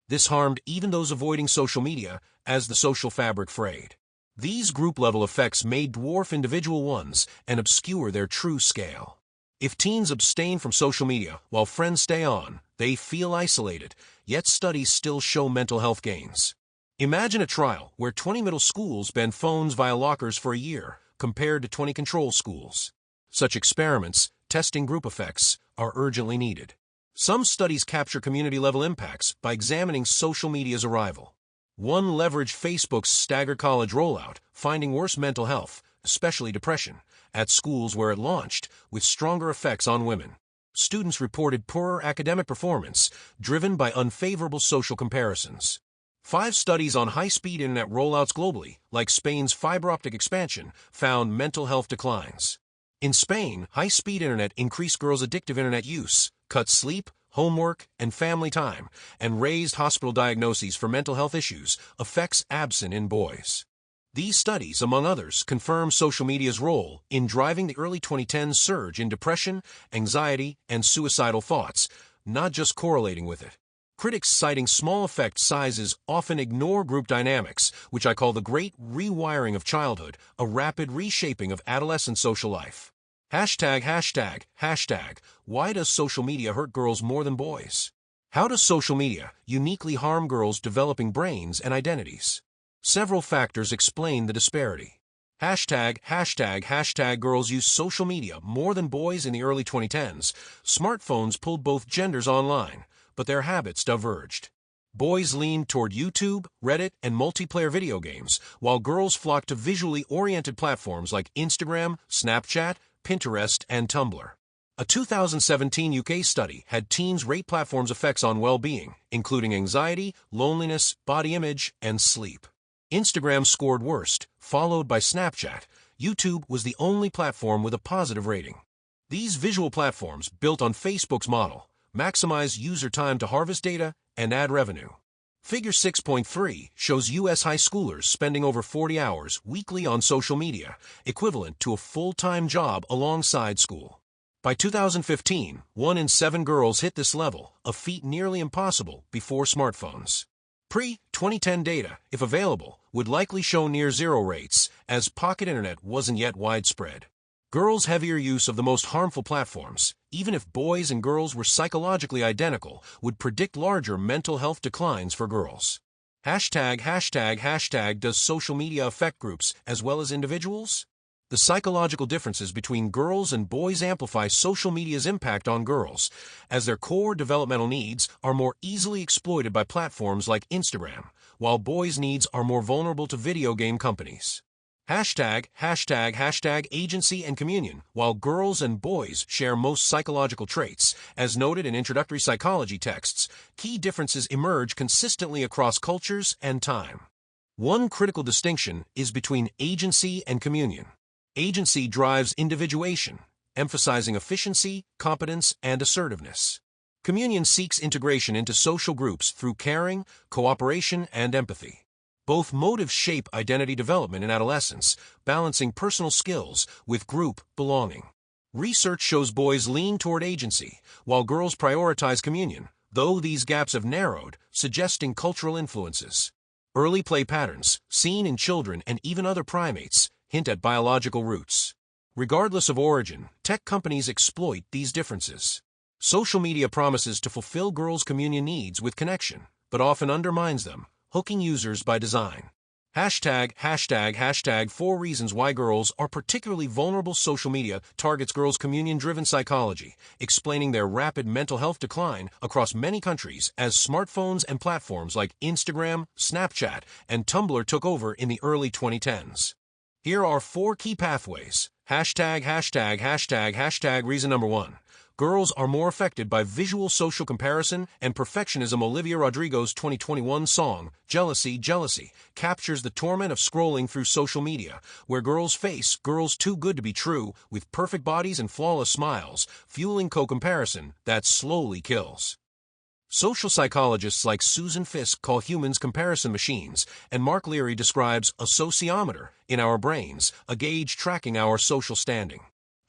This harmed even those avoiding social media as the social fabric frayed. These group-level effects may dwarf individual ones and obscure their true scale. If teens abstain from social media while friends stay on, they feel isolated, yet studies still show mental health gains. Imagine a trial where 20 middle schools ban phones via lockers for a year, compared to 20 control schools. Such experiments, testing group effects, are urgently needed. Some studies capture community-level impacts by examining social media's arrival. One leveraged Facebook's staggered college rollout, finding worse mental health, especially depression, at schools where it launched, with stronger effects on women. Students reported poorer academic performance, driven by unfavorable social comparisons. 5 studies on high-speed internet rollouts globally, like Spain's fiber optic expansion, found mental health declines. In Spain, high-speed internet increased girls' addictive internet use, cut sleep, homework, and family time, and raised hospital diagnoses for mental health issues, effects absent in boys. These studies, among others, confirm social media's role in driving the early 2010s surge in depression, anxiety, and suicidal thoughts, not just correlating with it. Critics citing small effect sizes often ignore group dynamics, which I call the Great Rewiring of childhood, a rapid reshaping of adolescent social life. Hashtag, why does social media hurt girls more than boys? How does social media uniquely harm girls' developing brains and identities? Several factors explain the disparity. Hashtag, girls use social media more than boys in the early 2010s. Smartphones pulled both genders online, but their habits diverged. Boys leaned toward YouTube, Reddit, and multiplayer video games, while girls flocked to visually oriented platforms like Instagram, Snapchat, Pinterest, and Tumblr. A 2017 UK study had teens rate platforms' effects on well-being, including anxiety, loneliness, body image, and sleep. Instagram scored worst, followed by Snapchat. YouTube was the only platform with a positive rating. These visual platforms, built on Facebook's model, maximize user time to harvest data and add revenue. Figure 6.3 shows U.S. high schoolers spending over 40 hours weekly on social media, equivalent to a full-time job alongside school. By 2015, 1 in 7 girls hit this level, a feat nearly impossible before smartphones. Pre-2010 data, if available, would likely show near zero rates, as pocket internet wasn't yet widespread. Girls' heavier use of the most harmful platforms, even if boys and girls were psychologically identical, would predict larger mental health declines for girls. Hashtag, does social media affect groups as well as individuals? The psychological differences between girls and boys amplify social media's impact on girls, as their core developmental needs are more easily exploited by platforms like Instagram, while boys' needs are more vulnerable to video game companies. Hashtag, agency and communion. While girls and boys share most psychological traits, as noted in introductory psychology texts, key differences emerge consistently across cultures and time. One critical distinction is between agency and communion. Agency drives individuation, emphasizing efficiency, competence, and assertiveness. Communion seeks integration into social groups through caring, cooperation, and empathy. Both motives shape identity development in adolescence, balancing personal skills with group belonging. Research shows boys lean toward agency, while girls prioritize communion, though these gaps have narrowed, suggesting cultural influences. Early play patterns, seen in children and even other primates, hint at biological roots. Regardless of origin, tech companies exploit these differences. Social media promises to fulfill girls' communion needs with connection, but often undermines them, hooking users by design. Hashtag, 4 reasons why girls are particularly vulnerable. Social media targets girls' communion-driven psychology, explaining their rapid mental health decline across many countries as smartphones and platforms like Instagram, Snapchat, and Tumblr took over in the early 2010s. Here are 4 key pathways. Hashtag, reason number 1. Girls are more affected by visual social comparison and perfectionism. Olivia Rodrigo's 2021 song, Jealousy, captures the torment of scrolling through social media, where girls face girls too good to be true, with perfect bodies and flawless smiles, fueling co-comparison that slowly kills. Social psychologists like Susan Fiske call humans comparison machines, and Mark Leary describes a sociometer in our brains, a gauge tracking our social standing.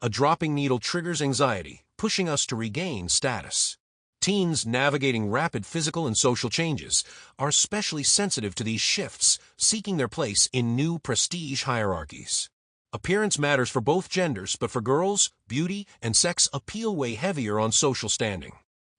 A dropping needle triggers anxiety, pushing us to regain status. Teens navigating rapid physical and social changes are especially sensitive to these shifts, seeking their place in new prestige hierarchies. Appearance matters for both genders, but for girls, beauty and sex appeal weigh heavier on social standing.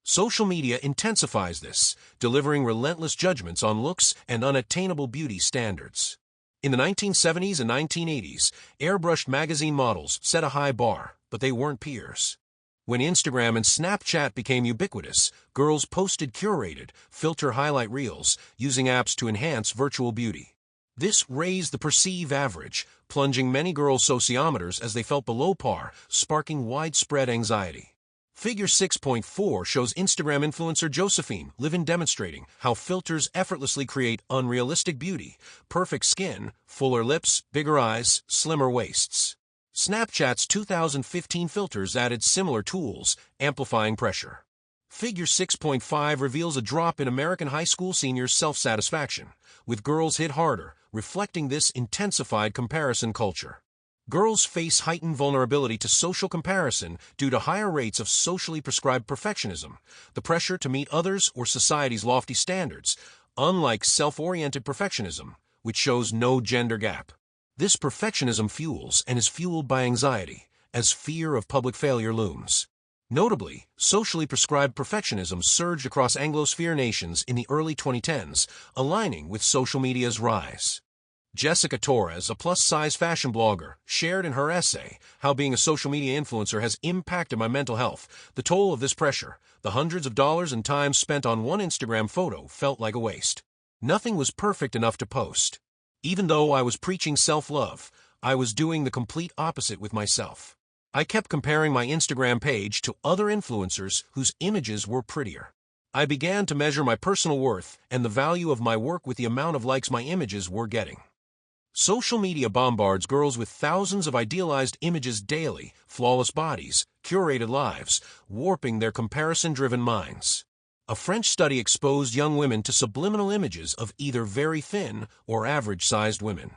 Social media intensifies this, delivering relentless judgments on looks and unattainable beauty standards. In the 1970s and 1980s, airbrushed magazine models set a high bar, but they weren't peers. When Instagram and Snapchat became ubiquitous, girls posted curated, filter highlight reels, using apps to enhance virtual beauty. This raised the perceived average, plunging many girls' sociometers as they felt below par, sparking widespread anxiety. Figure 6.4 shows Instagram influencer Josephine Livin demonstrating how filters effortlessly create unrealistic beauty, perfect skin, fuller lips, bigger eyes, slimmer waists. Snapchat's 2015 filters added similar tools, amplifying pressure. Figure 6.5 reveals a drop in American high school seniors' self-satisfaction, with girls hit harder, reflecting this intensified comparison culture. Girls face heightened vulnerability to social comparison due to higher rates of socially prescribed perfectionism, the pressure to meet others or society's lofty standards, unlike self-oriented perfectionism, which shows no gender gap. This perfectionism fuels and is fueled by anxiety, as fear of public failure looms. Notably, socially prescribed perfectionism surged across Anglosphere nations in the early 2010s, aligning with social media's rise. Jessica Torres, a plus-size fashion blogger, shared in her essay how being a social media influencer has impacted my mental health. The toll of this pressure, the hundreds of dollars and time spent on one Instagram photo, felt like a waste. Nothing was perfect enough to post. Even though I was preaching self-love, I was doing the complete opposite with myself. I kept comparing my Instagram page to other influencers whose images were prettier. I began to measure my personal worth and the value of my work with the amount of likes my images were getting. Social media bombards girls with thousands of idealized images daily, flawless bodies, curated lives, warping their comparison-driven minds. A French study exposed young women to subliminal images of either very thin or average-sized women.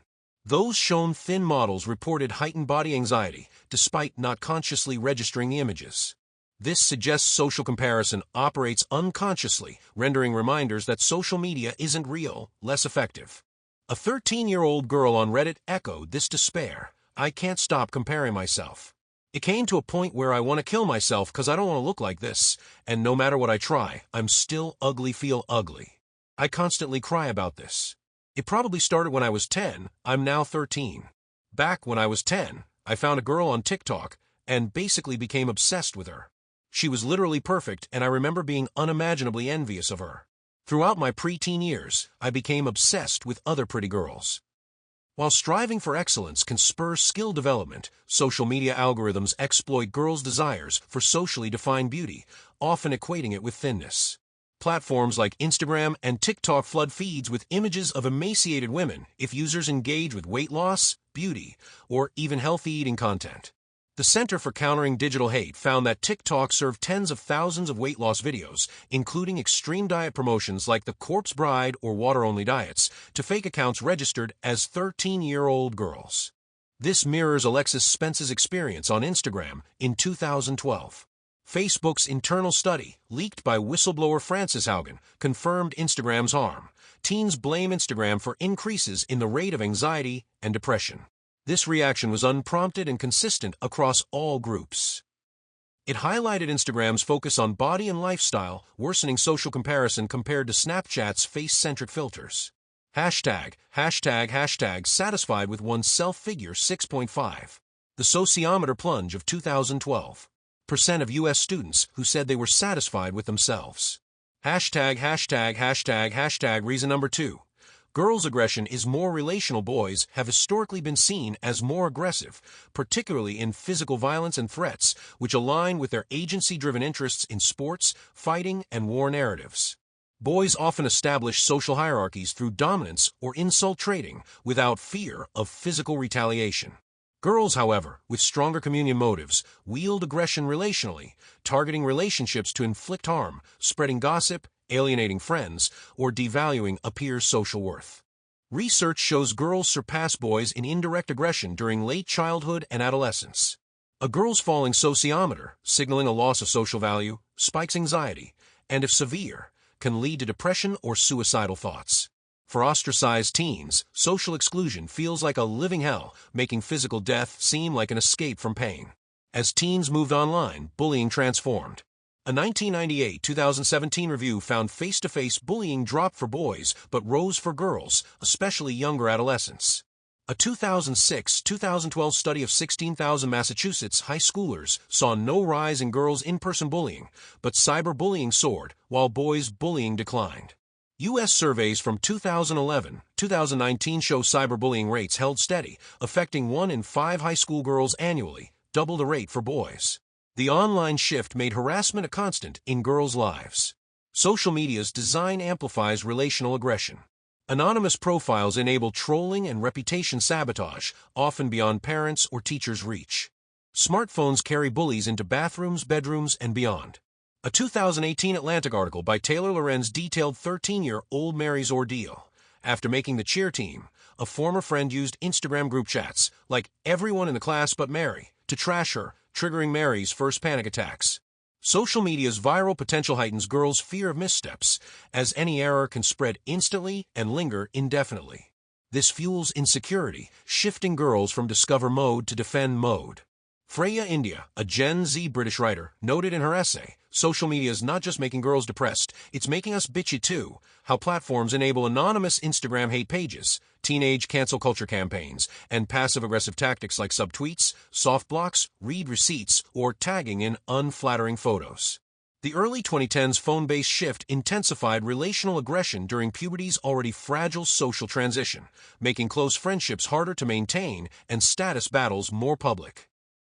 Those shown thin models reported heightened body anxiety, despite not consciously registering the images. This suggests social comparison operates unconsciously, rendering reminders that social media isn't real, less effective. A 13-year-old girl on Reddit echoed this despair. I can't stop comparing myself. It came to a point where I want to kill myself because I don't want to look like this, and no matter what I try, I'm still feel ugly. I constantly cry about this. It probably started when I was 10, I'm now 13. Back when I was 10, I found a girl on TikTok and basically became obsessed with her. She was literally perfect, and I remember being unimaginably envious of her. Throughout my preteen years, I became obsessed with other pretty girls. While striving for excellence can spur skill development, social media algorithms exploit girls' desires for socially defined beauty, often equating it with thinness. Platforms like Instagram and TikTok flood feeds with images of emaciated women if users engage with weight loss, beauty, or even healthy eating content. The Center for Countering Digital Hate found that TikTok served tens of thousands of weight loss videos, including extreme diet promotions like the Corpse Bride or water-only diets, to fake accounts registered as 13-year-old girls. This mirrors Alexis Spence's experience on Instagram in 2012. Facebook's internal study, leaked by whistleblower Frances Haugen, confirmed Instagram's harm. Teens blame Instagram for increases in the rate of anxiety and depression. This reaction was unprompted and consistent across all groups. It highlighted Instagram's focus on body and lifestyle, worsening social comparison compared to Snapchat's face-centric filters. Hashtag satisfied with one's self-figure 6.5. The sociometer plunge of 2012. % of U.S. students who said they were satisfied with themselves. Hashtag reason number 2. Girls' aggression is more relational. Boys have historically been seen as more aggressive, particularly in physical violence and threats, which align with their agency-driven interests in sports, fighting, and war narratives. Boys often establish social hierarchies through dominance or insult trading without fear of physical retaliation. Girls, however, with stronger communion motives, wield aggression relationally, targeting relationships to inflict harm, spreading gossip, alienating friends, or devaluing a peer's social worth. Research shows girls surpass boys in indirect aggression during late childhood and adolescence. A girl's falling sociometer, signaling a loss of social value, spikes anxiety, and if severe, can lead to depression or suicidal thoughts. For ostracized teens, social exclusion feels like a living hell, making physical death seem like an escape from pain. As teens moved online, bullying transformed. A 1998-2017 review found face-to-face bullying dropped for boys but rose for girls, especially younger adolescents. A 2006-2012 study of 16,000 Massachusetts high schoolers saw no rise in girls' in-person bullying, but cyberbullying soared, while boys' bullying declined. U.S. surveys from 2011-2019 show cyberbullying rates held steady, affecting 1 in 5 high school girls annually, double the rate for boys. The online shift made harassment a constant in girls' lives. Social media's design amplifies relational aggression. Anonymous profiles enable trolling and reputation sabotage, often beyond parents' or teachers' reach. Smartphones carry bullies into bathrooms, bedrooms, and beyond. A 2018 Atlantic article by Taylor Lorenz detailed 13-year-old Mary's ordeal. After making the cheer team, a former friend used Instagram group chats, like everyone in the class but Mary, to trash her, triggering Mary's first panic attacks. Social media's viral potential heightens girls' fear of missteps, as any error can spread instantly and linger indefinitely. This fuels insecurity, shifting girls from discover mode to defend mode. Freya India, a Gen Z British writer, noted in her essay, "Social media is not just making girls depressed, it's making us bitchy too. How platforms enable anonymous Instagram hate pages, teenage cancel culture campaigns, and passive-aggressive tactics like subtweets, soft blocks, read receipts, or tagging in unflattering photos." The early 2010s phone-based shift intensified relational aggression during puberty's already fragile social transition, making close friendships harder to maintain and status battles more public.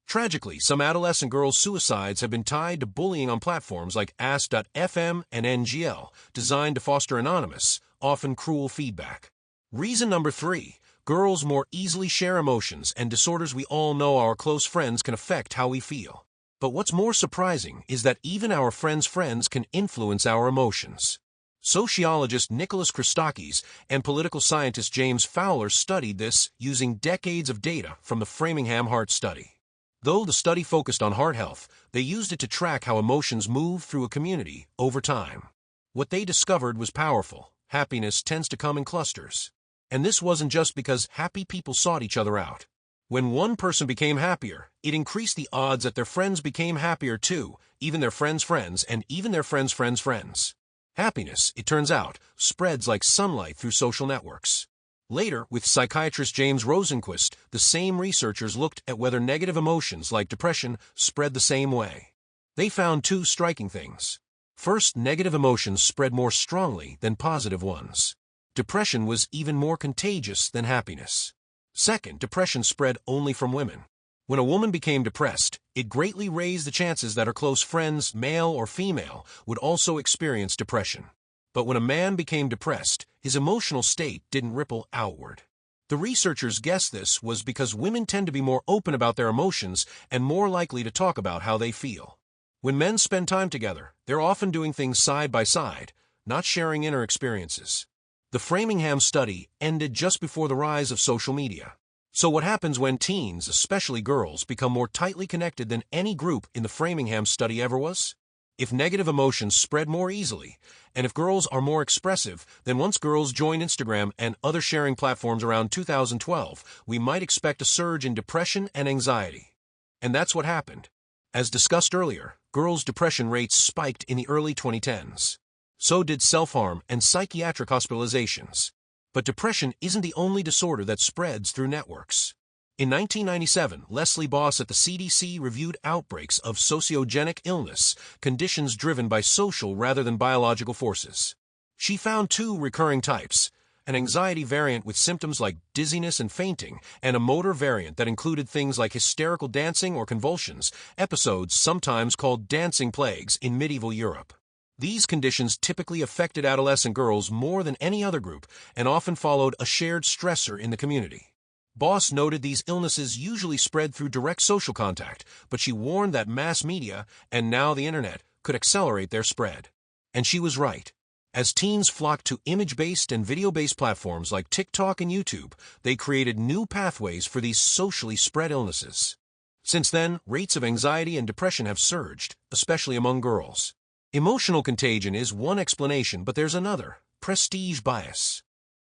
Tragically, some adolescent girls' suicides have been tied to bullying on platforms like Ask.fm and NGL, designed to foster anonymous, often cruel feedback. Reason number 3. Girls more easily share emotions and disorders. We all know our close friends can affect how we feel. But what's more surprising is that even our friends' friends can influence our emotions. Sociologist Nicholas Christakis and political scientist James Fowler studied this using decades of data from the Framingham Heart Study. Though the study focused on heart health, they used it to track how emotions move through a community over time. What they discovered was powerful. Happiness tends to come in clusters. And this wasn't just because happy people sought each other out. When one person became happier, it increased the odds that their friends became happier too, even their friends' friends, and even their friends' friends' friends. Happiness, it turns out, spreads like sunlight through social networks. Later, with psychiatrist James Rosenquist, the same researchers looked at whether negative emotions like depression spread the same way. They found 2 striking things. First, negative emotions spread more strongly than positive ones. Depression was even more contagious than happiness. Second, depression spread only from women. When a woman became depressed, it greatly raised the chances that her close friends, male or female, would also experience depression. But when a man became depressed, his emotional state didn't ripple outward. The researchers guessed this was because women tend to be more open about their emotions and more likely to talk about how they feel. When men spend time together, they're often doing things side by side, not sharing inner experiences. The Framingham study ended just before the rise of social media. So what happens when teens, especially girls, become more tightly connected than any group in the Framingham study ever was? If negative emotions spread more easily, and if girls are more expressive, then once girls joined Instagram and other sharing platforms around 2012, we might expect a surge in depression and anxiety. And that's what happened. As discussed earlier, girls' depression rates spiked in the early 2010s. So did self-harm and psychiatric hospitalizations. But depression isn't the only disorder that spreads through networks. In 1997, Leslie Boss at the CDC reviewed outbreaks of sociogenic illness, conditions driven by social rather than biological forces. She found 2 recurring types, an anxiety variant with symptoms like dizziness and fainting, and a motor variant that included things like hysterical dancing or convulsions, episodes sometimes called dancing plagues in medieval Europe. These conditions typically affected adolescent girls more than any other group and often followed a shared stressor in the community. Boss noted these illnesses usually spread through direct social contact, but she warned that mass media, and now the internet, could accelerate their spread. And she was right. As teens flocked to image-based and video-based platforms like TikTok and YouTube, they created new pathways for these socially spread illnesses. Since then, rates of anxiety and depression have surged, especially among girls. Emotional contagion is one explanation, but there's another: prestige bias.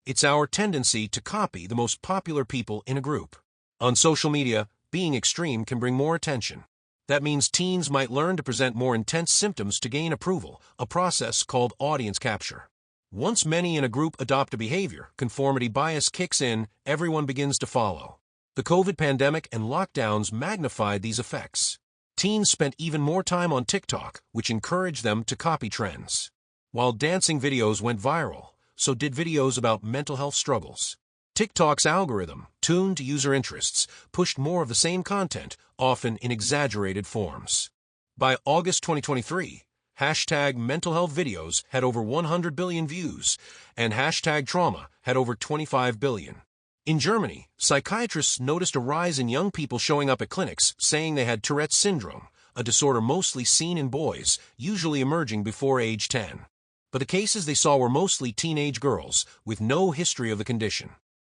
It's our tendency to copy the most popular people in a group. On social media, being extreme can bring more attention. That means teens might learn to present more intense symptoms to gain approval, a process called audience capture. Once many in a group adopt a behavior, conformity bias kicks in, everyone begins to follow. The COVID pandemic and lockdowns magnified these effects. Teens spent even more time on TikTok, which encouraged them to copy trends. While dancing videos went viral, so did videos about mental health struggles. TikTok's algorithm, tuned to user interests, pushed more of the same content, often in exaggerated forms. By August 2023, hashtag mental health videos had over 100 billion views, and hashtag trauma had over 25 billion. In Germany, psychiatrists noticed a rise in young people showing up at clinics saying they had Tourette's syndrome, a disorder mostly seen in boys, usually emerging before age 10. But the cases they saw were mostly teenage girls, with no history of the condition.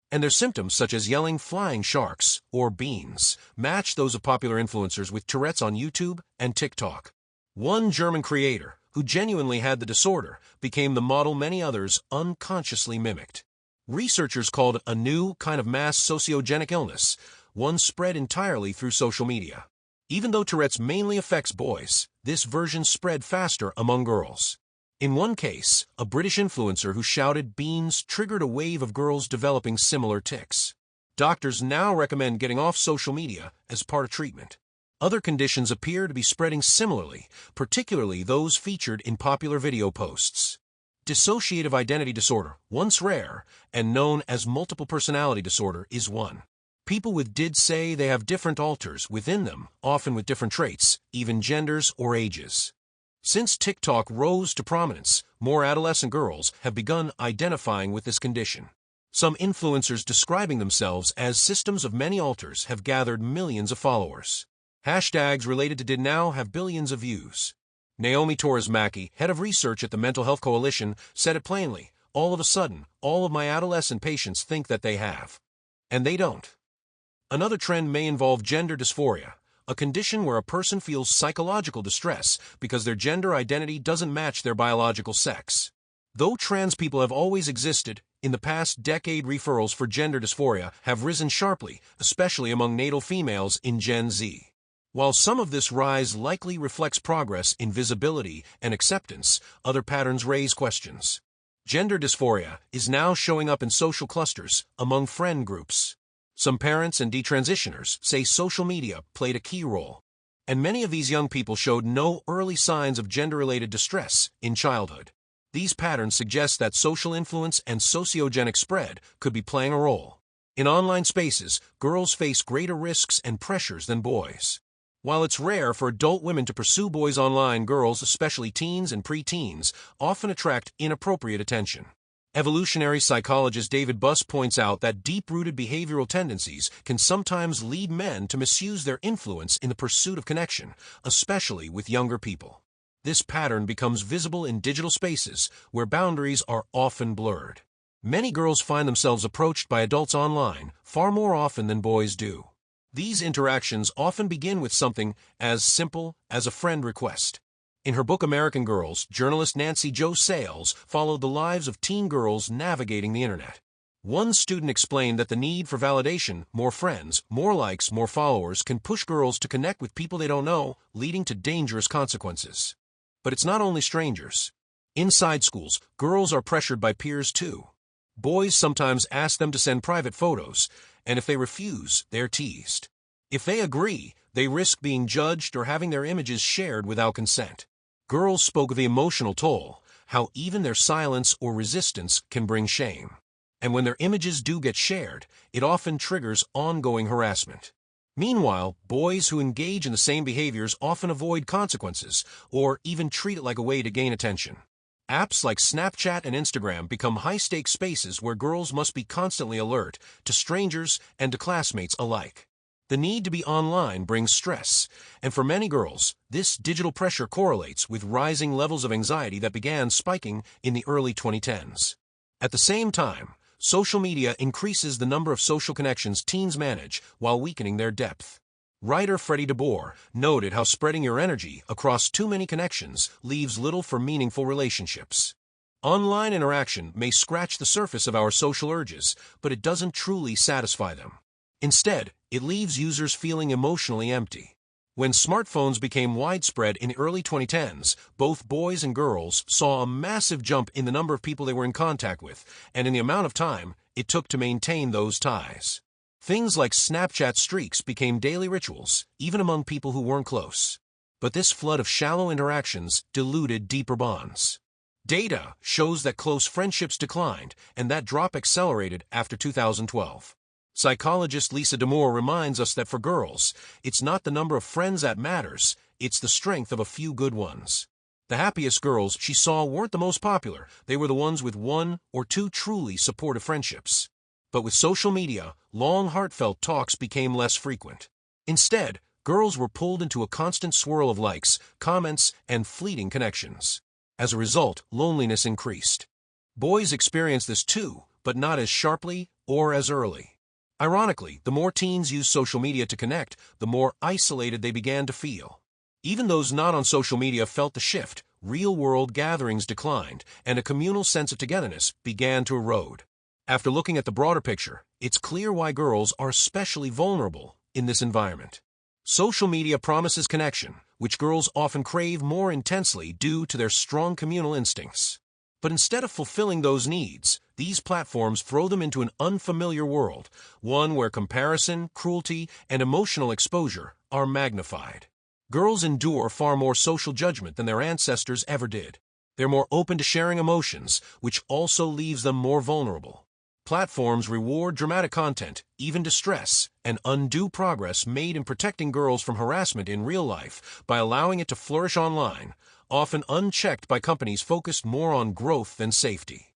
And their symptoms, such as yelling flying sharks or beans, matched those of popular influencers with Tourette's on YouTube and TikTok. One German creator, who genuinely had the disorder, became the model many others unconsciously mimicked. Researchers called it a new kind of mass sociogenic illness, one spread entirely through social media. Even though Tourette's mainly affects boys, this version spread faster among girls. In one case, a British influencer who shouted beans triggered a wave of girls developing similar tics. Doctors now recommend getting off social media as part of treatment. Other conditions appear to be spreading similarly, particularly those featured in popular video posts. Dissociative identity disorder, once rare and known as multiple personality disorder, is one. People with DID say they have different alters within them, often with different traits, even genders or ages. Since TikTok rose to prominence, more adolescent girls have begun identifying with this condition. Some influencers describing themselves as systems of many alters have gathered millions of followers. Hashtags related to DID now have billions of views. Naomi Torres-Mackey, head of research at the Mental Health Coalition, said it plainly, "All of a sudden, all of my adolescent patients think that they have. And they don't." Another trend may involve gender dysphoria, a condition where a person feels psychological distress because their gender identity doesn't match their biological sex. Though trans people have always existed, in the past decade referrals for gender dysphoria have risen sharply, especially among natal females in Gen Z. While some of this rise likely reflects progress in visibility and acceptance, other patterns raise questions. Gender dysphoria is now showing up in social clusters among friend groups. Some parents and detransitioners say social media played a key role, and many of these young people showed no early signs of gender-related distress in childhood. These patterns suggest that social influence and sociogenic spread could be playing a role. In online spaces, girls face greater risks and pressures than boys. While it's rare for adult women to pursue boys online, girls, especially teens and preteens, often attract inappropriate attention. Evolutionary psychologist David Buss points out that deep-rooted behavioral tendencies can sometimes lead men to misuse their influence in the pursuit of connection, especially with younger people. This pattern becomes visible in digital spaces where boundaries are often blurred. Many girls find themselves approached by adults online far more often than boys do. These interactions often begin with something as simple as a friend request. In her book American Girls, journalist Nancy Jo Sales followed the lives of teen girls navigating the internet. One student explained that the need for validation, more friends, more likes, more followers, can push girls to connect with people they don't know, leading to dangerous consequences. But it's not only strangers. Inside schools, girls are pressured by peers too. Boys sometimes ask them to send private photos, and if they refuse, they're teased. If they agree, they risk being judged or having their images shared without consent. Girls spoke of the emotional toll, how even their silence or resistance can bring shame. And when their images do get shared, it often triggers ongoing harassment. Meanwhile, boys who engage in the same behaviors often avoid consequences or even treat it like a way to gain attention. Apps like Snapchat and Instagram become high-stakes spaces where girls must be constantly alert to strangers and to classmates alike. The need to be online brings stress, and for many girls, this digital pressure correlates with rising levels of anxiety that began spiking in the early 2010s. At the same time, social media increases the number of social connections teens manage while weakening their depth. Writer Freddie DeBoer noted how spreading your energy across too many connections leaves little for meaningful relationships. Online interaction may scratch the surface of our social urges, but it doesn't truly satisfy them. Instead, it leaves users feeling emotionally empty. When smartphones became widespread in the early 2010s, both boys and girls saw a massive jump in the number of people they were in contact with, and in the amount of time it took to maintain those ties. Things like Snapchat streaks became daily rituals, even among people who weren't close. But this flood of shallow interactions diluted deeper bonds. Data shows that close friendships declined, and that drop accelerated after 2012. Psychologist Lisa Damour reminds us that for girls, it's not the number of friends that matters, it's the strength of a few good ones. The happiest girls she saw weren't the most popular, they were the ones with one or two truly supportive friendships. But with social media, long heartfelt talks became less frequent. Instead, girls were pulled into a constant swirl of likes, comments, and fleeting connections. As a result, loneliness increased. Boys experienced this too, but not as sharply or as early. Ironically, the more teens used social media to connect, the more isolated they began to feel. Even those not on social media felt the shift. Real-world gatherings declined, and a communal sense of togetherness began to erode. After looking at the broader picture, it's clear why girls are especially vulnerable in this environment. Social media promises connection, which girls often crave more intensely due to their strong communal instincts. But instead of fulfilling those needs, these platforms throw them into an unfamiliar world, one where comparison, cruelty, and emotional exposure are magnified. Girls endure far more social judgment than their ancestors ever did. They're more open to sharing emotions, which also leaves them more vulnerable. Platforms reward dramatic content, even distress, and undue progress made in protecting girls from harassment in real life by allowing it to flourish online, often unchecked by companies focused more on growth than safety.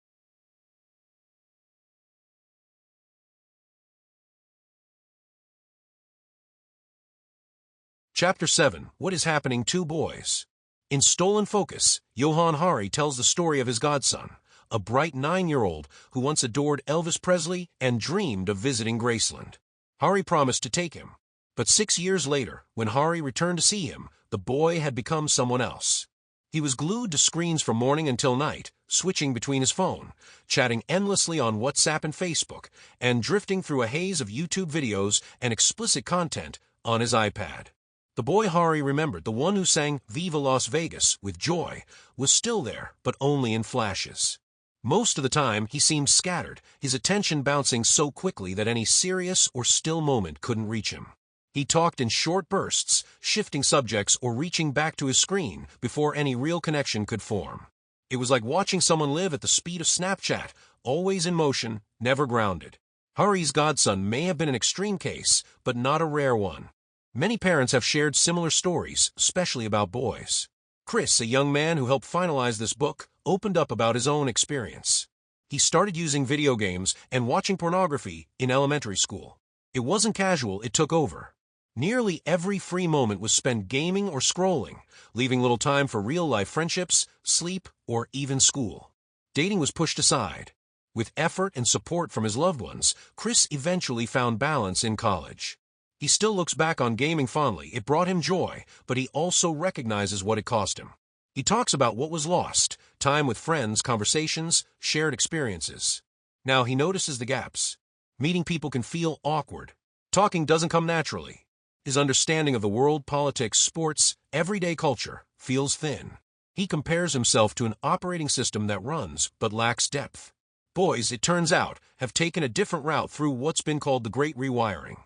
Chapter 7. What is happening to boys? In Stolen Focus, Jonathan Haidt tells the story of his godson, a bright 9-year-old who once adored Elvis Presley and dreamed of visiting Graceland. Haidt promised to take him. But 6 years later, when Haidt returned to see him, the boy had become someone else. He was glued to screens from morning until night, switching between his phone, chatting endlessly on WhatsApp and Facebook, and drifting through a haze of YouTube videos and explicit content on his iPad. The boy Haidt remembered, the one who sang Viva Las Vegas with joy, was still there, but only in flashes. Most of the time, he seemed scattered, his attention bouncing so quickly that any serious or still moment couldn't reach him. He talked in short bursts, shifting subjects or reaching back to his screen before any real connection could form. It was like watching someone live at the speed of Snapchat, always in motion, never grounded. Haidt's godson may have been an extreme case, but not a rare one. Many parents have shared similar stories, especially about boys. Chris, a young man who helped finalize this book, opened up about his own experience. He started using video games and watching pornography in elementary school. It wasn't casual, it took over. Nearly every free moment was spent gaming or scrolling, leaving little time for real-life friendships, sleep, or even school. Dating was pushed aside. With effort and support from his loved ones, Chris eventually found balance in college. He still looks back on gaming fondly. It brought him joy, but he also recognizes what it cost him. He talks about what was lost, time with friends, conversations, shared experiences. Now he notices the gaps. Meeting people can feel awkward. Talking doesn't come naturally. His understanding of the world, politics, sports, everyday culture feels thin. He compares himself to an operating system that runs but lacks depth. Boys, it turns out, have taken a different route through what's been called the Great Rewiring.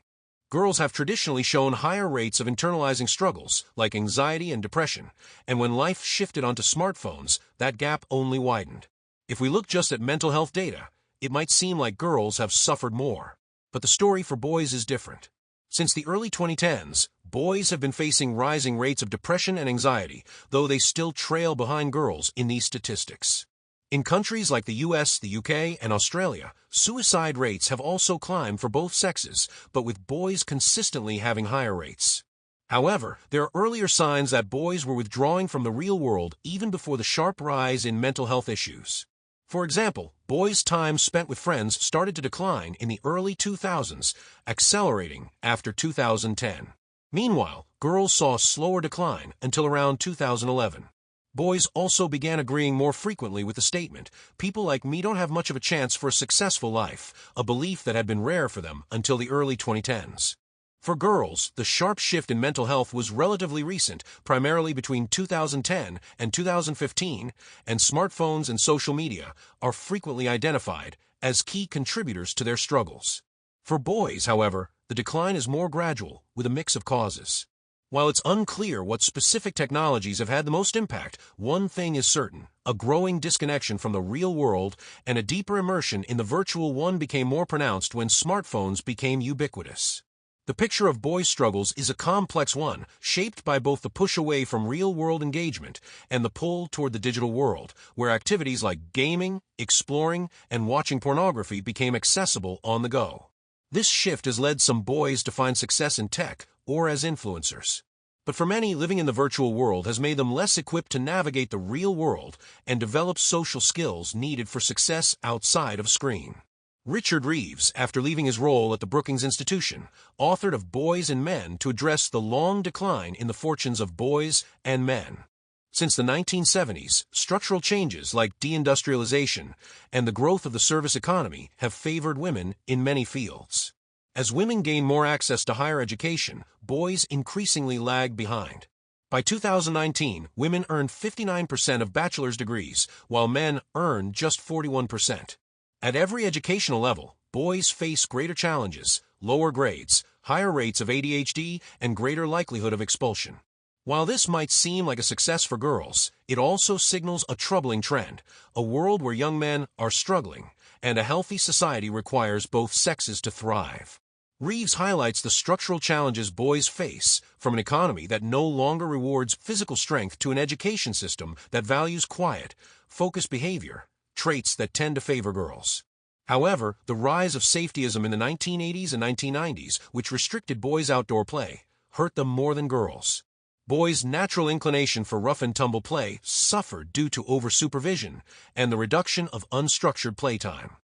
Girls have traditionally shown higher rates of internalizing struggles, like anxiety and depression, and when life shifted onto smartphones, that gap only widened. If we look just at mental health data, it might seem like girls have suffered more. But the story for boys is different. Since the early 2010s, boys have been facing rising rates of depression and anxiety, though they still trail behind girls in these statistics. In countries like the US, the UK, and Australia, suicide rates have also climbed for both sexes, but with boys consistently having higher rates. However, there are earlier signs that boys were withdrawing from the real world even before the sharp rise in mental health issues. For example, boys' time spent with friends started to decline in the early 2000s, accelerating after 2010. Meanwhile, girls saw a slower decline until around 2011. Boys also began agreeing more frequently with the statement, "People like me don't have much of a chance for a successful life," a belief that had been rare for them until the early 2010s. For girls, the sharp shift in mental health was relatively recent, primarily between 2010 and 2015, and smartphones and social media are frequently identified as key contributors to their struggles. For boys, however, the decline is more gradual, with a mix of causes. While it's unclear what specific technologies have had the most impact, one thing is certain: a growing disconnection from the real world and a deeper immersion in the virtual one became more pronounced when smartphones became ubiquitous. The picture of boys' struggles is a complex one, shaped by both the push away from real-world engagement and the pull toward the digital world, where activities like gaming, exploring, and watching pornography became accessible on the go. This shift has led some boys to find success in tech or as influencers. But for many, living in the virtual world has made them less equipped to navigate the real world and develop social skills needed for success outside of screen. Richard Reeves, after leaving his role at the Brookings Institution, authored of Boys and Men to address the long decline in the fortunes of boys and men. Since the 1970s, structural changes like deindustrialization and the growth of the service economy have favored women in many fields. As women gain more access to higher education, boys increasingly lag behind. By 2019, women earned 59% of bachelor's degrees, while men earned just 41%. At every educational level, boys face greater challenges, lower grades, higher rates of ADHD, and greater likelihood of expulsion. While this might seem like a success for girls, it also signals a troubling trend, a world where young men are struggling, and a healthy society requires both sexes to thrive. Reeves highlights the structural challenges boys face, from an economy that no longer rewards physical strength to an education system that values quiet, focused behavior, traits that tend to favor girls. However, the rise of safetyism in the 1980s and 1990s, which restricted boys' outdoor play, hurt them more than girls. Boys' natural inclination for rough-and-tumble play suffered due to over-supervision and the reduction of unstructured playtime.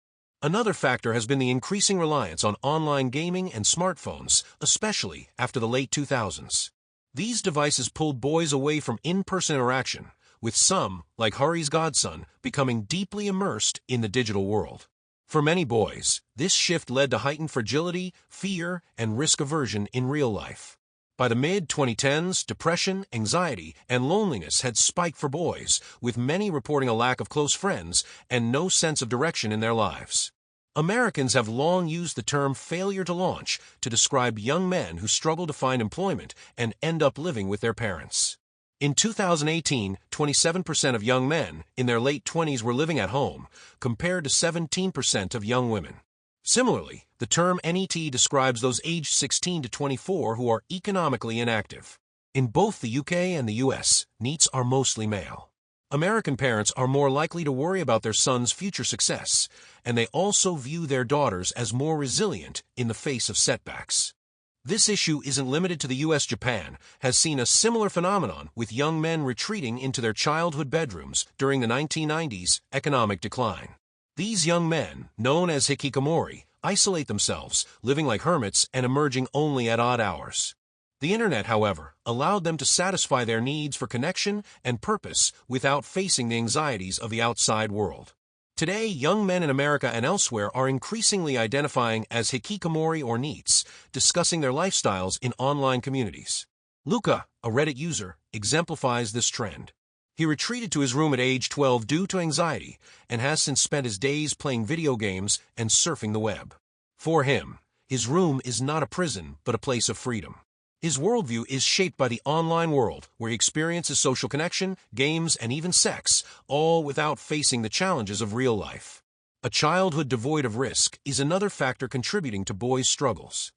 Another factor has been the increasing reliance on online gaming and smartphones, especially after the late 2000s. These devices pulled boys away from in-person interaction, with some, like Hari's godson, becoming deeply immersed in the digital world. For many boys, this shift led to heightened fragility, fear, and risk aversion in real life. By the mid-2010s, depression, anxiety, and loneliness had spiked for boys, with many reporting a lack of close friends and no sense of direction in their lives. Americans have long used the term failure to launch to describe young men who struggle to find employment and end up living with their parents. In 2018, 27% of young men in their late 20s were living at home, compared to 17% of young women. Similarly, the term NET describes those aged 16 to 24 who are economically inactive. In both the UK and the US, NEETs are mostly male. American parents are more likely to worry about their son's future success, and they also view their daughters as more resilient in the face of setbacks. This issue isn't limited to the US. Japan has seen a similar phenomenon, with young men retreating into their childhood bedrooms during the 1990s economic decline. These young men, known as hikikomori, isolate themselves, living like hermits and emerging only at odd hours. The internet, however, allowed them to satisfy their needs for connection and purpose without facing the anxieties of the outside world. Today, young men in America and elsewhere are increasingly identifying as hikikomori or NEETs, discussing their lifestyles in online communities. Luca, a Reddit user, exemplifies this trend. He retreated to his room at age 12 due to anxiety and has since spent his days playing video games and surfing the web. For him, his room is not a prison but a place of freedom. His worldview is shaped by the online world, where he experiences social connection, games, and even sex, all without facing the challenges of real life. A childhood devoid of risk is another factor contributing to boys' struggles.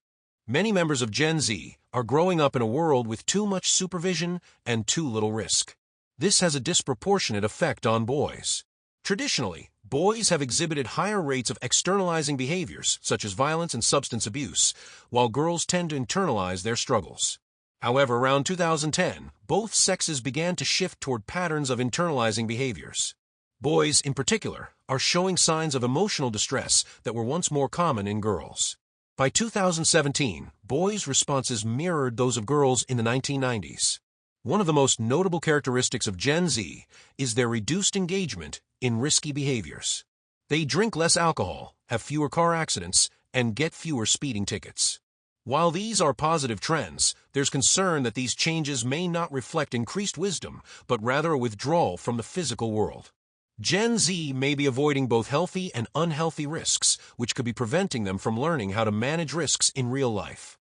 Many members of Gen Z are growing up in a world with too much supervision and too little risk. This has a disproportionate effect on boys. Traditionally, boys have exhibited higher rates of externalizing behaviors, such as violence and substance abuse, while girls tend to internalize their struggles. However, around 2010, both sexes began to shift toward patterns of internalizing behaviors. Boys, in particular, are showing signs of emotional distress that were once more common in girls. By 2017, boys' responses mirrored those of girls in the 1990s. One of the most notable characteristics of Gen Z is their reduced engagement in risky behaviors. They drink less alcohol, have fewer car accidents, and get fewer speeding tickets. While these are positive trends, there's concern that these changes may not reflect increased wisdom, but rather a withdrawal from the physical world. Gen Z may be avoiding both healthy and unhealthy risks, which could be preventing them from learning how to manage risks in real life.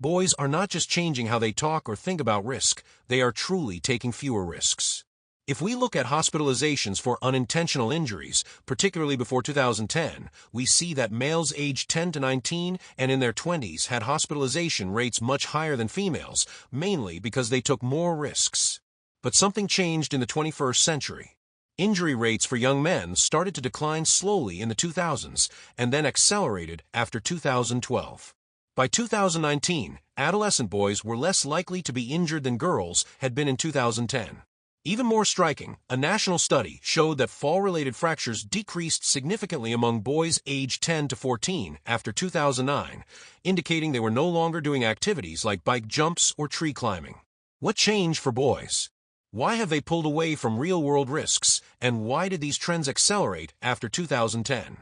Boys are not just changing how they talk or think about risk, they are truly taking fewer risks. If we look at hospitalizations for unintentional injuries, particularly before 2010, we see that males aged 10 to 19 and in their 20s had hospitalization rates much higher than females, mainly because they took more risks. But something changed in the 21st century. Injury rates for young men started to decline slowly in the 2000s and then accelerated after 2012. By 2019, adolescent boys were less likely to be injured than girls had been in 2010. Even more striking, a national study showed that fall-related fractures decreased significantly among boys aged 10 to 14 after 2009, indicating they were no longer doing activities like bike jumps or tree climbing. What changed for boys? Why have they pulled away from real-world risks, and why did these trends accelerate after 2010?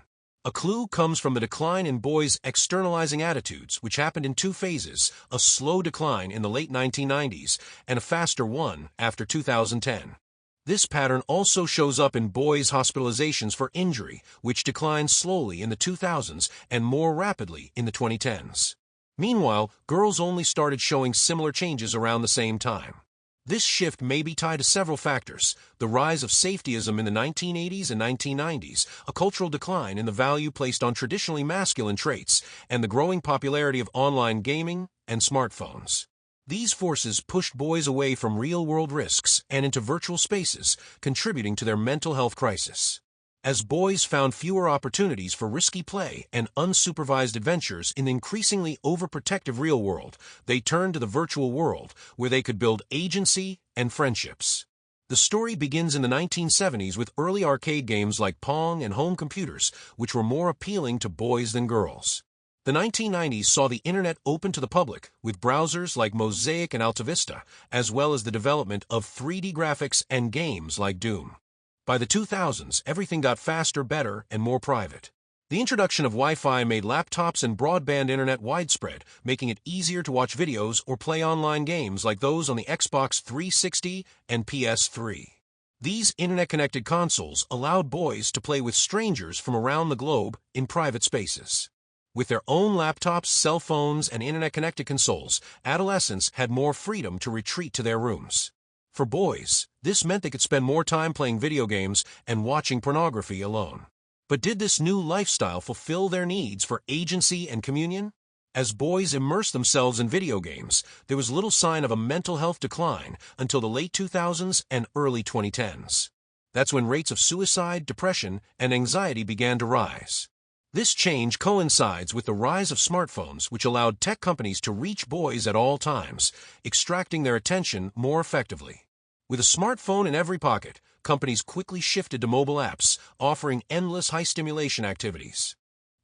A clue comes from the decline in boys' externalizing attitudes, which happened in two phases, a slow decline in the late 1990s and a faster one after 2010. This pattern also shows up in boys' hospitalizations for injury, which declined slowly in the 2000s and more rapidly in the 2010s. Meanwhile, girls only started showing similar changes around the same time. This shift may be tied to several factors: the rise of safetyism in the 1980s and 1990s, a cultural decline in the value placed on traditionally masculine traits, and the growing popularity of online gaming and smartphones. These forces pushed boys away from real-world risks and into virtual spaces, contributing to their mental health crisis. As boys found fewer opportunities for risky play and unsupervised adventures in the increasingly overprotective real world, they turned to the virtual world, where they could build agency and friendships. The story begins in the 1970s with early arcade games like Pong and home computers, which were more appealing to boys than girls. The 1990s saw the internet open to the public, with browsers like Mosaic and AltaVista, as well as the development of 3D graphics and games like Doom. By the 2000s, everything got faster, better, and more private. The introduction of Wi-Fi made laptops and broadband internet widespread, making it easier to watch videos or play online games like those on the Xbox 360 and PS3. These internet-connected consoles allowed boys to play with strangers from around the globe in private spaces. With their own laptops, cell phones, and internet-connected consoles, adolescents had more freedom to retreat to their rooms. For boys, this meant they could spend more time playing video games and watching pornography alone. But did this new lifestyle fulfill their needs for agency and communion? As boys immersed themselves in video games, there was little sign of a mental health decline until the late 2000s and early 2010s. That's when rates of suicide, depression, and anxiety began to rise. This change coincides with the rise of smartphones, which allowed tech companies to reach boys at all times, extracting their attention more effectively. With a smartphone in every pocket, companies quickly shifted to mobile apps, offering endless high-stimulation activities.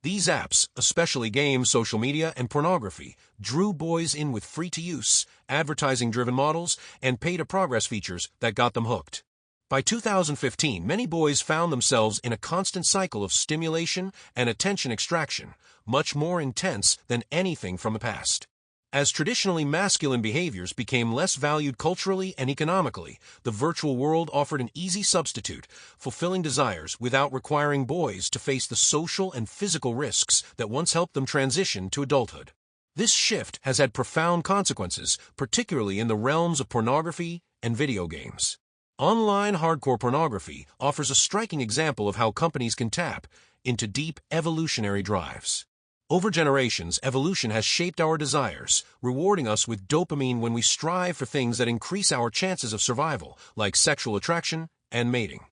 These apps, especially games, social media, and pornography, drew boys in with free-to-use, advertising-driven models, and pay-to-progress features that got them hooked. By 2015, many boys found themselves in a constant cycle of stimulation and attention extraction, much more intense than anything from the past. As traditionally masculine behaviors became less valued culturally and economically, the virtual world offered an easy substitute, fulfilling desires without requiring boys to face the social and physical risks that once helped them transition to adulthood. This shift has had profound consequences, particularly in the realms of pornography and video games. Online hardcore pornography offers a striking example of how companies can tap into deep evolutionary drives. Over generations, evolution has shaped our desires, rewarding us with dopamine when we strive for things that increase our chances of survival, like sexual attraction and mating.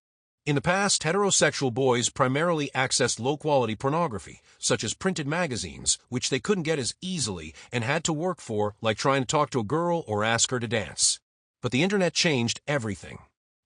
In the past, heterosexual boys primarily accessed low-quality pornography, such as printed magazines, which they couldn't get as easily and had to work for, like trying to talk to a girl or ask her to dance. But the internet changed everything.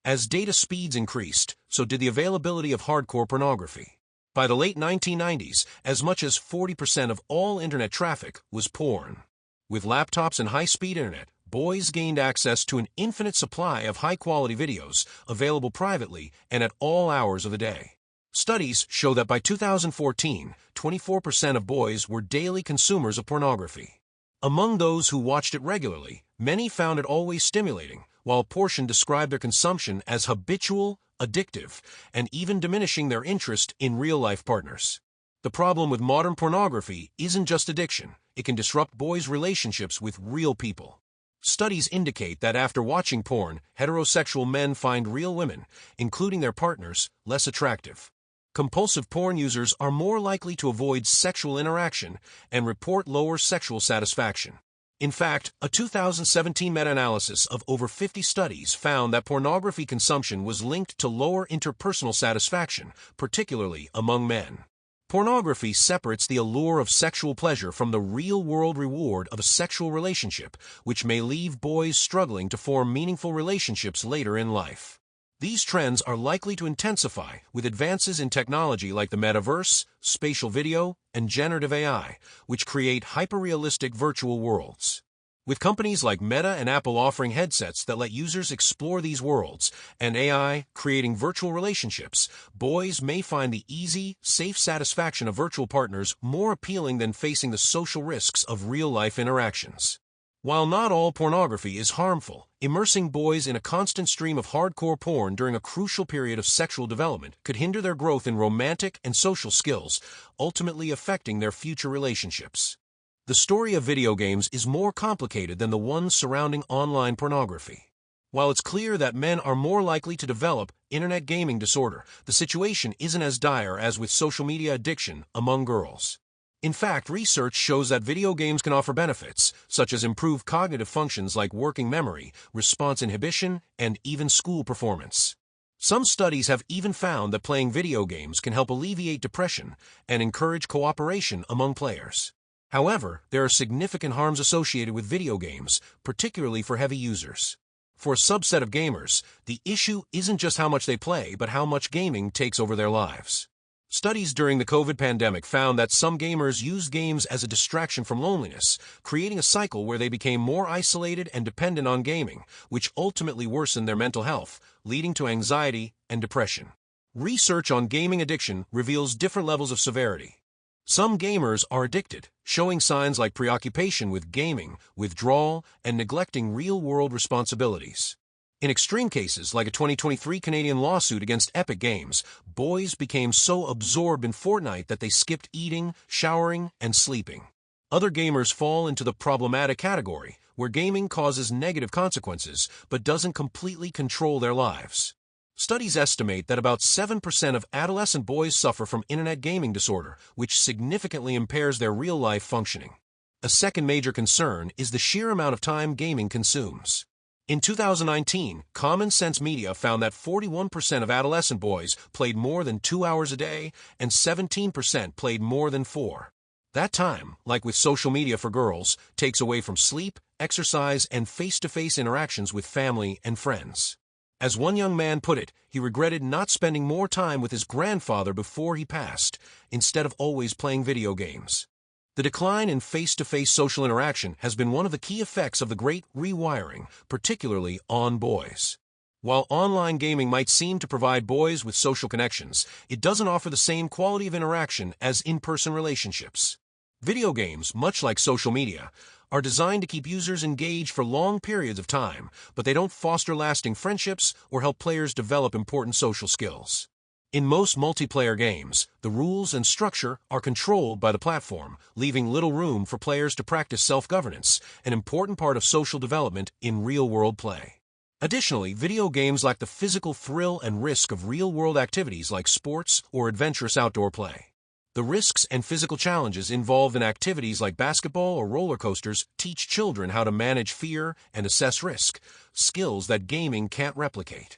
As data speeds increased, so did the availability of hardcore pornography. By the late 1990s, as much as 40% of all internet traffic was porn. With laptops and high-speed internet, boys gained access to an infinite supply of high-quality videos available privately and at all hours of the day. Studies show that by 2014, 24% of boys were daily consumers of pornography. Among those who watched it regularly, many found it always stimulating, while a portion described their consumption as habitual, addictive, and even diminishing their interest in real-life partners. The problem with modern pornography isn't just addiction. It can disrupt boys' relationships with real people. Studies indicate that after watching porn, heterosexual men find real women, including their partners, less attractive. Compulsive porn users are more likely to avoid sexual interaction and report lower sexual satisfaction. In fact, a 2017 meta-analysis of over 50 studies found that pornography consumption was linked to lower interpersonal satisfaction, particularly among men. Pornography separates the allure of sexual pleasure from the real-world reward of a sexual relationship, which may leave boys struggling to form meaningful relationships later in life. These trends are likely to intensify with advances in technology like the metaverse, spatial video, and generative AI, which create hyper-realistic virtual worlds. With companies like Meta and Apple offering headsets that let users explore these worlds, and AI creating virtual relationships, boys may find the easy, safe satisfaction of virtual partners more appealing than facing the social risks of real-life interactions. While not all pornography is harmful, immersing boys in a constant stream of hardcore porn during a crucial period of sexual development could hinder their growth in romantic and social skills, ultimately affecting their future relationships. The story of video games is more complicated than the one surrounding online pornography. While it's clear that men are more likely to develop internet gaming disorder, the situation isn't as dire as with social media addiction among girls. In fact, research shows that video games can offer benefits, such as improved cognitive functions like working memory, response inhibition, and even school performance. Some studies have even found that playing video games can help alleviate depression and encourage cooperation among players. However, there are significant harms associated with video games, particularly for heavy users. For a subset of gamers, the issue isn't just how much they play, but how much gaming takes over their lives. Studies during the COVID pandemic found that some gamers used games as a distraction from loneliness, creating a cycle where they became more isolated and dependent on gaming, which ultimately worsened their mental health, leading to anxiety and depression. Research on gaming addiction reveals different levels of severity. Some gamers are addicted, showing signs like preoccupation with gaming, withdrawal, and neglecting real-world responsibilities. In extreme cases, like a 2023 Canadian lawsuit against Epic Games, boys became so absorbed in Fortnite that they skipped eating, showering, and sleeping. Other gamers fall into the problematic category, where gaming causes negative consequences but doesn't completely control their lives. Studies estimate that about 7% of adolescent boys suffer from internet gaming disorder, which significantly impairs their real-life functioning. A second major concern is the sheer amount of time gaming consumes. In 2019, Common Sense Media found that 41% of adolescent boys played more than 2 hours a day, and 17% played more than 4. That time, like with social media for girls, takes away from sleep, exercise, and face-to-face interactions with family and friends. As one young man put it, he regretted not spending more time with his grandfather before he passed, instead of always playing video games. The decline in face-to-face social interaction has been one of the key effects of the Great Rewiring, particularly on boys. While online gaming might seem to provide boys with social connections, it doesn't offer the same quality of interaction as in-person relationships. Video games, much like social media, are designed to keep users engaged for long periods of time, but they don't foster lasting friendships or help players develop important social skills. In most multiplayer games, the rules and structure are controlled by the platform, leaving little room for players to practice self-governance, an important part of social development in real-world play. Additionally, video games lack the physical thrill and risk of real-world activities like sports or adventurous outdoor play. The risks and physical challenges involved in activities like basketball or roller coasters teach children how to manage fear and assess risk, skills that gaming can't replicate.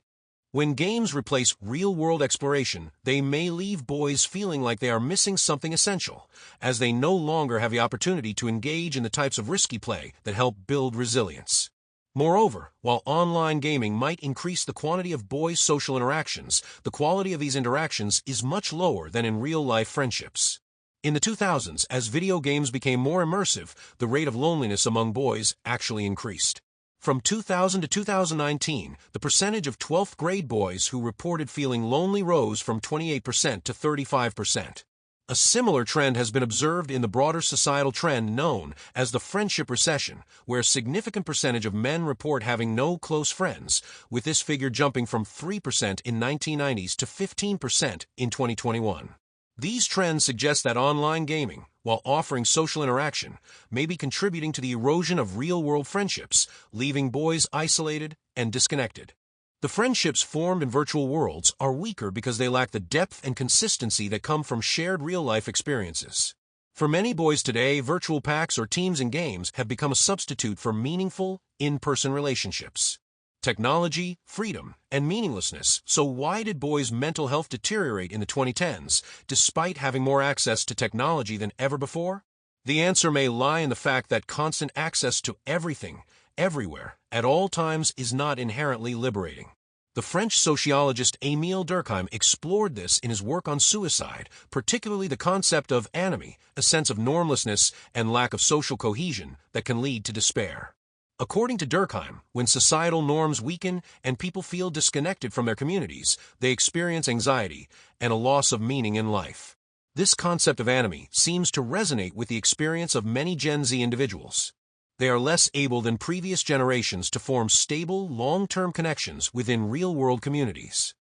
When games replace real-world exploration, they may leave boys feeling like they are missing something essential, as they no longer have the opportunity to engage in the types of risky play that help build resilience. Moreover, while online gaming might increase the quantity of boys' social interactions, the quality of these interactions is much lower than in real-life friendships. In the 2000s, as video games became more immersive, the rate of loneliness among boys actually increased. From 2000 to 2019, the percentage of 12th grade boys who reported feeling lonely rose from 28% to 35%. A similar trend has been observed in the broader societal trend known as the friendship recession, where a significant percentage of men report having no close friends, with this figure jumping from 3% in 1990s to 15% in 2021. These trends suggest that online gaming, while offering social interaction, may be contributing to the erosion of real-world friendships, leaving boys isolated and disconnected. The friendships formed in virtual worlds are weaker because they lack the depth and consistency that come from shared real-life experiences. For many boys today, virtual packs or teams in games have become a substitute for meaningful, in-person relationships. Technology, freedom, and meaninglessness. So why did boys' mental health deteriorate in the 2010s, despite having more access to technology than ever before? The answer may lie in the fact that constant access to everything, everywhere, at all times is not inherently liberating. The French sociologist Émile Durkheim explored this in his work on suicide, particularly the concept of anomie, a sense of normlessness and lack of social cohesion that can lead to despair. According to Durkheim, when societal norms weaken and people feel disconnected from their communities, they experience anxiety and a loss of meaning in life. This concept of anomie seems to resonate with the experience of many Gen Z individuals. They are less able than previous generations to form stable, long-term connections within real-world communities.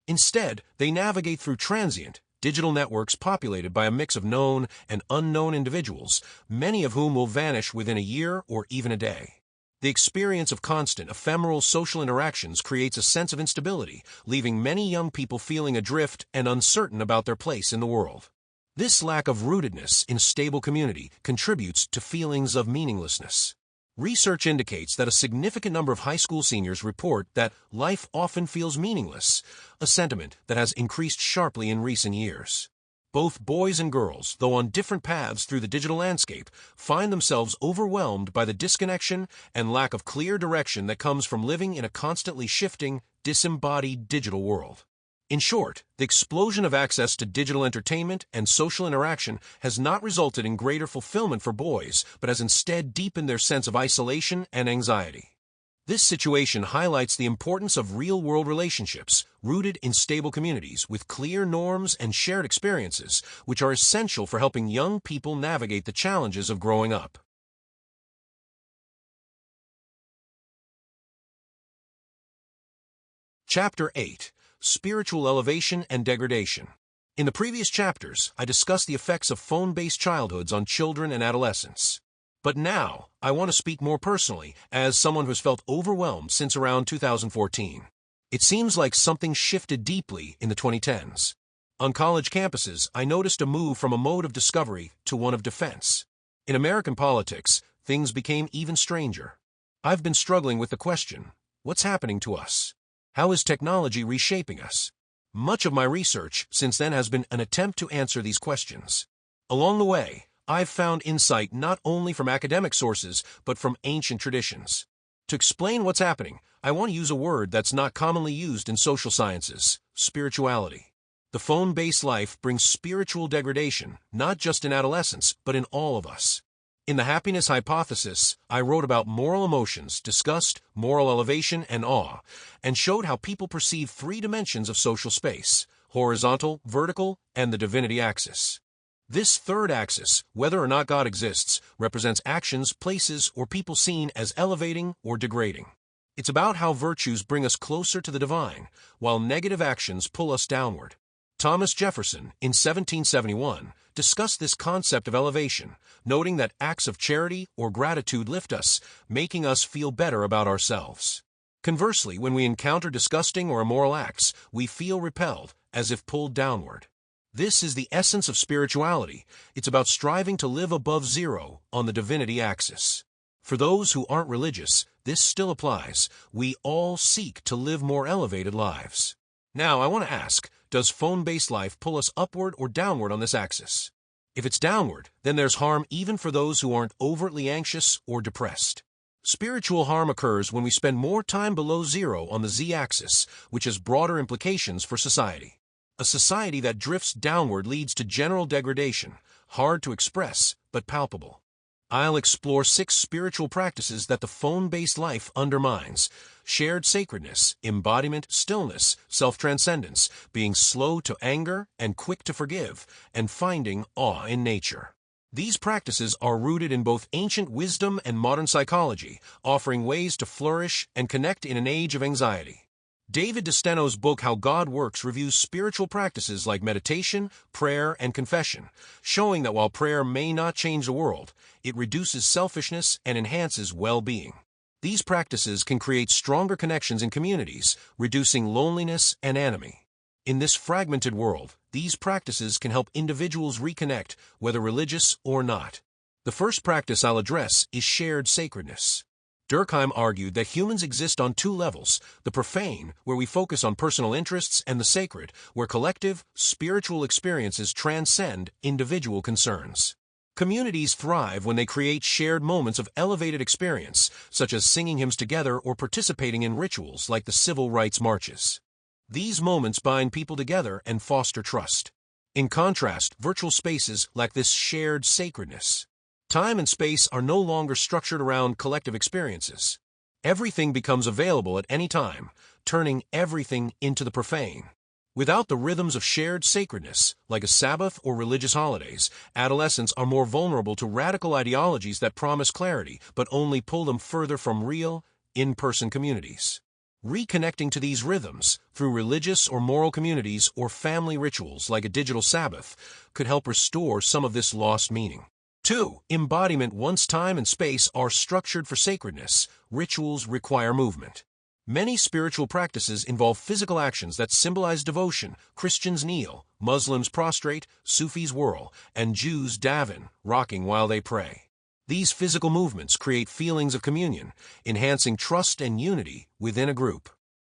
Instead, they navigate through transient, digital networks populated by a mix of known and unknown individuals, many of whom will vanish within a year or even a day. The experience of constant, ephemeral social interactions creates a sense of instability, leaving many young people feeling adrift and uncertain about their place in the world. This lack of rootedness in a stable community contributes to feelings of meaninglessness. Research indicates that a significant number of high school seniors report that life often feels meaningless, a sentiment that has increased sharply in recent years. Both boys and girls, though on different paths through the digital landscape, find themselves overwhelmed by the disconnection and lack of clear direction that comes from living in a constantly shifting, disembodied digital world. In short, the explosion of access to digital entertainment and social interaction has not resulted in greater fulfillment for boys, but has instead deepened their sense of isolation and anxiety. This situation highlights the importance of real-world relationships rooted in stable communities with clear norms and shared experiences, which are essential for helping young people navigate the challenges of growing up. Chapter 8. Spiritual Elevation and Degradation. In the previous chapters, I discussed the effects of phone-based childhoods on children and adolescents. But now, I want to speak more personally, as someone who has felt overwhelmed since around 2014. It seems like something shifted deeply in the 2010s. On college campuses, I noticed a move from a mode of discovery to one of defense. In American politics, things became even stranger. I've been struggling with the question, what's happening to us? How is technology reshaping us? Much of my research since then has been an attempt to answer these questions. Along the way, I've found insight not only from academic sources, but from ancient traditions. To explain what's happening, I want to use a word that's not commonly used in social sciences: spirituality. The phone-based life brings spiritual degradation, not just in adolescence, but in all of us. In the happiness hypothesis, I wrote about moral emotions, discussed moral elevation and awe, and showed how people perceive three dimensions of social space: horizontal, vertical, and the divinity axis. This third axis, whether or not God exists, represents actions, places, or people seen as elevating or degrading. It's about how virtues bring us closer to the divine, while negative actions pull us downward. Thomas Jefferson, in 1771, discussed this concept of elevation, noting that acts of charity or gratitude lift us, making us feel better about ourselves. Conversely, when we encounter disgusting or immoral acts, we feel repelled, as if pulled downward. This is the essence of spirituality. It's about striving to live above zero on the divinity axis. For those who aren't religious, this still applies. We all seek to live more elevated lives. Now, I want to ask, does phone-based life pull us upward or downward on this axis? If it's downward, then there's harm even for those who aren't overtly anxious or depressed. Spiritual harm occurs when we spend more time below zero on the z-axis, which has broader implications for society. A society that drifts downward leads to general degradation, hard to express, but palpable. I'll explore 6 spiritual practices that the phone-based life undermines: shared sacredness, embodiment, stillness, self-transcendence, being slow to anger and quick to forgive, and finding awe in nature. These practices are rooted in both ancient wisdom and modern psychology, offering ways to flourish and connect in an age of anxiety. David DeSteno's book How God Works reviews spiritual practices like meditation, prayer, and confession, showing that while prayer may not change the world, it reduces selfishness and enhances well-being. These practices can create stronger connections in communities, reducing loneliness and anomie. In this fragmented world, these practices can help individuals reconnect, whether religious or not. The first practice I'll address is shared sacredness. Durkheim argued that humans exist on 2 levels: the profane, where we focus on personal interests, and the sacred, where collective, spiritual experiences transcend individual concerns. Communities thrive when they create shared moments of elevated experience, such as singing hymns together or participating in rituals like the civil rights marches. These moments bind people together and foster trust. In contrast, virtual spaces lack this shared sacredness. Time and space are no longer structured around collective experiences. Everything becomes available at any time, turning everything into the profane. Without the rhythms of shared sacredness, like a Sabbath or religious holidays, adolescents are more vulnerable to radical ideologies that promise clarity but only pull them further from real, in-person communities. Reconnecting to these rhythms through religious or moral communities or family rituals like a digital Sabbath could help restore some of this lost meaning. 2. Embodiment. Once time and space are structured for sacredness, rituals require movement. Many spiritual practices involve physical actions that symbolize devotion. Christians kneel, Muslims prostrate, Sufis whirl, and Jews daven, rocking while they pray. These physical movements create feelings of communion, enhancing trust and unity within a group.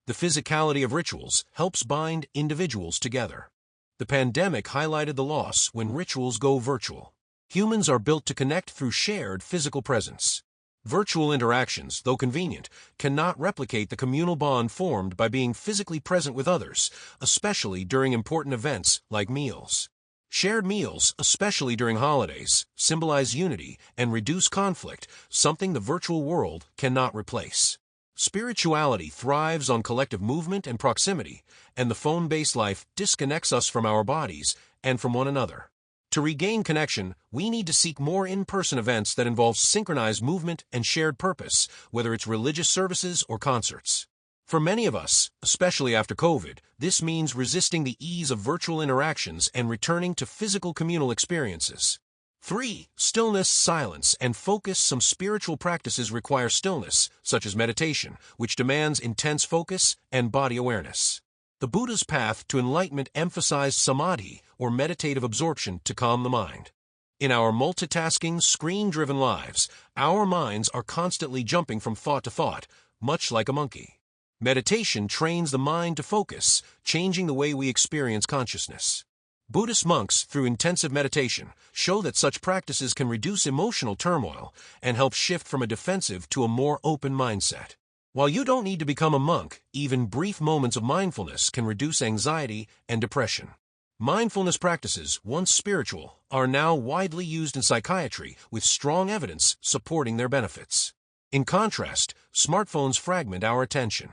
The physicality of rituals helps bind individuals together. The pandemic highlighted the loss when rituals go virtual. Humans are built to connect through shared physical presence. Virtual interactions, though convenient, cannot replicate the communal bond formed by being physically present with others, especially during important events like meals. Shared meals, especially during holidays, symbolize unity and reduce conflict, something the virtual world cannot replace. Spirituality thrives on collective movement and proximity, and the phone-based life disconnects us from our bodies and from one another. To regain connection, we need to seek more in-person events that involve synchronized movement and shared purpose, whether it's religious services or concerts. For many of us, especially after COVID, this means resisting the ease of virtual interactions and returning to physical communal experiences. 3. Stillness, silence, and focus. Some spiritual practices require stillness, such as meditation, which demands intense focus and body awareness. The Buddha's path to enlightenment emphasized samadhi, or meditative absorption, to calm the mind. In our multitasking, screen-driven lives, our minds are constantly jumping from thought to thought, much like a monkey. Meditation trains the mind to focus, changing the way we experience consciousness. Buddhist monks, through intensive meditation, show that such practices can reduce emotional turmoil and help shift from a defensive to a more open mindset. While you don't need to become a monk, even brief moments of mindfulness can reduce anxiety and depression. Mindfulness practices, once spiritual, are now widely used in psychiatry with strong evidence supporting their benefits. In contrast, smartphones fragment our attention.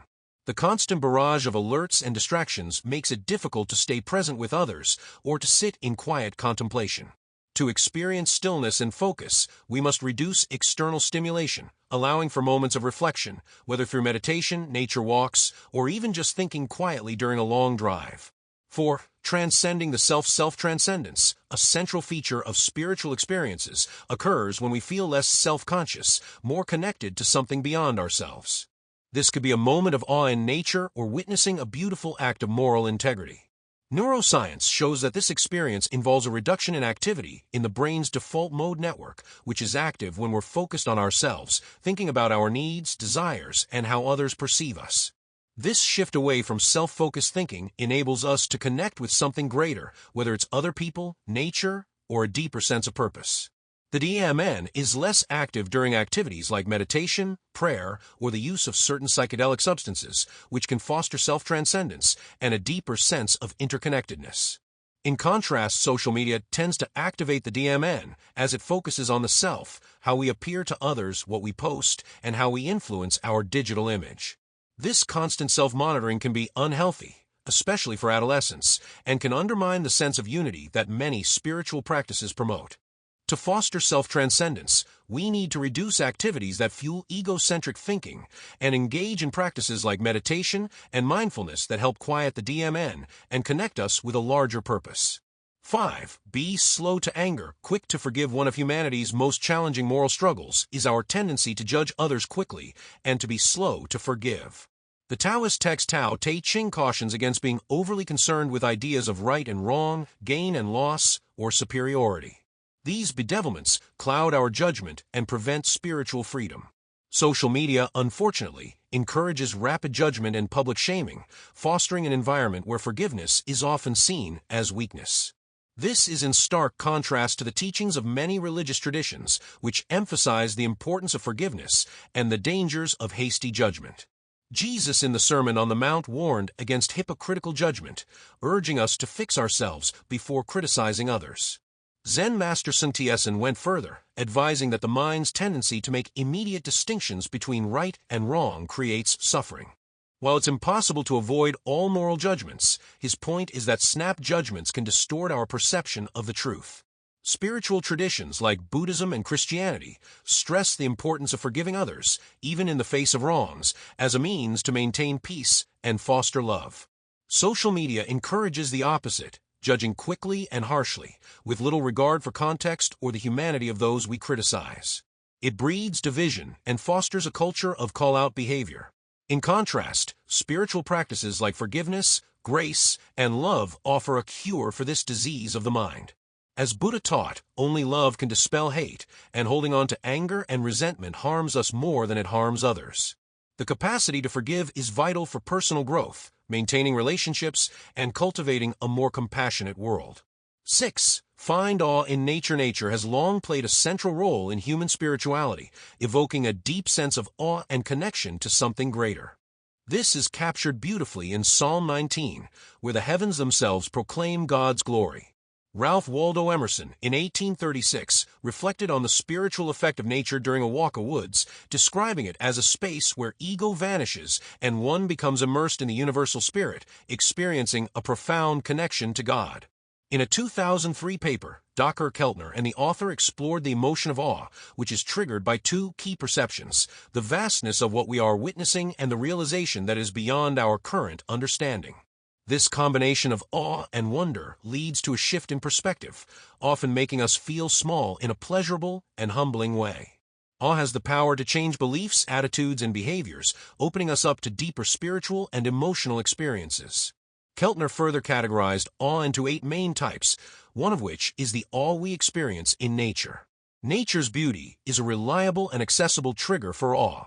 The constant barrage of alerts and distractions makes it difficult to stay present with others or to sit in quiet contemplation. To experience stillness and focus, we must reduce external stimulation, allowing for moments of reflection, whether through meditation, nature walks, or even just thinking quietly during a long drive. 4. Transcending the self. Self-transcendence, a central feature of spiritual experiences, occurs when we feel less self-conscious, more connected to something beyond ourselves. This could be a moment of awe in nature or witnessing a beautiful act of moral integrity. Neuroscience shows that this experience involves a reduction in activity in the brain's default mode network, which is active when we're focused on ourselves, thinking about our needs, desires, and how others perceive us. This shift away from self-focused thinking enables us to connect with something greater, whether it's other people, nature, or a deeper sense of purpose. The DMN is less active during activities like meditation, prayer, or the use of certain psychedelic substances, which can foster self-transcendence and a deeper sense of interconnectedness. In contrast, social media tends to activate the DMN as it focuses on the self, how we appear to others, what we post, and how we influence our digital image. This constant self-monitoring can be unhealthy, especially for adolescents, and can undermine the sense of unity that many spiritual practices promote. To foster self-transcendence, we need to reduce activities that fuel egocentric thinking and engage in practices like meditation and mindfulness that help quiet the DMN and connect us with a larger purpose. 5. Be slow to anger, quick to forgive. One of humanity's most challenging moral struggles is our tendency to judge others quickly and to be slow to forgive. The Taoist text Tao Te Ching cautions against being overly concerned with ideas of right and wrong, gain and loss, or superiority. These bedevilments cloud our judgment and prevent spiritual freedom. Social media, unfortunately, encourages rapid judgment and public shaming, fostering an environment where forgiveness is often seen as weakness. This is in stark contrast to the teachings of many religious traditions, which emphasize the importance of forgiveness and the dangers of hasty judgment. Jesus in the Sermon on the Mount warned against hypocritical judgment, urging us to fix ourselves before criticizing others. Zen master Sun Tzu went further, advising that the mind's tendency to make immediate distinctions between right and wrong creates suffering. While it's impossible to avoid all moral judgments, his point is that snap judgments can distort our perception of the truth. Spiritual traditions like Buddhism and Christianity stress the importance of forgiving others, even in the face of wrongs, as a means to maintain peace and foster love. Social media encourages the opposite, judging quickly and harshly, with little regard for context or the humanity of those we criticize. It breeds division and fosters a culture of call-out behavior. In contrast, spiritual practices like forgiveness, grace, and love offer a cure for this disease of the mind. As Buddha taught, only love can dispel hate, and holding on to anger and resentment harms us more than it harms others. The capacity to forgive is vital for personal growth, maintaining relationships, and cultivating a more compassionate world. 6. Find awe in nature. Nature has long played a central role in human spirituality, evoking a deep sense of awe and connection to something greater. This is captured beautifully in Psalm 19, where the heavens themselves proclaim God's glory. Ralph Waldo Emerson, in 1836, reflected on the spiritual effect of nature during a walk of woods, describing it as a space where ego vanishes and one becomes immersed in the universal spirit, experiencing a profound connection to God. In a 2003 paper, Dr. Keltner and the author explored the emotion of awe, which is triggered by two key perceptions: the vastness of what we are witnessing and the realization that is beyond our current understanding. This combination of awe and wonder leads to a shift in perspective, often making us feel small in a pleasurable and humbling way. Awe has the power to change beliefs, attitudes, and behaviors, opening us up to deeper spiritual and emotional experiences. Keltner further categorized awe into 8 main types, one of which is the awe we experience in nature. Nature's beauty is a reliable and accessible trigger for awe.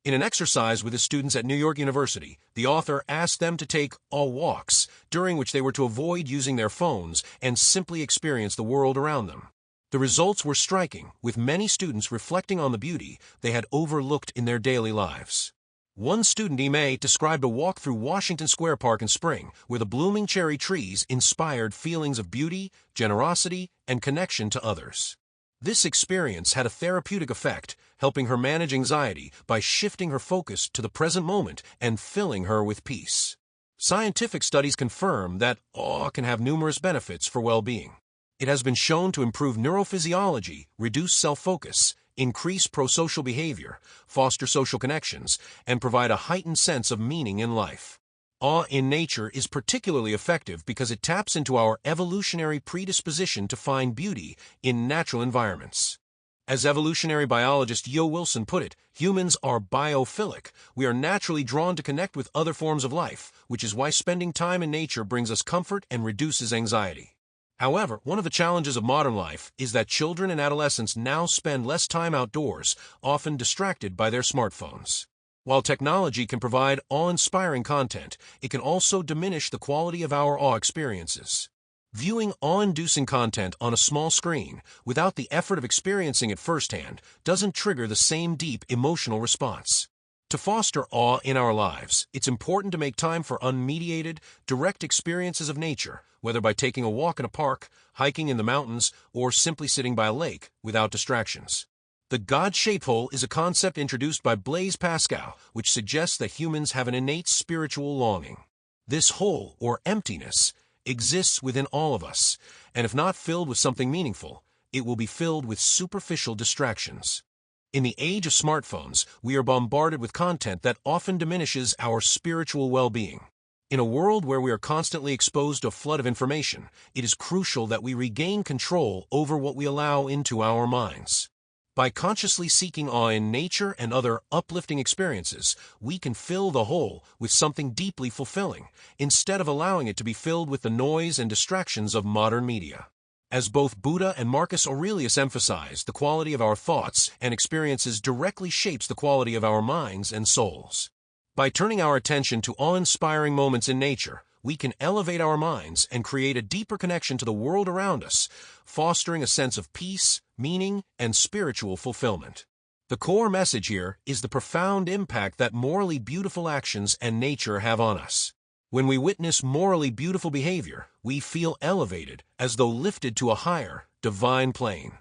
In an exercise with his students at New York University, the author asked them to take awe walks, during which they were to avoid using their phones and simply experience the world around them. The results were striking, with many students reflecting on the beauty they had overlooked in their daily lives. One student, Ime, described a walk through Washington Square Park in spring, where the blooming cherry trees inspired feelings of beauty, generosity, and connection to others. This experience had a therapeutic effect, helping her manage anxiety by shifting her focus to the present moment and filling her with peace. Scientific studies confirm that awe can have numerous benefits for well-being. It has been shown to improve neurophysiology, reduce self-focus, increase prosocial behavior, foster social connections, and provide a heightened sense of meaning in life. Awe in nature is particularly effective because it taps into our evolutionary predisposition to find beauty in natural environments. As evolutionary biologist Yo Wilson put it, humans are biophilic. We are naturally drawn to connect with other forms of life, which is why spending time in nature brings us comfort and reduces anxiety. However, one of the challenges of modern life is that children and adolescents now spend less time outdoors, often distracted by their smartphones. While technology can provide awe-inspiring content, it can also diminish the quality of our awe experiences. Viewing awe-inducing content on a small screen, without the effort of experiencing it firsthand, doesn't trigger the same deep emotional response. To foster awe in our lives, it's important to make time for unmediated, direct experiences of nature, whether by taking a walk in a park, hiking in the mountains, or simply sitting by a lake without distractions. The God-shaped hole is a concept introduced by Blaise Pascal, which suggests that humans have an innate spiritual longing. This hole, or emptiness, exists within all of us, and if not filled with something meaningful, it will be filled with superficial distractions. In the age of smartphones, we are bombarded with content that often diminishes our spiritual well-being. In a world where we are constantly exposed to a flood of information, it is crucial that we regain control over what we allow into our minds. By consciously seeking awe in nature and other uplifting experiences, we can fill the hole with something deeply fulfilling, instead of allowing it to be filled with the noise and distractions of modern media. As both Buddha and Marcus Aurelius emphasized, the quality of our thoughts and experiences directly shapes the quality of our minds and souls. By turning our attention to awe-inspiring moments in nature, we can elevate our minds and create a deeper connection to the world around us, fostering a sense of peace, meaning, and spiritual fulfillment. The core message here is the profound impact that morally beautiful actions and nature have on us. When we witness morally beautiful behavior, we feel elevated, as though lifted to a higher, divine plane.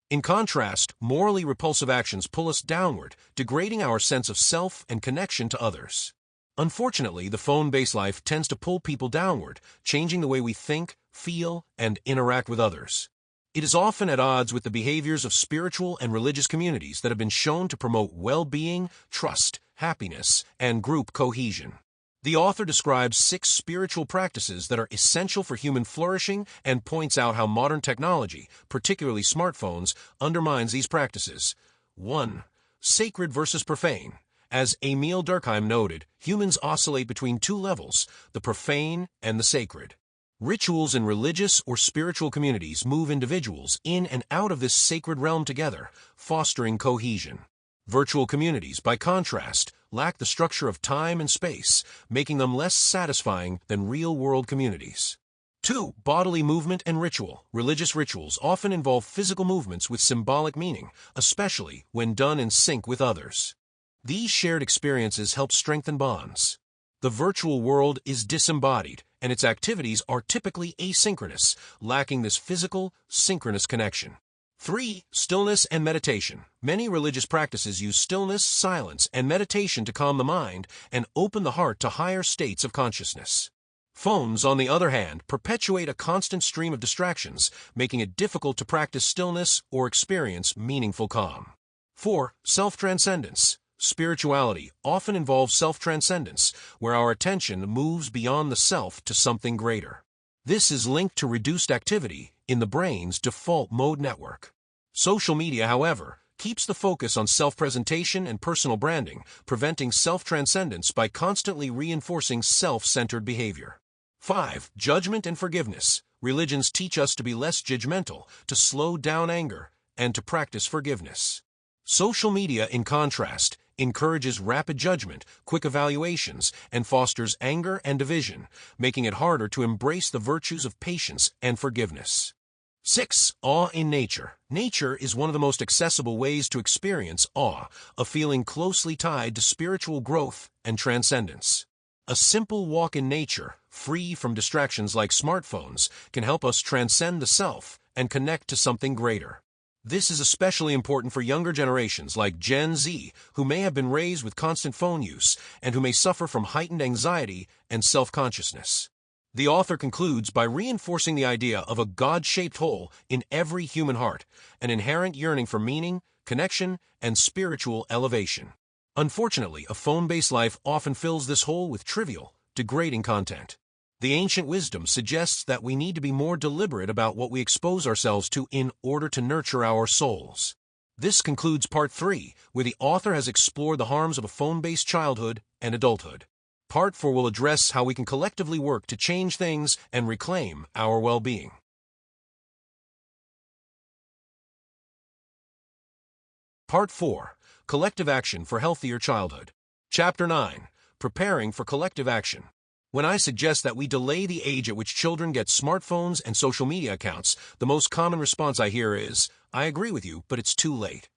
In contrast, morally repulsive actions pull us downward, degrading our sense of self and connection to others. Unfortunately, the phone-based life tends to pull people downward, changing the way we think, feel, and interact with others. It is often at odds with the behaviors of spiritual and religious communities that have been shown to promote well-being, trust, happiness, and group cohesion. The author describes 6 spiritual practices that are essential for human flourishing and points out how modern technology, particularly smartphones, undermines these practices. 1. Sacred versus profane. As Emil Durkheim noted, humans oscillate between 2 levels, the profane and the sacred. Rituals in religious or spiritual communities move individuals in and out of this sacred realm together, fostering cohesion. Virtual communities, by contrast, lack the structure of time and space, making them less satisfying than real-world communities. 2. Bodily movement and ritual. Religious rituals often involve physical movements with symbolic meaning, especially when done in sync with others. These shared experiences help strengthen bonds. The virtual world is disembodied, and its activities are typically asynchronous, lacking this physical, synchronous connection. 3. Stillness and meditation. Many religious practices use stillness, silence, and meditation to calm the mind and open the heart to higher states of consciousness. Phones, on the other hand, perpetuate a constant stream of distractions, making it difficult to practice stillness or experience meaningful calm. 4. Self-transcendence. Spirituality often involves self-transcendence, where our attention moves beyond the self to something greater. This is linked to reduced activity in the brain's default mode network. Social media, however, keeps the focus on self-presentation and personal branding, preventing self-transcendence by constantly reinforcing self-centered behavior. 5. Judgment and forgiveness. Religions teach us to be less judgmental, to slow down anger, and to practice forgiveness. Social media, in contrast, encourages rapid judgment, quick evaluations, and fosters anger and division, making it harder to embrace the virtues of patience and forgiveness. 6. Awe in nature. Nature is one of the most accessible ways to experience awe, a feeling closely tied to spiritual growth and transcendence. A simple walk in nature, free from distractions like smartphones, can help us transcend the self and connect to something greater. This is especially important for younger generations like Gen Z, who may have been raised with constant phone use and who may suffer from heightened anxiety and self-consciousness. The author concludes by reinforcing the idea of a God-shaped hole in every human heart, an inherent yearning for meaning, connection, and spiritual elevation. Unfortunately, a phone-based life often fills this hole with trivial, degrading content. The ancient wisdom suggests that we need to be more deliberate about what we expose ourselves to in order to nurture our souls. This concludes Part 3, where the author has explored the harms of a phone-based childhood and adulthood. Part 4 will address how we can collectively work to change things and reclaim our well-being. Part 4. Collective Action for Healthier Childhood. Chapter 9. Preparing for Collective Action. When I suggest that we delay the age at which children get smartphones and social media accounts, the most common response I hear is, "I agree with you, but it's too late."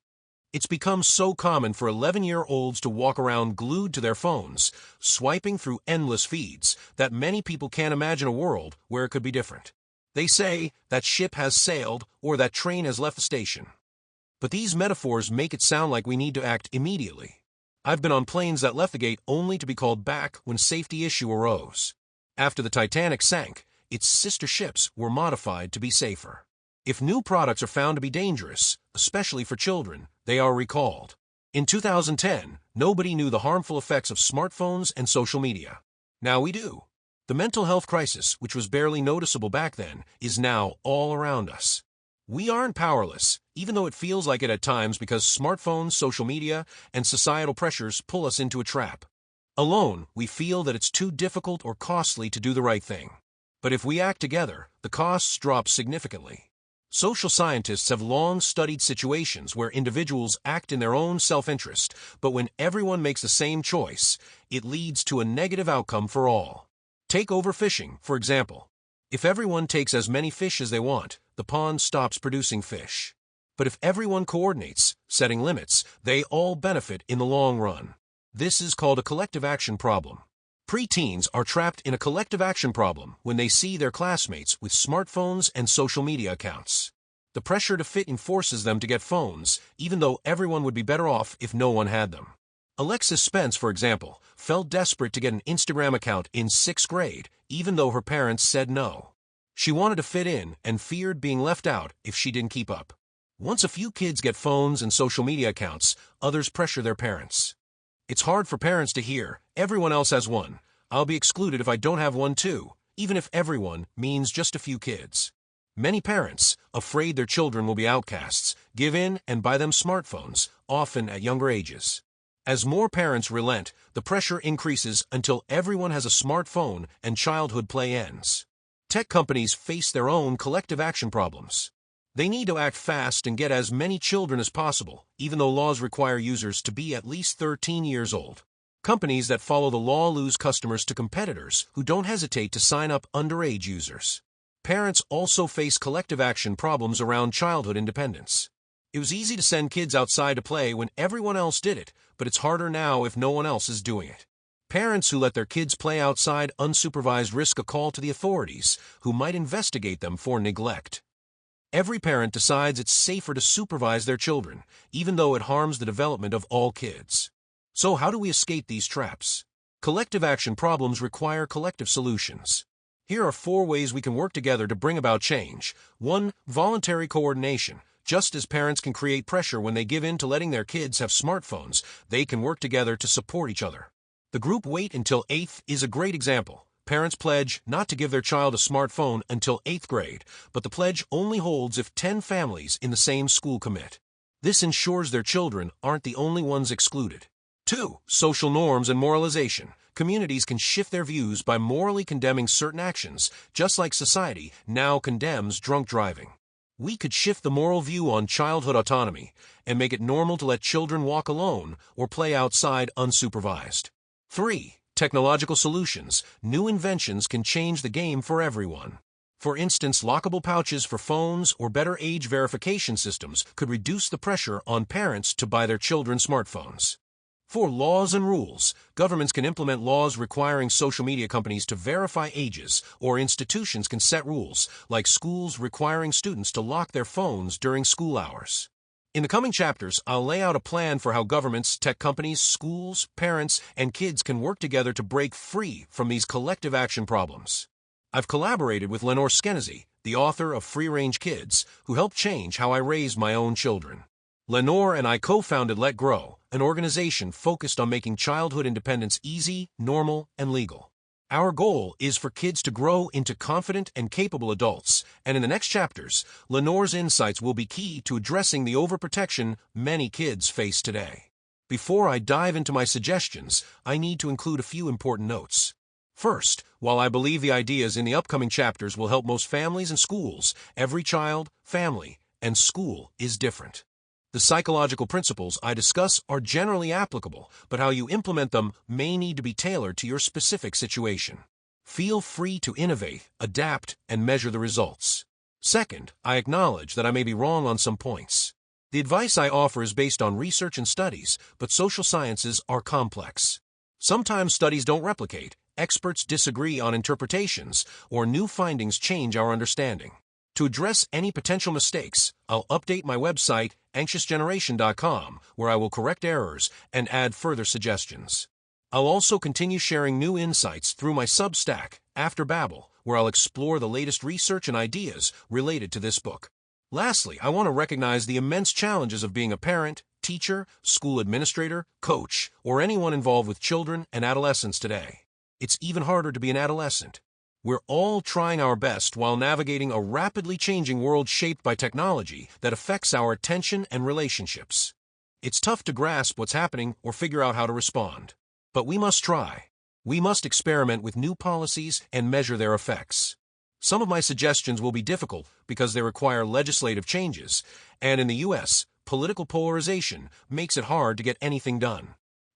It's become so common for 11-year-olds to walk around glued to their phones, swiping through endless feeds, that many people can't imagine a world where it could be different. They say that ship has sailed or that train has left the station. But these metaphors make it sound like we need to act immediately. I've been on planes that left the gate only to be called back when safety issue arose. After the Titanic sank, its sister ships were modified to be safer. If new products are found to be dangerous, especially for children, they are recalled. In 2010, nobody knew the harmful effects of smartphones and social media. Now we do. The mental health crisis, which was barely noticeable back then, is now all around us. We aren't powerless, even though it feels like it at times because smartphones, social media, and societal pressures pull us into a trap. Alone, we feel that it's too difficult or costly to do the right thing. But if we act together, the costs drop significantly. Social scientists have long studied situations where individuals act in their own self-interest, but when everyone makes the same choice, it leads to a negative outcome for all. Take overfishing, for example. If everyone takes as many fish as they want, the pond stops producing fish. But if everyone coordinates, setting limits, they all benefit in the long run. This is called a collective action problem. Preteens are trapped in a collective action problem when they see their classmates with smartphones and social media accounts. The pressure to fit in forces them to get phones, even though everyone would be better off if no one had them. Alexis Spence, for example, felt desperate to get an Instagram account in 6th grade, even though her parents said no. She wanted to fit in and feared being left out if she didn't keep up. Once a few kids get phones and social media accounts, others pressure their parents. It's hard for parents to hear, "Everyone else has one. I'll be excluded if I don't have one too," even if everyone means just a few kids. Many parents, afraid their children will be outcasts, give in and buy them smartphones, often at younger ages. As more parents relent, the pressure increases until everyone has a smartphone and childhood play ends. Tech companies face their own collective action problems. They need to act fast and get as many children as possible, even though laws require users to be at least 13 years old. Companies that follow the law lose customers to competitors who don't hesitate to sign up underage users. Parents also face collective action problems around childhood independence. It was easy to send kids outside to play when everyone else did it, but it's harder now if no one else is doing it. Parents who let their kids play outside unsupervised risk a call to the authorities, who might investigate them for neglect. Every parent decides it's safer to supervise their children, even though it harms the development of all kids. So how do we escape these traps? Collective action problems require collective solutions. Here are 4 ways we can work together to bring about change. 1. Voluntary coordination. Just as parents can create pressure when they give in to letting their kids have smartphones, they can work together to support each other. The group Wait Until 8th is a great example. Parents pledge not to give their child a smartphone until 8th grade, but the pledge only holds if 10 families in the same school commit. This ensures their children aren't the only ones excluded. 2. Social norms and moralization. Communities can shift their views by morally condemning certain actions, just like society now condemns drunk driving. We could shift the moral view on childhood autonomy and make it normal to let children walk alone or play outside unsupervised. 3. Technological solutions. New inventions can change the game for everyone. For instance, lockable pouches for phones or better age verification systems could reduce the pressure on parents to buy their children smartphones. 4. Laws and rules. Governments can implement laws requiring social media companies to verify ages, or institutions can set rules, like schools requiring students to lock their phones during school hours. In the coming chapters, I'll lay out a plan for how governments, tech companies, schools, parents, and kids can work together to break free from these collective action problems. I've collaborated with Lenore Skenazy, the author of Free Range Kids, who helped change how I raised my own children. Lenore and I co-founded Let Grow, an organization focused on making childhood independence easy, normal, and legal. Our goal is for kids to grow into confident and capable adults, and in the next chapters, Lenore's insights will be key to addressing the overprotection many kids face today. Before I dive into my suggestions, I need to include a few important notes. First, while I believe the ideas in the upcoming chapters will help most families and schools, every child, family, and school is different. The psychological principles I discuss are generally applicable, but how you implement them may need to be tailored to your specific situation. Feel free to innovate, adapt, and measure the results. Second, I acknowledge that I may be wrong on some points. The advice I offer is based on research and studies, but social sciences are complex. Sometimes studies don't replicate, experts disagree on interpretations, or new findings change our understanding. To address any potential mistakes, I'll update my website, anxiousgeneration.com, where I will correct errors and add further suggestions. I'll also continue sharing new insights through my Substack, After Babel, where I'll explore the latest research and ideas related to this book. Lastly, I want to recognize the immense challenges of being a parent, teacher, school administrator, coach, or anyone involved with children and adolescents today. It's even harder to be an adolescent. We're all trying our best while navigating a rapidly changing world shaped by technology that affects our attention and relationships. It's tough to grasp what's happening or figure out how to respond. But we must try. We must experiment with new policies and measure their effects. Some of my suggestions will be difficult because they require legislative changes, and in the U.S., political polarization makes it hard to get anything done.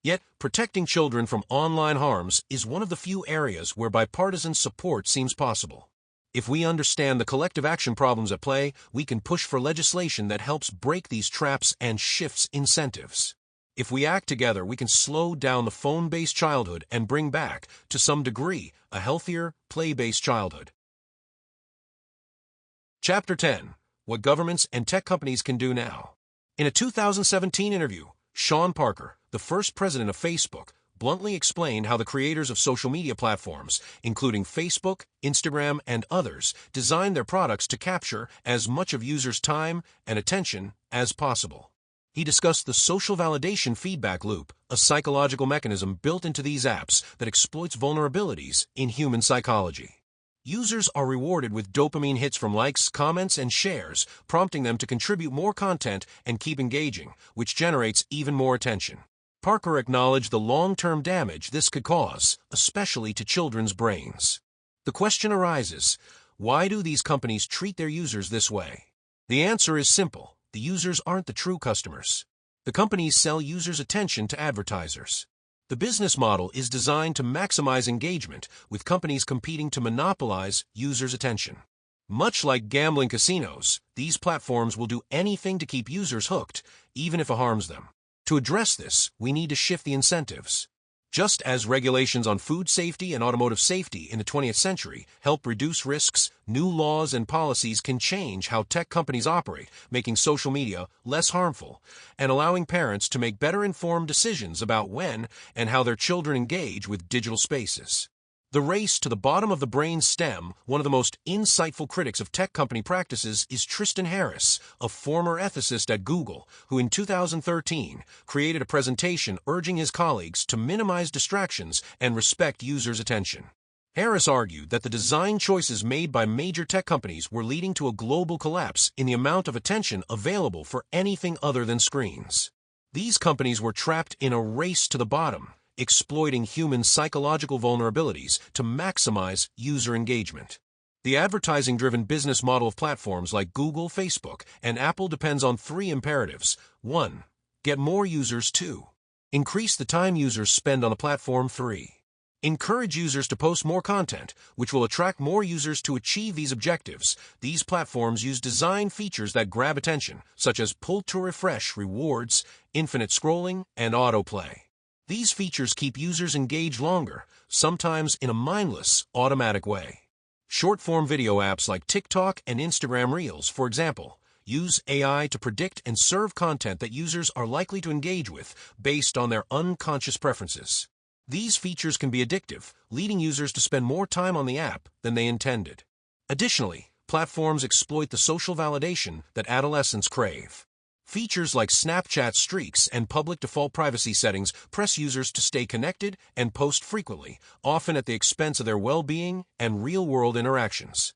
Yet, protecting children from online harms is one of the few areas where bipartisan support seems possible. If we understand the collective action problems at play, we can push for legislation that helps break these traps and shifts incentives. If we act together, we can slow down the phone-based childhood and bring back, to some degree, a healthier, play-based childhood. Chapter 10. What Governments and Tech Companies Can Do Now. In a 2017 interview, Sean Parker, the first president of Facebook, bluntly explained how the creators of social media platforms, including Facebook, Instagram, and others, designed their products to capture as much of users' time and attention as possible. He discussed the social validation feedback loop, a psychological mechanism built into these apps that exploits vulnerabilities in human psychology. Users are rewarded with dopamine hits from likes, comments, and shares, prompting them to contribute more content and keep engaging, which generates even more attention. Parker acknowledged the long-term damage this could cause, especially to children's brains. The question arises, why do these companies treat their users this way? The answer is simple. The users aren't the true customers. The companies sell users' attention to advertisers. The business model is designed to maximize engagement, with companies competing to monopolize users' attention. Much like gambling casinos, these platforms will do anything to keep users hooked, even if it harms them. To address this, we need to shift the incentives. Just as regulations on food safety and automotive safety in the 20th century help reduce risks, new laws and policies can change how tech companies operate, making social media less harmful and allowing parents to make better-informed decisions about when and how their children engage with digital spaces. The race to the bottom of the brain stem, one of the most insightful critics of tech company practices, is Tristan Harris, a former ethicist at Google, who in 2013 created a presentation urging his colleagues to minimize distractions and respect users' attention. Harris argued that the design choices made by major tech companies were leading to a global collapse in the amount of attention available for anything other than screens. These companies were trapped in a race to the bottom, exploiting human psychological vulnerabilities to maximize user engagement. The advertising-driven business model of platforms like Google, Facebook, and Apple depends on three imperatives. 1. Get more users. 2. Increase the time users spend on a platform. 3. Encourage users to post more content, which will attract more users. To achieve these objectives, these platforms use design features that grab attention, such as pull-to-refresh rewards, infinite scrolling, and autoplay. These features keep users engaged longer, sometimes in a mindless, automatic way. Short-form video apps like TikTok and Instagram Reels, for example, use AI to predict and serve content that users are likely to engage with based on their unconscious preferences. These features can be addictive, leading users to spend more time on the app than they intended. Additionally, platforms exploit the social validation that adolescents crave. Features like Snapchat streaks and public default privacy settings press users to stay connected and post frequently, often at the expense of their well-being and real-world interactions.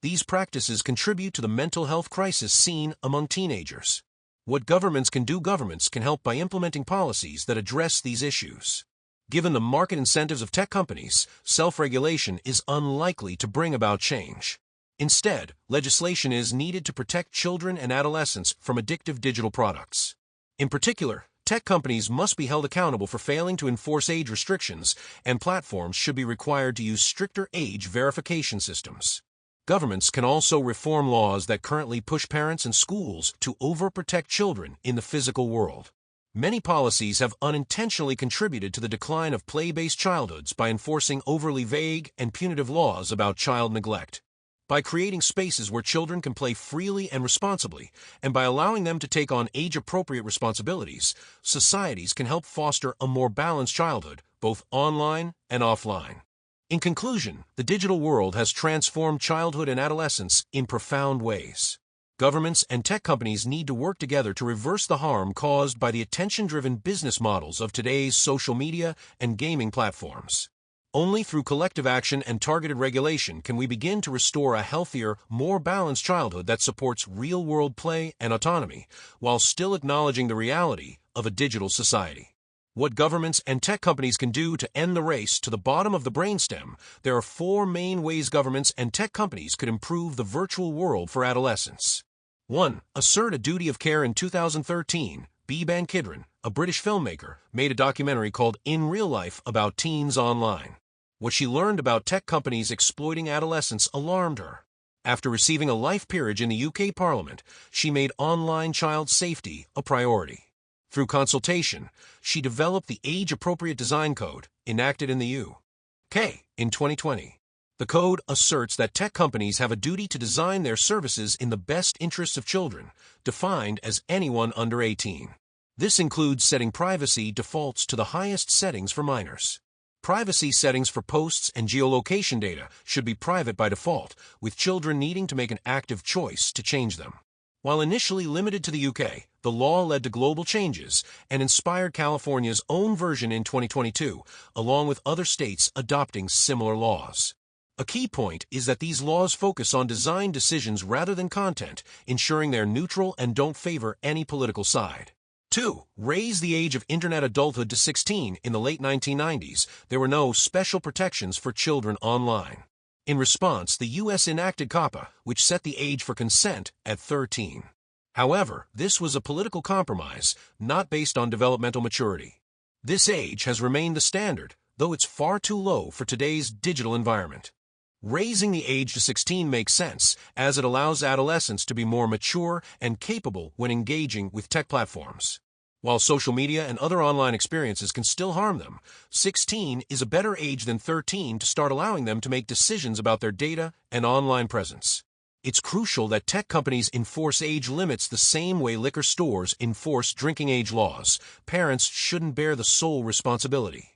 These practices contribute to the mental health crisis seen among teenagers. What governments can do? Governments can help by implementing policies that address these issues. Given the market incentives of tech companies, self-regulation is unlikely to bring about change. Instead, legislation is needed to protect children and adolescents from addictive digital products. In particular, tech companies must be held accountable for failing to enforce age restrictions, and platforms should be required to use stricter age verification systems. Governments can also reform laws that currently push parents and schools to overprotect children in the physical world. Many policies have unintentionally contributed to the decline of play-based childhoods by enforcing overly vague and punitive laws about child neglect. By creating spaces where children can play freely and responsibly, and by allowing them to take on age-appropriate responsibilities, societies can help foster a more balanced childhood, both online and offline. In conclusion, the digital world has transformed childhood and adolescence in profound ways. Governments and tech companies need to work together to reverse the harm caused by the attention-driven business models of today's social media and gaming platforms. Only through collective action and targeted regulation can we begin to restore a healthier, more balanced childhood that supports real-world play and autonomy, while still acknowledging the reality of a digital society. What governments and tech companies can do to end the race to the bottom of the brainstem? There are 4 main ways governments and tech companies could improve the virtual world for adolescents. 1. Assert a duty of care. In 2013, Beeban Kidron, a British filmmaker, made a documentary called In Real Life about teens online. What she learned about tech companies exploiting adolescents alarmed her. After receiving a life peerage in the UK Parliament, she made online child safety a priority. Through consultation, she developed the Age-Appropriate Design Code, enacted in the UK in 2020. The code asserts that tech companies have a duty to design their services in the best interests of children, defined as anyone under 18. This includes setting privacy defaults to the highest settings for minors. Privacy settings for posts and geolocation data should be private by default, with children needing to make an active choice to change them. While initially limited to the UK, the law led to global changes and inspired California's own version in 2022, along with other states adopting similar laws. A key point is that these laws focus on design decisions rather than content, ensuring they're neutral and don't favor any political side. 2. Raise the age of internet adulthood to 16. In the late 1990s, there were no special protections for children online. In response, the U.S. enacted COPPA, which set the age for consent at 13. However, this was a political compromise, not based on developmental maturity. This age has remained the standard, though it's far too low for today's digital environment. Raising the age to 16 makes sense, as it allows adolescents to be more mature and capable when engaging with tech platforms. While social media and other online experiences can still harm them, 16 is a better age than 13 to start allowing them to make decisions about their data and online presence. It's crucial that tech companies enforce age limits the same way liquor stores enforce drinking age laws. Parents shouldn't bear the sole responsibility.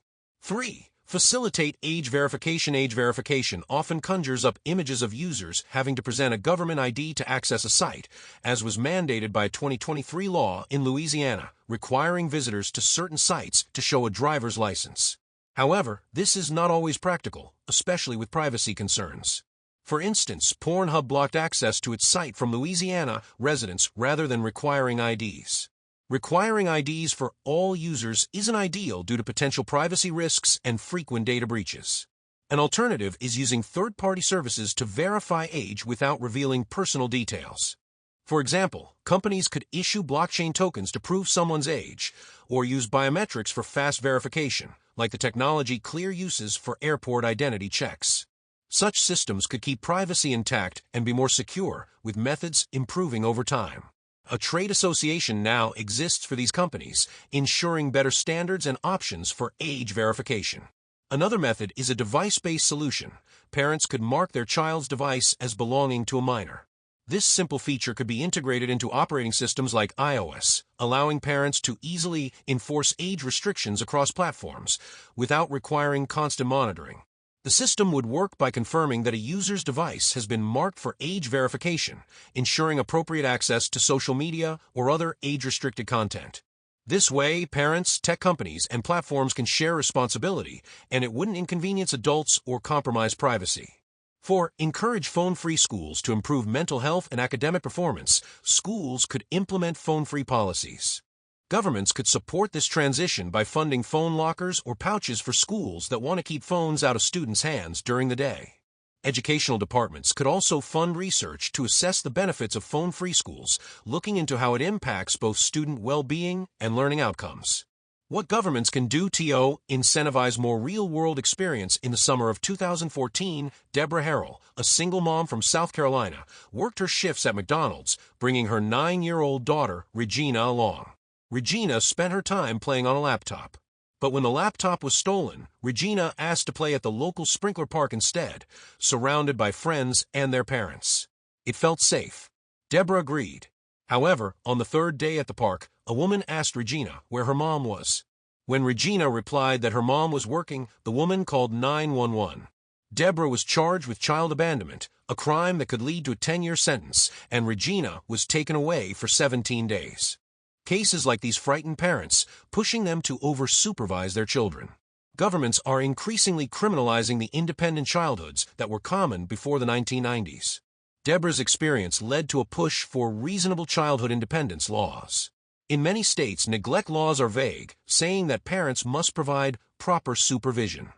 3. Facilitate age verification. Age verification often conjures up images of users having to present a government ID to access a site, as was mandated by a 2023 law in Louisiana, requiring visitors to certain sites to show a driver's license. However, this is not always practical, especially with privacy concerns. For instance, Pornhub blocked access to its site from Louisiana residents rather than requiring IDs. Requiring IDs for all users isn't ideal due to potential privacy risks and frequent data breaches. An alternative is using third-party services to verify age without revealing personal details. For example, companies could issue blockchain tokens to prove someone's age, or use biometrics for fast verification, like the technology Clear uses for airport identity checks. Such systems could keep privacy intact and be more secure, with methods improving over time. A trade association now exists for these companies, ensuring better standards and options for age verification. Another method is a device-based solution. Parents could mark their child's device as belonging to a minor. This simple feature could be integrated into operating systems like iOS, allowing parents to easily enforce age restrictions across platforms without requiring constant monitoring. The system would work by confirming that a user's device has been marked for age verification, ensuring appropriate access to social media or other age-restricted content. This way, parents, tech companies, and platforms can share responsibility, and it wouldn't inconvenience adults or compromise privacy. 4. Encourage phone-free schools. To improve mental health and academic performance, schools could implement phone-free policies. Governments could support this transition by funding phone lockers or pouches for schools that want to keep phones out of students' hands during the day. Educational departments could also fund research to assess the benefits of phone-free schools, looking into how it impacts both student well-being and learning outcomes. What governments can do to incentivize more real-world experience. In the summer of 2014, Deborah Harrell, a single mom from South Carolina, worked her shifts at McDonald's, bringing her 9-year-old daughter, Regina, along. Regina spent her time playing on a laptop. But when the laptop was stolen, Regina asked to play at the local sprinkler park instead, surrounded by friends and their parents. It felt safe. Deborah agreed. However, on the third day at the park, a woman asked Regina where her mom was. When Regina replied that her mom was working, the woman called 911. Deborah was charged with child abandonment, a crime that could lead to a 10-year sentence, and Regina was taken away for 17 days. Cases like these frighten parents, pushing them to over-supervise their children. Governments are increasingly criminalizing the independent childhoods that were common before the 1990s. Deborah's experience led to a push for reasonable childhood independence laws. In many states, neglect laws are vague, saying that parents must provide proper supervision.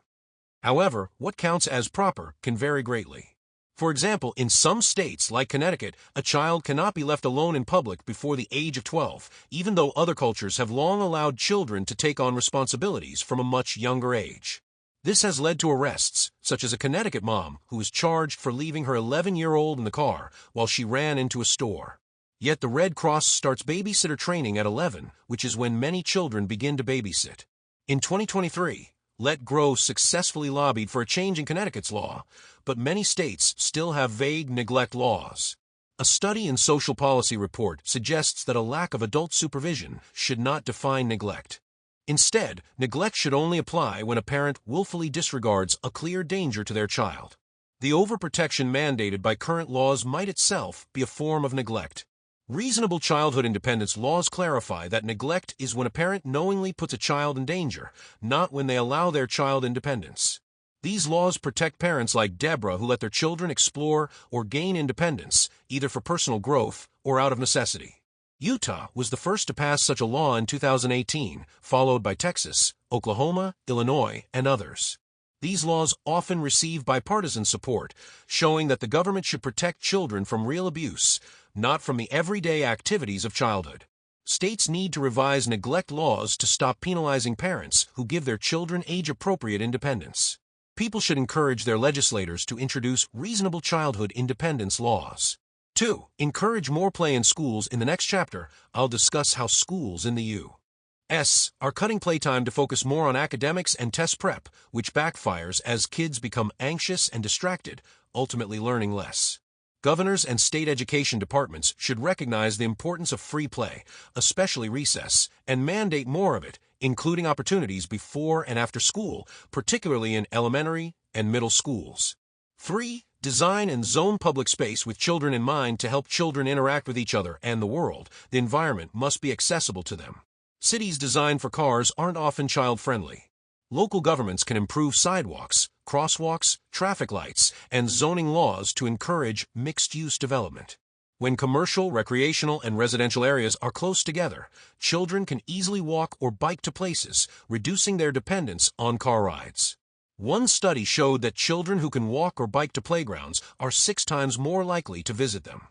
However, what counts as proper can vary greatly. For example, in some states, like Connecticut, a child cannot be left alone in public before the age of 12, even though other cultures have long allowed children to take on responsibilities from a much younger age. This has led to arrests, such as a Connecticut mom who was charged for leaving her 11-year-old in the car while she ran into a store. Yet the Red Cross starts babysitter training at 11, which is when many children begin to babysit. In 2023, Let Grow successfully lobbied for a change in Connecticut's law, but many states still have vague neglect laws. A study in Social Policy Report suggests that a lack of adult supervision should not define neglect. Instead, neglect should only apply when a parent willfully disregards a clear danger to their child. The overprotection mandated by current laws might itself be a form of neglect. Reasonable childhood independence laws clarify that neglect is when a parent knowingly puts a child in danger, not when they allow their child independence. These laws protect parents like Deborah who let their children explore or gain independence, either for personal growth or out of necessity. Utah was the first to pass such a law in 2018, followed by Texas, Oklahoma, Illinois, and others. These laws often receive bipartisan support, showing that the government should protect children from real abuse, not from the everyday activities of childhood. States need to revise neglect laws to stop penalizing parents who give their children age-appropriate independence. People should encourage their legislators to introduce reasonable childhood independence laws. 2. Encourage more play in schools. In the next chapter, I'll discuss how schools in the U.S. are cutting playtime to focus more on academics and test prep, which backfires as kids become anxious and distracted, ultimately learning less. Governors and state education departments should recognize the importance of free play, especially recess, and mandate more of it, including opportunities before and after school, particularly in elementary and middle schools. 3. Design and zone public space with children in mind to help children interact with each other and the world. The environment must be accessible to them. Cities designed for cars aren't often child-friendly. Local governments can improve sidewalks, crosswalks, traffic lights, and zoning laws to encourage mixed-use development. When commercial, recreational, and residential areas are close together, children can easily walk or bike to places, reducing their dependence on car rides. One study showed that children who can walk or bike to playgrounds are 6 times more likely to visit them.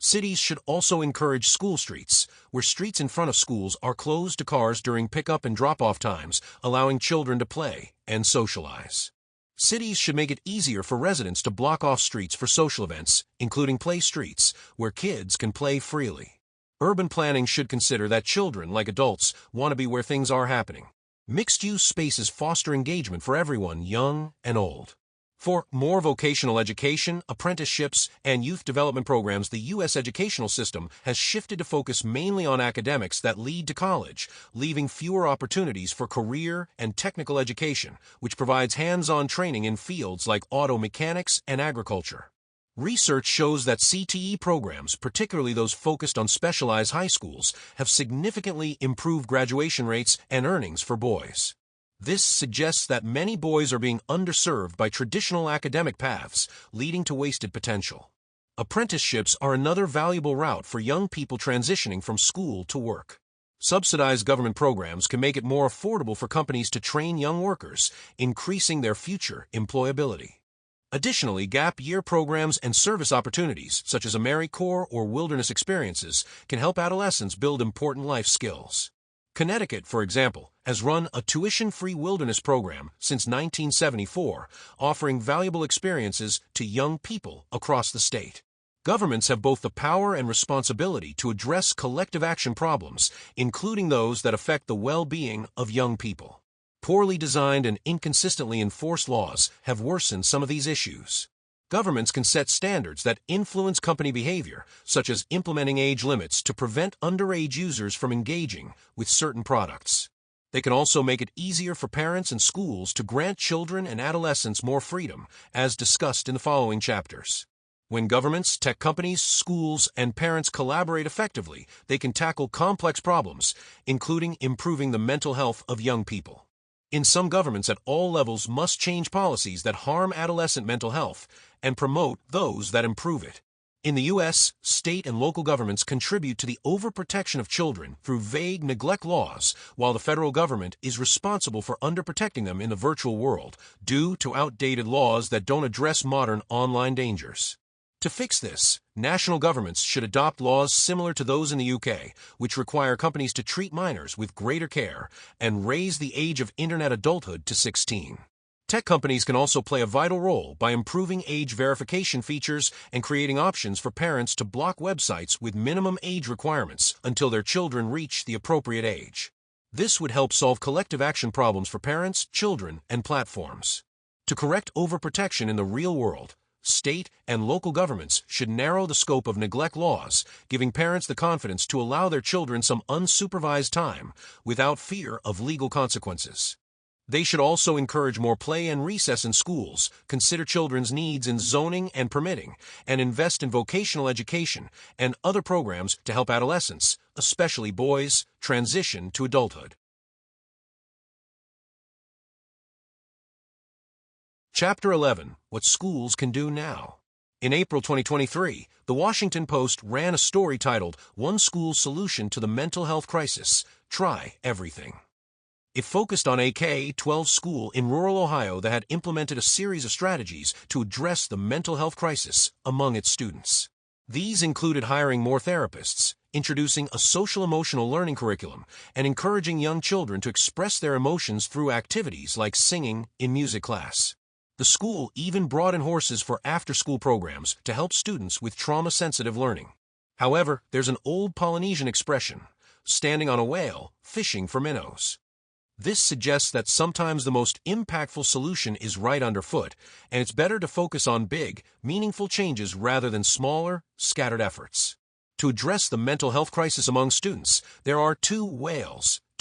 Cities should also encourage school streets, where streets in front of schools are closed to cars during pickup and drop-off times, allowing children to play and socialize. Cities should make it easier for residents to block off streets for social events, including play streets, where kids can play freely. Urban planning should consider that children, like adults, want to be where things are happening. Mixed-use spaces foster engagement for everyone, young and old. For more vocational education, apprenticeships, and youth development programs, the U.S. educational system has shifted to focus mainly on academics that lead to college, leaving fewer opportunities for career and technical education, which provides hands-on training in fields like auto mechanics and agriculture. Research shows that CTE programs, particularly those focused on specialized high schools, have significantly improved graduation rates and earnings for boys. This suggests that many boys are being underserved by traditional academic paths, leading to wasted potential. Apprenticeships are another valuable route for young people transitioning from school to work. Subsidized government programs can make it more affordable for companies to train young workers, increasing their future employability. Additionally, gap year programs and service opportunities, such as AmeriCorps or wilderness experiences, can help adolescents build important life skills. Connecticut, for example, has run a tuition-free wilderness program since 1974, offering valuable experiences to young people across the state. Governments have both the power and responsibility to address collective action problems, including those that affect the well-being of young people. Poorly designed and inconsistently enforced laws have worsened some of these issues. Governments can set standards that influence company behavior, such as implementing age limits to prevent underage users from engaging with certain products. They can also make it easier for parents and schools to grant children and adolescents more freedom, as discussed in the following chapters. When governments, tech companies, schools, and parents collaborate effectively, they can tackle complex problems, including improving the mental health of young people. In some governments at all levels must change policies that harm adolescent mental health and promote those that improve it. In the U.S., state and local governments contribute to the overprotection of children through vague neglect laws, while the federal government is responsible for underprotecting them in the virtual world due to outdated laws that don't address modern online dangers. To fix this, national governments should adopt laws similar to those in the UK, which require companies to treat minors with greater care and raise the age of internet adulthood to 16. Tech companies can also play a vital role by improving age verification features and creating options for parents to block websites with minimum age requirements until their children reach the appropriate age. This would help solve collective action problems for parents, children, and platforms. To correct overprotection in the real world, state and local governments should narrow the scope of neglect laws, giving parents the confidence to allow their children some unsupervised time without fear of legal consequences. They should also encourage more play and recess in schools, consider children's needs in zoning and permitting, and invest in vocational education and other programs to help adolescents, especially boys, transition to adulthood. Chapter 11. What Schools Can Do Now. In April 2023, The Washington Post ran a story titled, "One School's Solution to the Mental Health Crisis, Try Everything." It focused on a K-12 school in rural Ohio that had implemented a series of strategies to address the mental health crisis among its students. These included hiring more therapists, introducing a social-emotional learning curriculum, and encouraging young children to express their emotions through activities like singing in music class. The school even brought in horses for after-school programs to help students with trauma-sensitive learning. However, there's an old Polynesian expression, standing on a whale, fishing for minnows. This suggests that sometimes the most impactful solution is right underfoot, and it's better to focus on big, meaningful changes rather than smaller, scattered efforts. To address the mental health crisis among students, there are two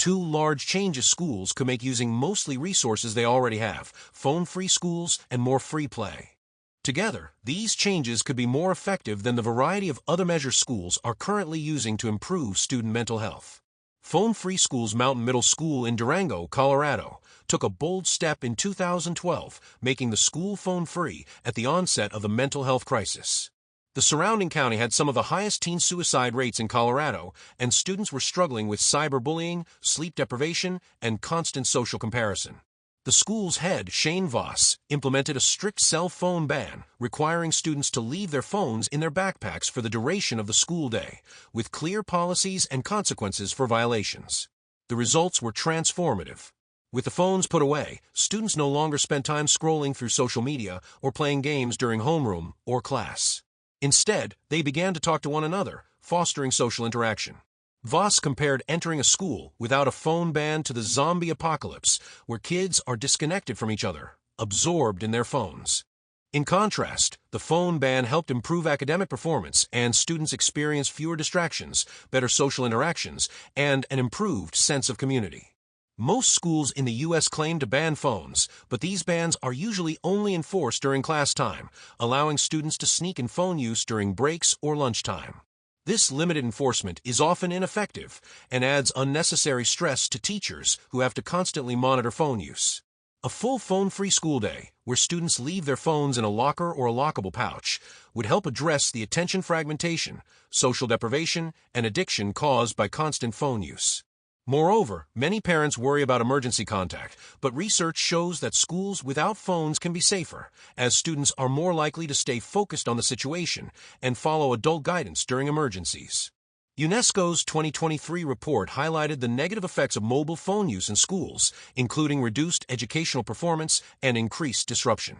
large changes schools could make using mostly resources they already have, phone-free schools and more free play. Together, these changes could be more effective than the variety of other measures schools are currently using to improve student mental health. Phone-free schools Mountain Middle School in Durango, Colorado, took a bold step in 2012, making the school phone-free at the onset of the mental health crisis. The surrounding county had some of the highest teen suicide rates in Colorado, and students were struggling with cyberbullying, sleep deprivation, and constant social comparison. The school's head, Shane Voss, implemented a strict cell phone ban, requiring students to leave their phones in their backpacks for the duration of the school day, with clear policies and consequences for violations. The results were transformative. With the phones put away, students no longer spent time scrolling through social media or playing games during homeroom or class. Instead, they began to talk to one another, fostering social interaction. Voss compared entering a school without a phone ban to the zombie apocalypse, where kids are disconnected from each other, absorbed in their phones. In contrast, the phone ban helped improve academic performance, and students experienced fewer distractions, better social interactions, and an improved sense of community. Most schools in the U.S. claim to ban phones, but these bans are usually only enforced during class time, allowing students to sneak in phone use during breaks or lunchtime. This limited enforcement is often ineffective and adds unnecessary stress to teachers who have to constantly monitor phone use. A full phone-free school day, where students leave their phones in a locker or a lockable pouch, would help address the attention fragmentation, social deprivation, and addiction caused by constant phone use. Moreover, many parents worry about emergency contact, but research shows that schools without phones can be safer, as students are more likely to stay focused on the situation and follow adult guidance during emergencies. UNESCO's 2023 report highlighted the negative effects of mobile phone use in schools, including reduced educational performance and increased disruption.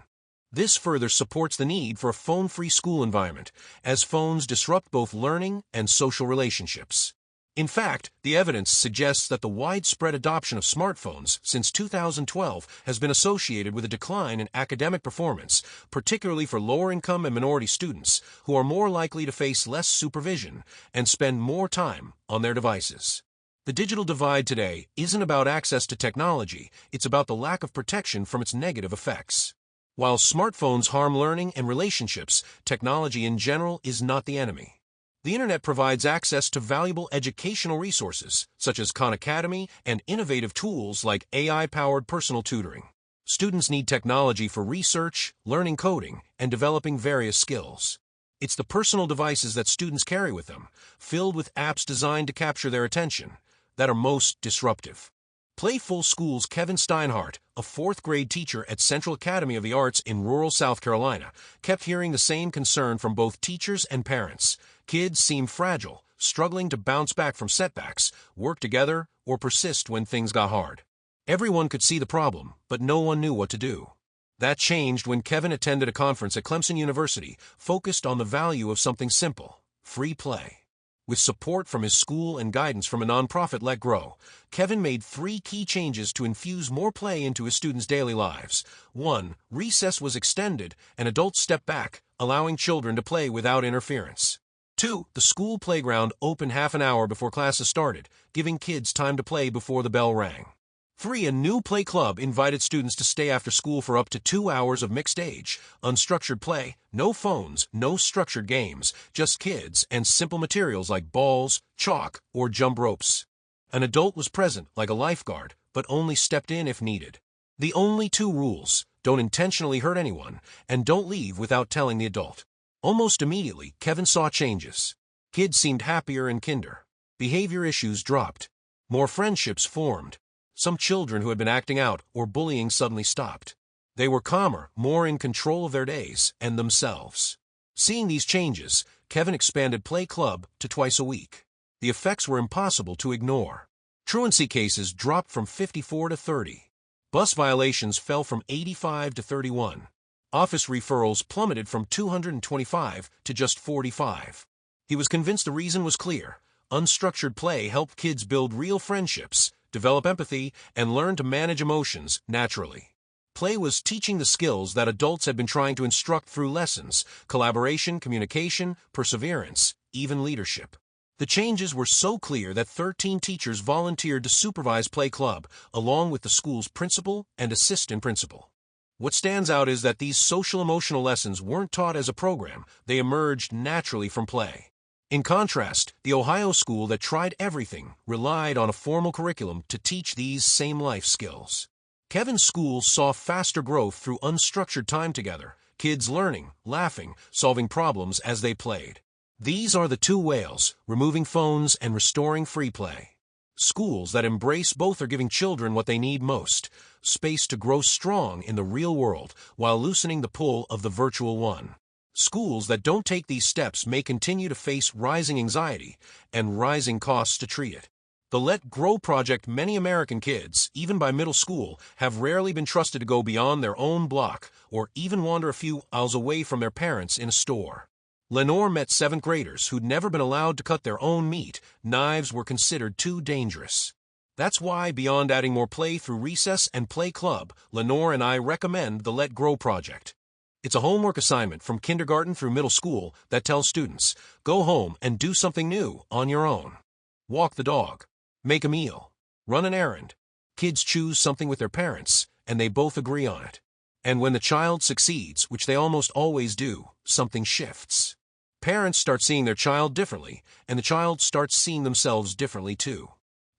This further supports the need for a phone-free school environment, as phones disrupt both learning and social relationships. In fact, the evidence suggests that the widespread adoption of smartphones since 2012 has been associated with a decline in academic performance, particularly for lower-income and minority students, who are more likely to face less supervision and spend more time on their devices. The digital divide today isn't about access to technology, it's about the lack of protection from its negative effects. While smartphones harm learning and relationships, technology in general is not the enemy. The Internet provides access to valuable educational resources, such as Khan Academy and innovative tools like AI-powered personal tutoring. Students need technology for research, learning coding, and developing various skills. It's the personal devices that students carry with them, filled with apps designed to capture their attention, that are most disruptive. Playful School's Kevin Steinhardt, a fourth-grade teacher at Central Academy of the Arts in rural South Carolina, kept hearing the same concern from both teachers and parents. Kids seem fragile, struggling to bounce back from setbacks, work together, or persist when things got hard. Everyone could see the problem, but no one knew what to do. That changed when Kevin attended a conference at Clemson University focused on the value of something simple: free play. With support from his school and guidance from a nonprofit, Let Grow, Kevin made 3 key changes to infuse more play into his students' daily lives. 1. Recess was extended and adults stepped back, allowing children to play without interference. 2. The school playground opened half an hour before classes started, giving kids time to play before the bell rang. 3. A new play club invited students to stay after school for up to 2 hours of mixed age, unstructured play, no phones, no structured games, just kids and simple materials like balls, chalk, or jump ropes. An adult was present like a lifeguard, but only stepped in if needed. The only 2 rules: don't intentionally hurt anyone, and don't leave without telling the adult. Almost immediately, Kevin saw changes. Kids seemed happier in kinder. Behavior issues dropped. More friendships formed. Some children who had been acting out or bullying suddenly stopped. They were calmer, more in control of their days and themselves. Seeing these changes, Kevin expanded Play Club to twice a week. The effects were impossible to ignore. Truancy cases dropped from 54 to 30. Bus violations fell from 85 to 31. Office referrals plummeted from 225 to just 45. He was convinced the reason was clear: unstructured play helped kids build real friendships, develop empathy, and learn to manage emotions naturally. Play was teaching the skills that adults had been trying to instruct through lessons: collaboration, communication, perseverance, even leadership. The changes were so clear that 13 teachers volunteered to supervise Play Club, along with the school's principal and assistant principal. What stands out is that these social-emotional lessons weren't taught as a program; they emerged naturally from play. In contrast, the Ohio school that tried everything relied on a formal curriculum to teach these same life skills. Kevin's school saw faster growth through unstructured time together, kids learning, laughing, solving problems as they played. These are the 2 whales: removing phones and restoring free play. Schools that embrace both are giving children what they need most: space to grow strong in the real world while loosening the pull of the virtual one. Schools that don't take these steps may continue to face rising anxiety and rising costs to treat it. The Let Grow project: many American kids, even by middle school, have rarely been trusted to go beyond their own block or even wander a few aisles away from their parents in a store. Lenore met 7th graders who'd never been allowed to cut their own meat. Knives were considered too dangerous. That's why, beyond adding more play through Recess and Play Club, Lenore and I recommend the Let Grow project. It's a homework assignment from kindergarten through middle school that tells students: go home and do something new on your own. Walk the dog. Make a meal. Run an errand. Kids choose something with their parents, and they both agree on it. And when the child succeeds, which they almost always do, something shifts. Parents start seeing their child differently, and the child starts seeing themselves differently too.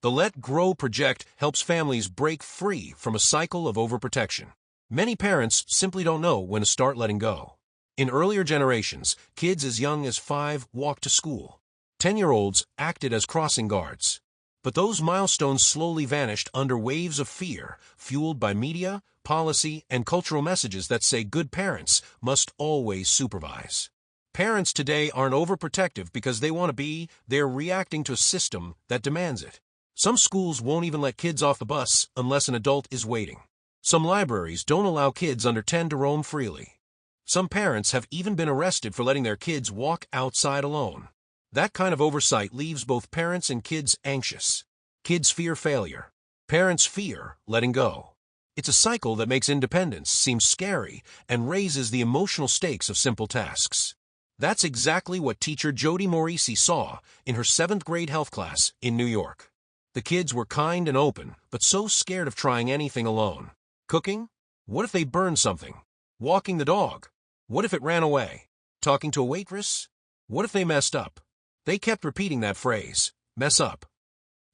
The Let Grow project helps families break free from a cycle of overprotection. Many parents simply don't know when to start letting go. In earlier generations, kids as young as 5 walked to school. 10-year-olds acted as crossing guards. But those milestones slowly vanished under waves of fear, fueled by media, policy, and cultural messages that say good parents must always supervise. Parents today aren't overprotective because they want to be; they're reacting to a system that demands it. Some schools won't even let kids off the bus unless an adult is waiting. Some libraries don't allow kids under 10 to roam freely. Some parents have even been arrested for letting their kids walk outside alone. That kind of oversight leaves both parents and kids anxious. Kids fear failure. Parents fear letting go. It's a cycle that makes independence seem scary and raises the emotional stakes of simple tasks. That's exactly what teacher Jody Morisi saw in her 7th grade health class in New York. The kids were kind and open, but so scared of trying anything alone. Cooking? What if they burned something? Walking the dog? What if it ran away? Talking to a waitress? What if they messed up? They kept repeating that phrase: mess up.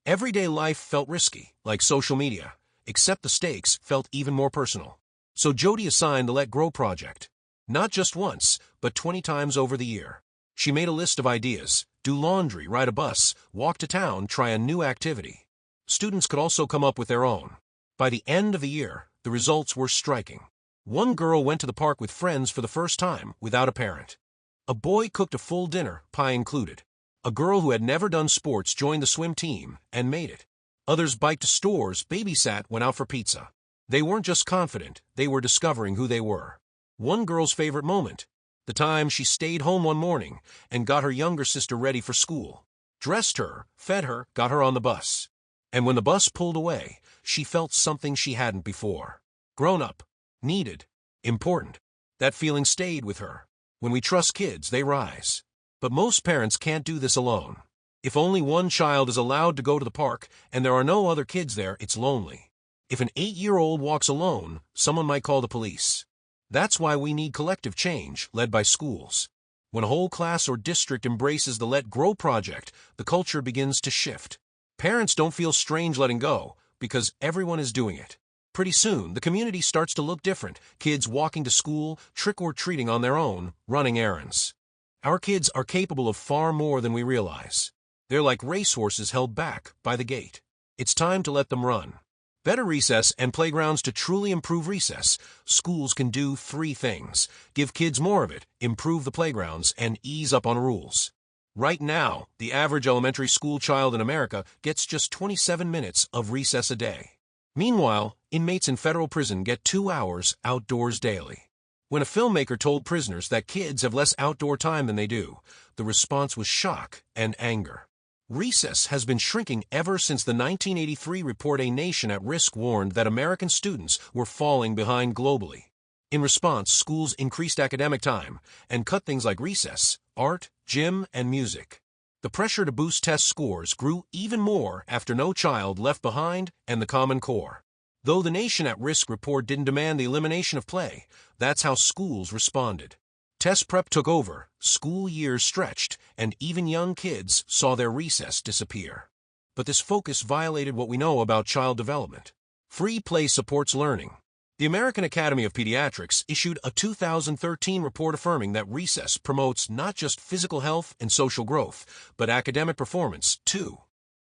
Everyday life felt risky, like social media, except the stakes felt even more personal. So Jody assigned the Let Grow project. Not just once, but 20 times over the year. She made a list of ideas: do laundry, ride a bus, walk to town, try a new activity. Students could also come up with their own. By the end of the year, the results were striking. One girl went to the park with friends for the first time without a parent. A boy cooked a full dinner, pie included. A girl who had never done sports joined the swim team and made it. Others biked to stores, babysat, went out for pizza. They weren't just confident, they were discovering who they were. One girl's favorite moment: the time she stayed home one morning and got her younger sister ready for school. Dressed her, fed her, got her on the bus. And when the bus pulled away, she felt something she hadn't before. Grown up, needed, important. That feeling stayed with her. When we trust kids, they rise. But most parents can't do this alone. If only one child is allowed to go to the park and there are no other kids there, it's lonely. If an 8-year-old walks alone, someone might call the police. That's why we need collective change, led by schools. When a whole class or district embraces the Let Grow project, the culture begins to shift. Parents don't feel strange letting go, because everyone is doing it. Pretty soon, the community starts to look different. Kids walking to school, trick-or-treating on their own, running errands. Our kids are capable of far more than we realize. They're like racehorses held back by the gate. It's time to let them run. Better recess and playgrounds. To truly improve recess, schools can do 3 things: give kids more of it, improve the playgrounds, and ease up on rules. Right now, the average elementary school child in America gets just 27 minutes of recess a day. Meanwhile, inmates in federal prison get 2 hours outdoors daily. When a filmmaker told prisoners that kids have less outdoor time than they do, the response was shock and anger. Recess has been shrinking ever since the 1983 report A Nation at Risk warned that American students were falling behind globally. In response, schools increased academic time and cut things like recess, art, gym, and music. The pressure to boost test scores grew even more after No Child Left Behind and the Common Core. Though the Nation at Risk report didn't demand the elimination of play, that's how schools responded. Test prep took over, school years stretched, and even young kids saw their recess disappear. But this focus violated what we know about child development. Free play supports learning. The American Academy of Pediatrics issued a 2013 report affirming that recess promotes not just physical health and social growth, but academic performance, too.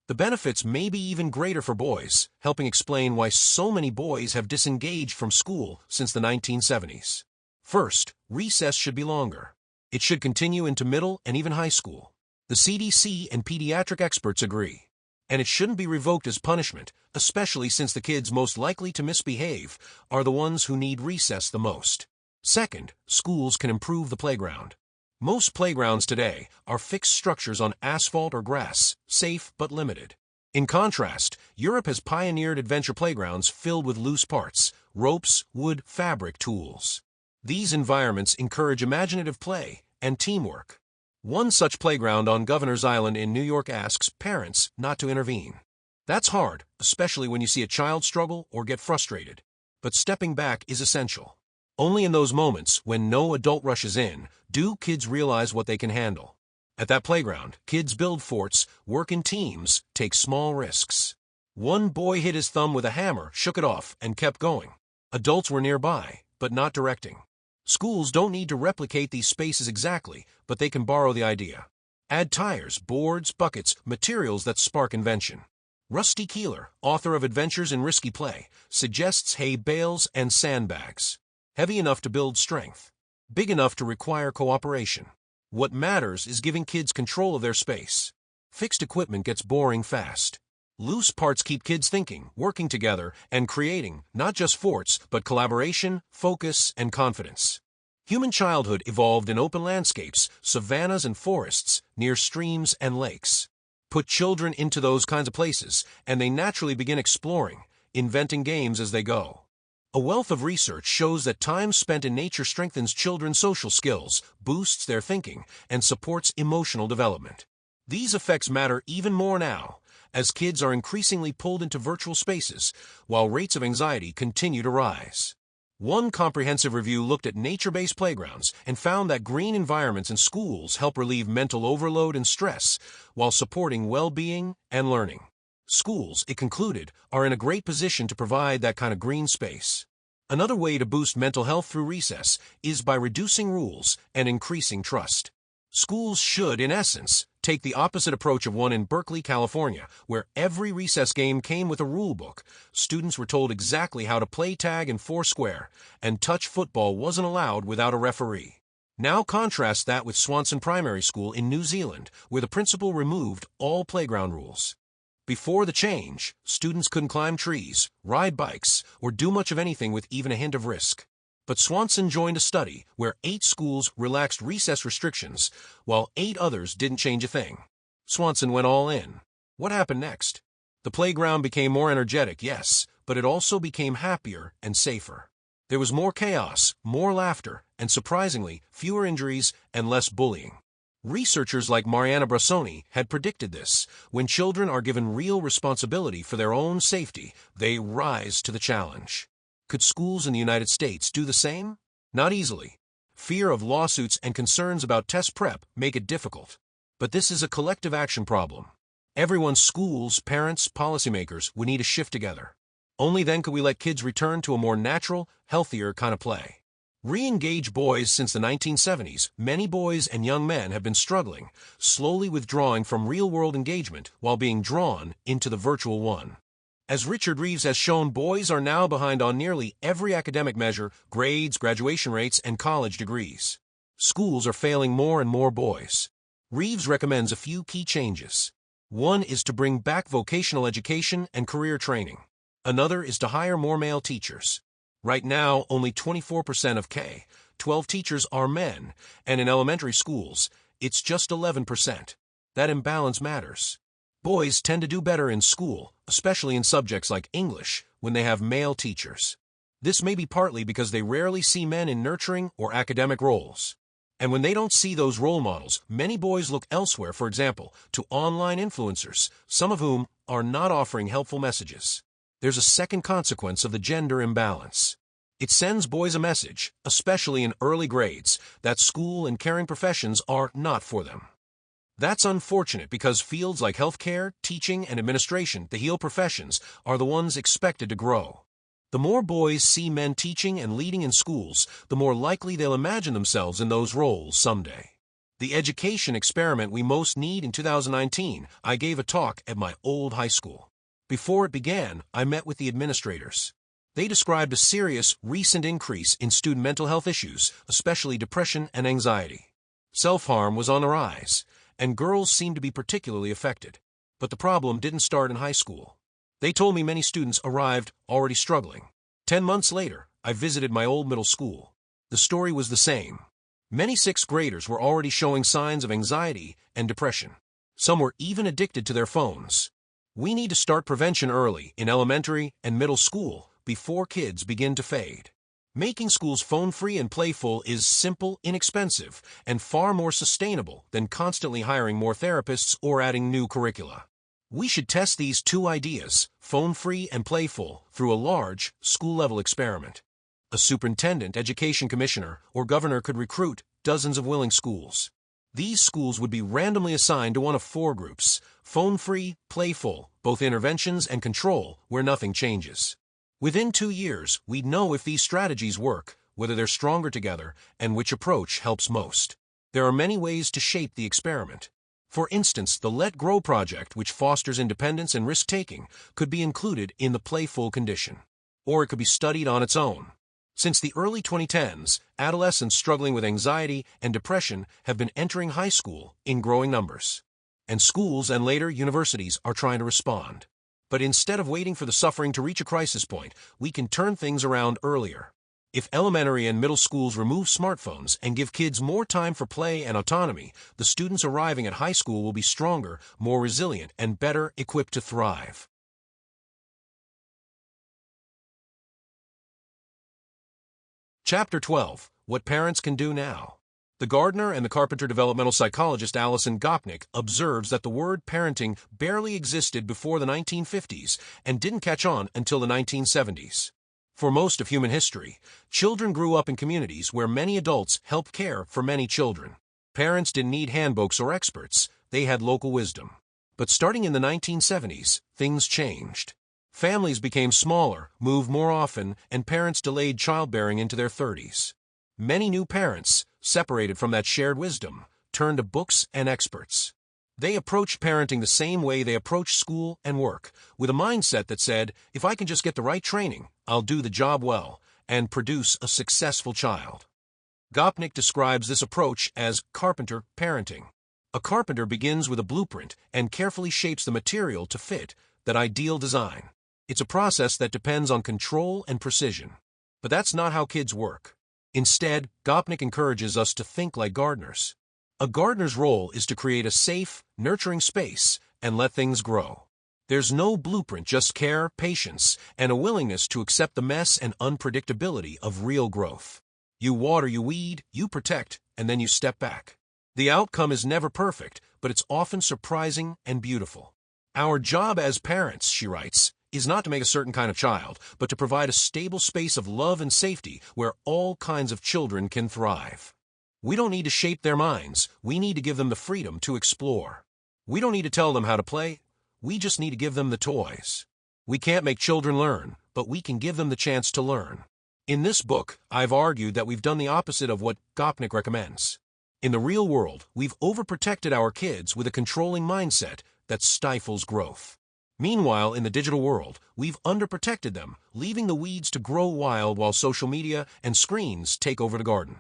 The benefits may be even greater for boys, helping explain why so many boys have disengaged from school since the 1970s. First, recess should be longer. It should continue into middle and even high school. The CDC and pediatric experts agree. And it shouldn't be revoked as punishment, especially since the kids most likely to misbehave are the ones who need recess the most. Second, schools can improve the playground. Most playgrounds today are fixed structures on asphalt or grass, safe but limited. In contrast, Europe has pioneered adventure playgrounds filled with loose parts, ropes, wood, fabric, tools. These environments encourage imaginative play and teamwork. One such playground on Governor's Island in New York asks parents not to intervene. That's hard, especially when you see a child struggle or get frustrated. But stepping back is essential. Only in those moments, when no adult rushes in, do kids realize what they can handle. At that playground, kids build forts, work in teams, take small risks. One boy hit his thumb with a hammer, shook it off, and kept going. Adults were nearby, but not directing. Schools don't need to replicate these spaces exactly, but they can borrow the idea. Add tires, boards, buckets, materials that spark invention. Rusty Keeler, author of Adventures in Risky Play, suggests hay bales and sandbags. Heavy enough to build strength. Big enough to require cooperation. What matters is giving kids control of their space. Fixed equipment gets boring fast. Loose parts keep kids thinking, working together, and creating not just forts, but collaboration, focus, and confidence. Human childhood evolved in open landscapes, savannas and forests, near streams and lakes. Put children into those kinds of places, and they naturally begin exploring, inventing games as they go. A wealth of research shows that time spent in nature strengthens children's social skills, boosts their thinking, and supports emotional development. These effects matter even more now, as kids are increasingly pulled into virtual spaces, while rates of anxiety continue to rise. One comprehensive review looked at nature-based playgrounds and found that green environments in schools help relieve mental overload and stress, while supporting well-being and learning. Schools, it concluded, are in a great position to provide that kind of green space. Another way to boost mental health through recess is by reducing rules and increasing trust. Schools should, in essence, take the opposite approach of one in Berkeley, California, where every recess game came with a rule book. Students were told exactly how to play tag and foursquare, and touch football wasn't allowed without a referee. Now contrast that with Swanson Primary School in New Zealand, where the principal removed all playground rules. Before the change, students couldn't climb trees, ride bikes, or do much of anything with even a hint of risk. But Swanson joined a study where 8 schools relaxed recess restrictions, while 8 others didn't change a thing. Swanson went all in. What happened next? The playground became more energetic, yes, but it also became happier and safer. There was more chaos, more laughter, and surprisingly, fewer injuries and less bullying. Researchers like Mariana Brassoni had predicted this. When children are given real responsibility for their own safety, they rise to the challenge. Could schools in the United States do the same? Not easily. Fear of lawsuits and concerns about test prep make it difficult. But this is a collective action problem. Everyone's schools, parents, policymakers would need to shift together. Only then could we let kids return to a more natural, healthier kind of play. Re-engage boys. Since the 1970s, many boys and young men have been struggling, slowly withdrawing from real-world engagement while being drawn into the virtual one. As Richard Reeves has shown, boys are now behind on nearly every academic measure: grades, graduation rates, and college degrees. Schools are failing more and more boys. Reeves recommends a few key changes. One is to bring back vocational education and career training. Another is to hire more male teachers. Right now, only 24% of K-12 teachers are men, and in elementary schools, it's just 11%. That imbalance matters. Boys tend to do better in school, especially in subjects like English, when they have male teachers. This may be partly because they rarely see men in nurturing or academic roles. And when they don't see those role models, many boys look elsewhere, for example, to online influencers, some of whom are not offering helpful messages. There's a second consequence of the gender imbalance. It sends boys a message, especially in early grades, that school and caring professions are not for them. That's unfortunate because fields like healthcare, teaching, and administration, the heal professions, are the ones expected to grow. The more boys see men teaching and leading in schools, the more likely they'll imagine themselves in those roles someday. The education experiment we most need in 2019, I gave a talk at my old high school. Before it began, I met with the administrators. They described a serious, recent increase in student mental health issues, especially depression and anxiety. Self-harm was on the rise, and girls seemed to be particularly affected. But the problem didn't start in high school. They told me many students arrived already struggling. 10 months later, I visited my old middle school. The story was the same. Many 6th graders were already showing signs of anxiety and depression. Some were even addicted to their phones. We need to start prevention early, in elementary and middle school, before kids begin to fade. Making schools phone-free and playful is simple, inexpensive, and far more sustainable than constantly hiring more therapists or adding new curricula. We should test these 2 ideas, phone-free and playful, through a large, school-level experiment. A superintendent, education commissioner, or governor could recruit dozens of willing schools. These schools would be randomly assigned to one of 4 groups: phone-free, playful, both interventions and control, where nothing changes. Within 2 years, we'd know if these strategies work, whether they're stronger together, and which approach helps most. There are many ways to shape the experiment. For instance, the Let Grow project, which fosters independence and risk-taking, could be included in the playful condition. Or it could be studied on its own. Since the early 2010s, adolescents struggling with anxiety and depression have been entering high school in growing numbers. And schools and later universities are trying to respond. But instead of waiting for the suffering to reach a crisis point, we can turn things around earlier. If elementary and middle schools remove smartphones and give kids more time for play and autonomy, the students arriving at high school will be stronger, more resilient, and better equipped to thrive. Chapter 12. What Parents Can Do Now. The Gardner and the Carpenter developmental psychologist Alison Gopnik observes that the word parenting barely existed before the 1950s and didn't catch on until the 1970s. For most of human history, children grew up in communities where many adults helped care for many children. Parents didn't need handbooks or experts, they had local wisdom. But starting in the 1970s, things changed. Families became smaller, moved more often, and parents delayed childbearing into their 30s. Many new parents, separated from that shared wisdom, turned to books and experts. They approached parenting the same way they approached school and work, with a mindset that said, if I can just get the right training, I'll do the job well and produce a successful child. Gopnik describes this approach as Carpenter parenting. A carpenter begins with a blueprint and carefully shapes the material to fit that ideal design. It's a process that depends on control and precision. But that's not how kids work. Instead, Gopnik encourages us to think like gardeners. A gardener's role is to create a safe, nurturing space and let things grow. There's no blueprint, just care, patience, and a willingness to accept the mess and unpredictability of real growth. You water, you weed, you protect, and then you step back. The outcome is never perfect, but it's often surprising and beautiful. Our job as parents, she writes, is not to make a certain kind of child, but to provide a stable space of love and safety where all kinds of children can thrive. We don't need to shape their minds, we need to give them the freedom to explore. We don't need to tell them how to play, we just need to give them the toys. We can't make children learn, but we can give them the chance to learn. In this book, I've argued that we've done the opposite of what Gopnik recommends. In the real world, we've overprotected our kids with a controlling mindset that stifles growth. Meanwhile, in the digital world, we've underprotected them, leaving the weeds to grow wild while social media and screens take over the garden.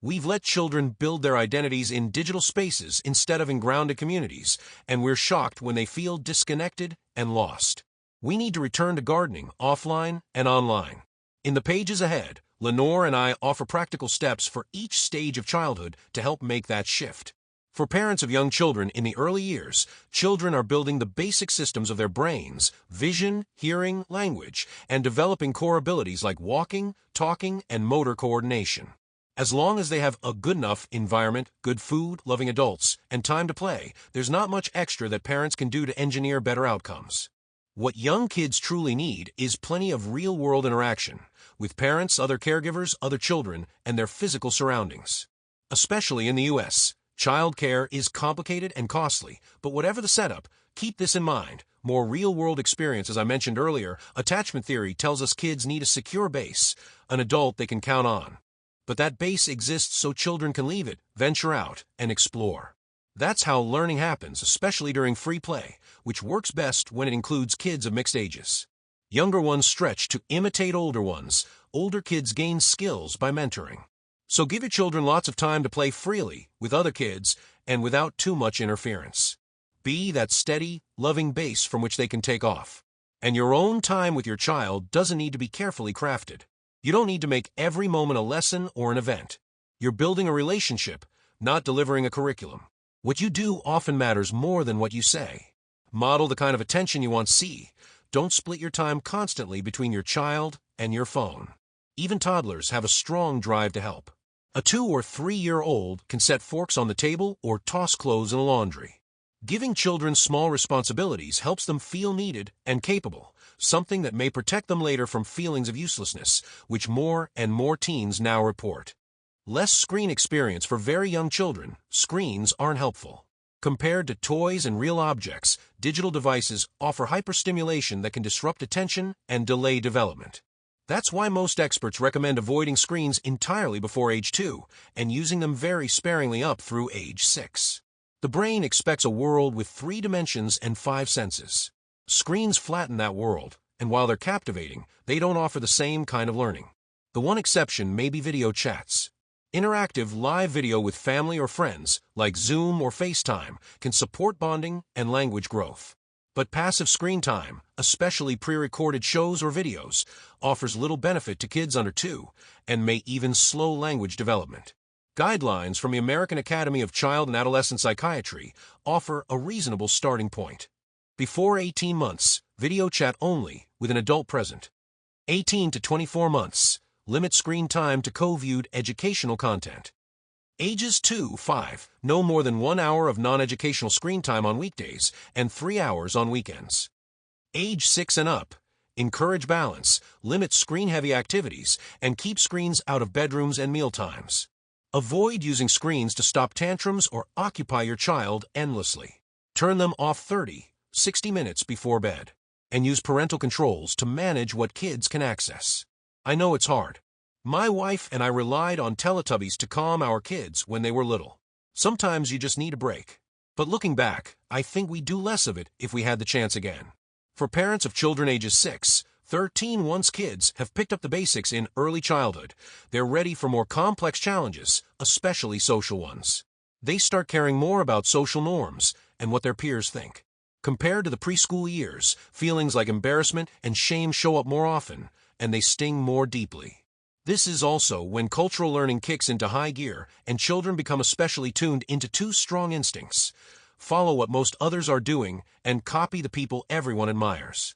We've let children build their identities in digital spaces instead of in grounded communities, and we're shocked when they feel disconnected and lost. We need to return to gardening, offline and online. In the pages ahead, Lenore and I offer practical steps for each stage of childhood to help make that shift. For parents of young children in the early years, children are building the basic systems of their brains, vision, hearing, language, and developing core abilities like walking, talking, and motor coordination. As long as they have a good enough environment, good food, loving adults, and time to play, there's not much extra that parents can do to engineer better outcomes. What young kids truly need is plenty of real-world interaction with parents, other caregivers, other children, and their physical surroundings. Especially in the U.S., child care is complicated and costly, but whatever the setup, keep this in mind. More real-world experience, as I mentioned earlier, attachment theory tells us kids need a secure base, an adult they can count on. But that base exists so children can leave it, venture out, and explore. That's how learning happens, especially during free play, which works best when it includes kids of mixed ages. Younger ones stretch to imitate older ones. Older kids gain skills by mentoring. So give your children lots of time to play freely with other kids and without too much interference. Be that steady, loving base from which they can take off. And your own time with your child doesn't need to be carefully crafted. You don't need to make every moment a lesson or an event. You're building a relationship, not delivering a curriculum. What you do often matters more than what you say. Model the kind of attention you want to see. Don't split your time constantly between your child and your phone. Even toddlers have a strong drive to help. A 2- or 3-year-old can set forks on the table or toss clothes in the laundry. Giving children small responsibilities helps them feel needed and capable, something that may protect them later from feelings of uselessness, which more and more teens now report. Less screen experience for very young children. Screens aren't helpful. Compared to toys and real objects, digital devices offer hyperstimulation that can disrupt attention and delay development. That's why most experts recommend avoiding screens entirely before age 2 and using them very sparingly up through age 6. The brain expects a world with 3 dimensions and 5 senses. Screens flatten that world, and while they're captivating, they don't offer the same kind of learning. The one exception may be video chats. Interactive live video with family or friends, like Zoom or FaceTime, can support bonding and language growth. But passive screen time, especially pre-recorded shows or videos, offers little benefit to kids under 2 and may even slow language development. Guidelines from the American Academy of Child and Adolescent Psychiatry offer a reasonable starting point. Before 18 months, video chat only with an adult present. 18 to 24 months, limit screen time to co-viewed educational content. Ages 2-5, no more than 1 hour of non-educational screen time on weekdays and 3 hours on weekends. Age 6 and up, encourage balance, limit screen-heavy activities, and keep screens out of bedrooms and mealtimes. Avoid using screens to stop tantrums or occupy your child endlessly. Turn them off 30-60 minutes before bed, and use parental controls to manage what kids can access. I know it's hard. My wife and I relied on Teletubbies to calm our kids when they were little. Sometimes you just need a break. But looking back, I think we'd do less of it if we had the chance again. For parents of children ages 6-13, once kids have picked up the basics in early childhood, they're ready for more complex challenges, especially social ones. They start caring more about social norms and what their peers think. Compared to the preschool years, feelings like embarrassment and shame show up more often, and they sting more deeply. This is also when cultural learning kicks into high gear and children become especially tuned into two strong instincts: follow what most others are doing and copy the people everyone admires.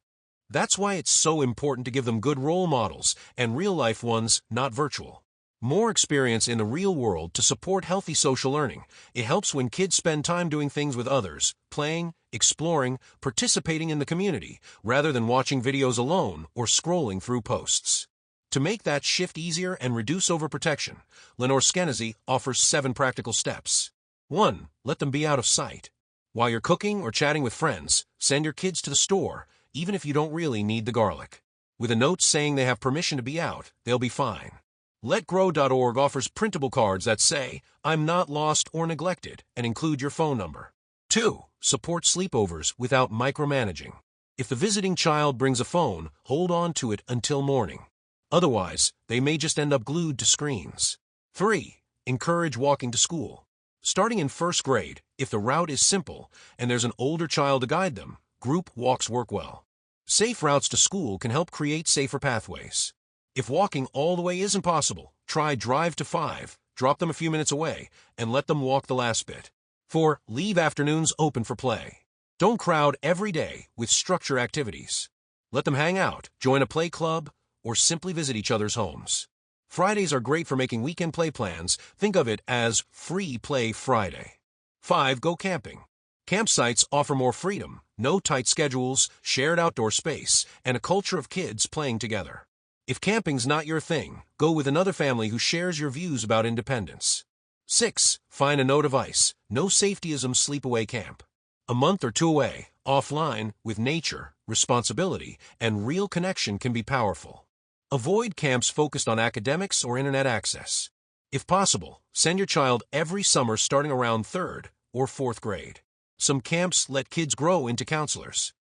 That's why it's so important to give them good role models, and real-life ones, not virtual. More experience in the real world to support healthy social learning. It helps when kids spend time doing things with others, playing, exploring, participating in the community, rather than watching videos alone or scrolling through posts. To make that shift easier and reduce overprotection, Lenore Skenazy offers 7 practical steps. 1. Let them be out of sight. While you're cooking or chatting with friends, send your kids to the store, even if you don't really need the garlic. With a note saying they have permission to be out, they'll be fine. LetGrow.org offers printable cards that say, "I'm not lost or neglected," and include your phone number. 2. Support sleepovers without micromanaging. If the visiting child brings a phone, hold on to it until morning. Otherwise, they may just end up glued to screens. 3. Encourage walking to school. Starting in first grade, if the route is simple and there's an older child to guide them, group walks work well. Safe routes to school can help create safer pathways. If walking all the way isn't possible, try drive to 5, drop them a few minutes away, and let them walk the last bit. 4. Leave afternoons open for play. Don't crowd every day with structure activities. Let them hang out, join a play club, or simply visit each other's homes. Fridays are great for making weekend play plans. Think of it as Free Play Friday. 5. Go camping. Campsites offer more freedom, no tight schedules, shared outdoor space, and a culture of kids playing together. If camping's not your thing, go with another family who shares your views about independence. 6. Find a no device, no safetyism sleepaway camp. A month or 2 away, offline, with nature, responsibility, and real connection can be powerful. Avoid camps focused on academics or internet access. If possible, send your child every summer starting around 3rd or 4th grade. Some camps let kids grow into counselors.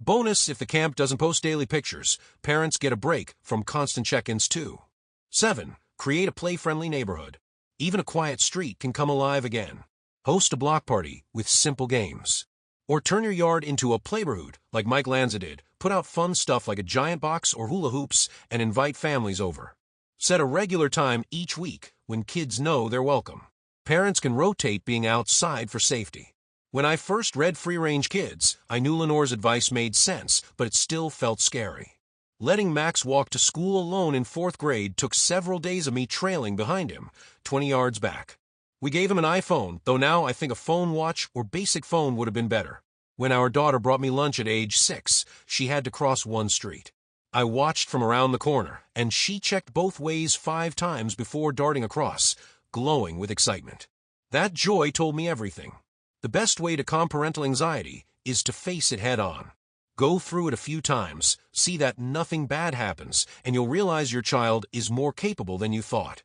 Bonus, if the camp doesn't post daily pictures, parents get a break from constant check-ins too. 7. Create a play-friendly neighborhood. Even a quiet street can come alive again. Host a block party with simple games. Or turn your yard into a playborhood like Mike Lanza did. Put out fun stuff like a giant box or hula hoops and invite families over. Set a regular time each week when kids know they're welcome. Parents can rotate being outside for safety. When I first read Free Range Kids, I knew Lenore's advice made sense, but it still felt scary. Letting Max walk to school alone in 4th grade took several days of me trailing behind him, 20 yards back. We gave him an iPhone, though now I think a phone watch or basic phone would have been better. When our daughter brought me lunch at age 6, she had to cross one street. I watched from around the corner, and she checked both ways 5 times before darting across, glowing with excitement. That joy told me everything. The best way to calm parental anxiety is to face it head on. Go through it a few times, see that nothing bad happens, and you'll realize your child is more capable than you thought.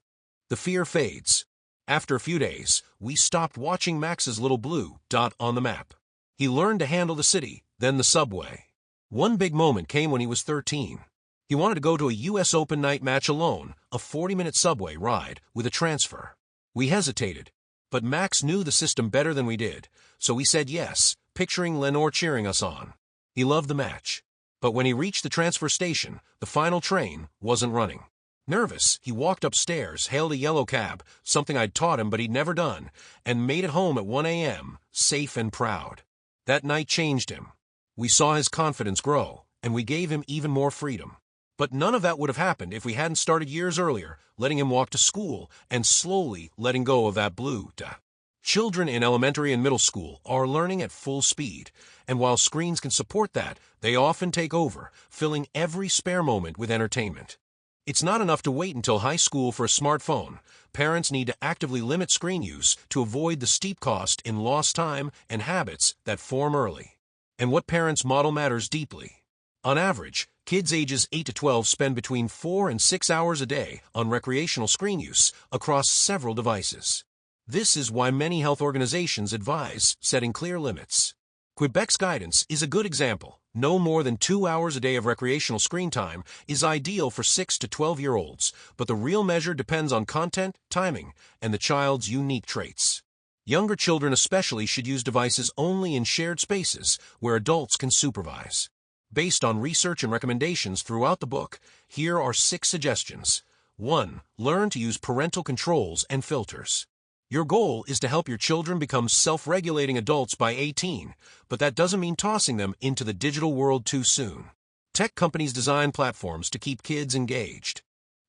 The fear fades. After a few days, we stopped watching Max's little blue dot on the map. He learned to handle the city, then the subway. One big moment came when he was 13. He wanted to go to a U.S. Open night match alone, a 40-minute subway ride with a transfer. We hesitated, but Max knew the system better than we did, so we said yes, picturing Lenore cheering us on. He loved the match. But when he reached the transfer station, the final train wasn't running. Nervous, he walked upstairs, hailed a yellow cab, something I'd taught him but he'd never done, and made it home at 1 a.m., safe and proud. That night changed him. We saw his confidence grow, and we gave him even more freedom. But none of that would have happened if we hadn't started years earlier, letting him walk to school, and slowly letting go of that blue dot. Children in elementary and middle school are learning at full speed, and while screens can support that, they often take over, filling every spare moment with entertainment. It's not enough to wait until high school for a smartphone. Parents need to actively limit screen use to avoid the steep cost in lost time and habits that form early. And what parents model matters deeply. On average, kids ages 8 to 12 spend between 4 and 6 hours a day on recreational screen use across several devices. This is why many health organizations advise setting clear limits. Quebec's guidance is a good example. No more than 2 hours a day of recreational screen time is ideal for 6 to 12-year-olds, but the real measure depends on content, timing, and the child's unique traits. Younger children especially should use devices only in shared spaces where adults can supervise. Based on research and recommendations throughout the book, here are 6 suggestions. 1. Learn to use parental controls and filters. Your goal is to help your children become self-regulating adults by 18, but that doesn't mean tossing them into the digital world too soon. Tech companies design platforms to keep kids engaged.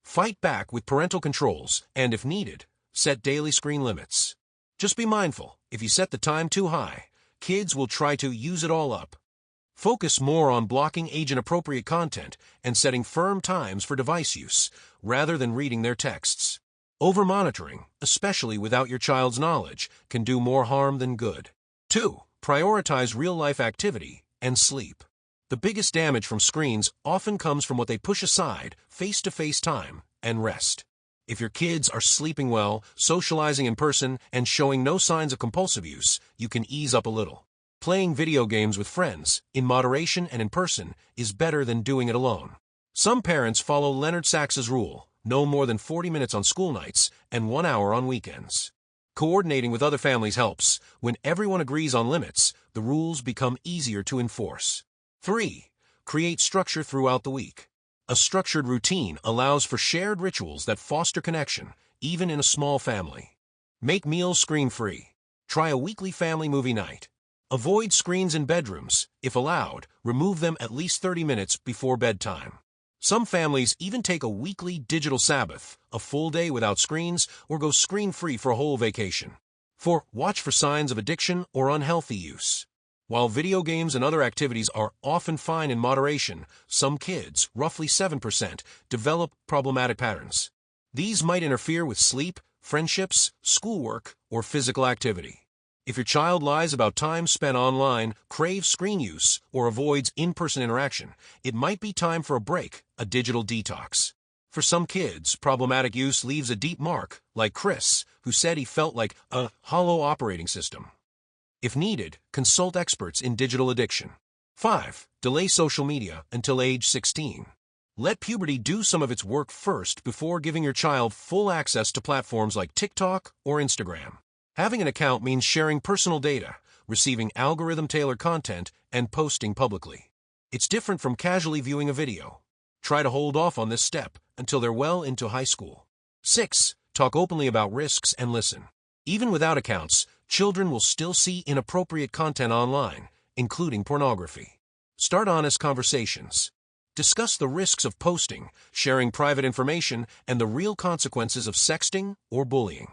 Fight back with parental controls and, if needed, set daily screen limits. Just be mindful, if you set the time too high, kids will try to use it all up. Focus more on blocking age-inappropriate content and setting firm times for device use, rather than reading their texts. Over-monitoring, especially without your child's knowledge, can do more harm than good. 2. Prioritize real-life activity and sleep. The biggest damage from screens often comes from what they push aside, face-to-face time, and rest. If your kids are sleeping well, socializing in person, and showing no signs of compulsive use, you can ease up a little. Playing video games with friends, in moderation and in person, is better than doing it alone. Some parents follow Leonard Sax's rule, no more than 40 minutes on school nights and 1 hour on weekends. Coordinating with other families helps. When everyone agrees on limits, the rules become easier to enforce. 3. Create structure throughout the week. A structured routine allows for shared rituals that foster connection, even in a small family. Make meals screen-free. Try a weekly family movie night. Avoid screens in bedrooms. If allowed, remove them at least 30 minutes before bedtime. Some families even take a weekly digital Sabbath, a full day without screens, or go screen-free for a whole vacation. 4. Watch for signs of addiction or unhealthy use. While video games and other activities are often fine in moderation, some kids, roughly 7%, develop problematic patterns. These might interfere with sleep, friendships, schoolwork, or physical activity. If your child lies about time spent online, craves screen use, or avoids in-person interaction, it might be time for a break, a digital detox. For some kids, problematic use leaves a deep mark, like Chris, who said he felt like a hollow operating system. If needed, consult experts in digital addiction. 5. Delay social media until age 16. Let puberty do some of its work first before giving your child full access to platforms like TikTok or Instagram. Having an account means sharing personal data, receiving algorithm-tailored content, and posting publicly. It's different from casually viewing a video. Try to hold off on this step until they're well into high school. 6. Talk openly about risks and listen. Even without accounts, children will still see inappropriate content online, including pornography. Start honest conversations. Discuss the risks of posting, sharing private information, and the real consequences of sexting or bullying.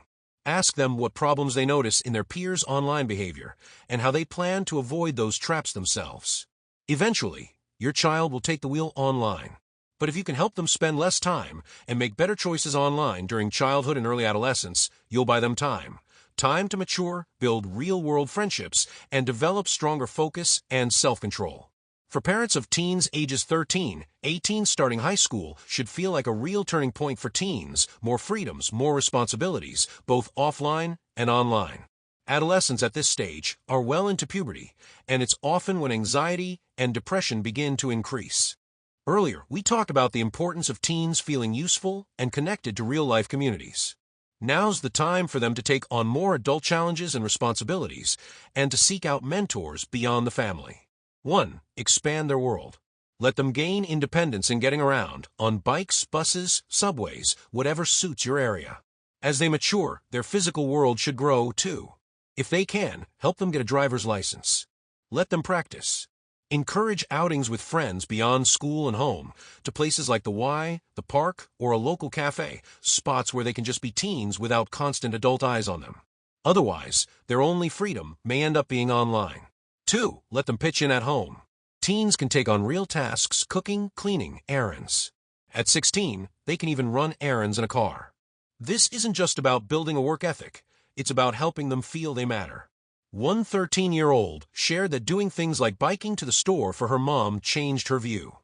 Ask them what problems they notice in their peers' online behavior and how they plan to avoid those traps themselves. Eventually, your child will take the wheel online. But if you can help them spend less time and make better choices online during childhood and early adolescence, you'll buy them time. Time to mature, build real-world friendships, and develop stronger focus and self-control. For parents of teens ages 13, 18 starting high school should feel like a real turning point for teens, more freedoms, more responsibilities, both offline and online. Adolescents at this stage are well into puberty, and it's often when anxiety and depression begin to increase. Earlier, we talked about the importance of teens feeling useful and connected to real-life communities. Now's the time for them to take on more adult challenges and responsibilities, and to seek out mentors beyond the family. 1. Expand their world. Let them gain independence in getting around, on bikes, buses, subways, whatever suits your area. As they mature, their physical world should grow, too. If they can, help them get a driver's license. Let them practice. Encourage outings with friends beyond school and home, to places like the Y, the park, or a local cafe, spots where they can just be teens without constant adult eyes on them. Otherwise, their only freedom may end up being online. 2. Let them pitch in at home. Teens can take on real tasks, cooking, cleaning, errands. At 16, they can even run errands in a car. This isn't just about building a work ethic. It's about helping them feel they matter. One 13-year-old shared that doing things like biking to the store for her mom changed her view.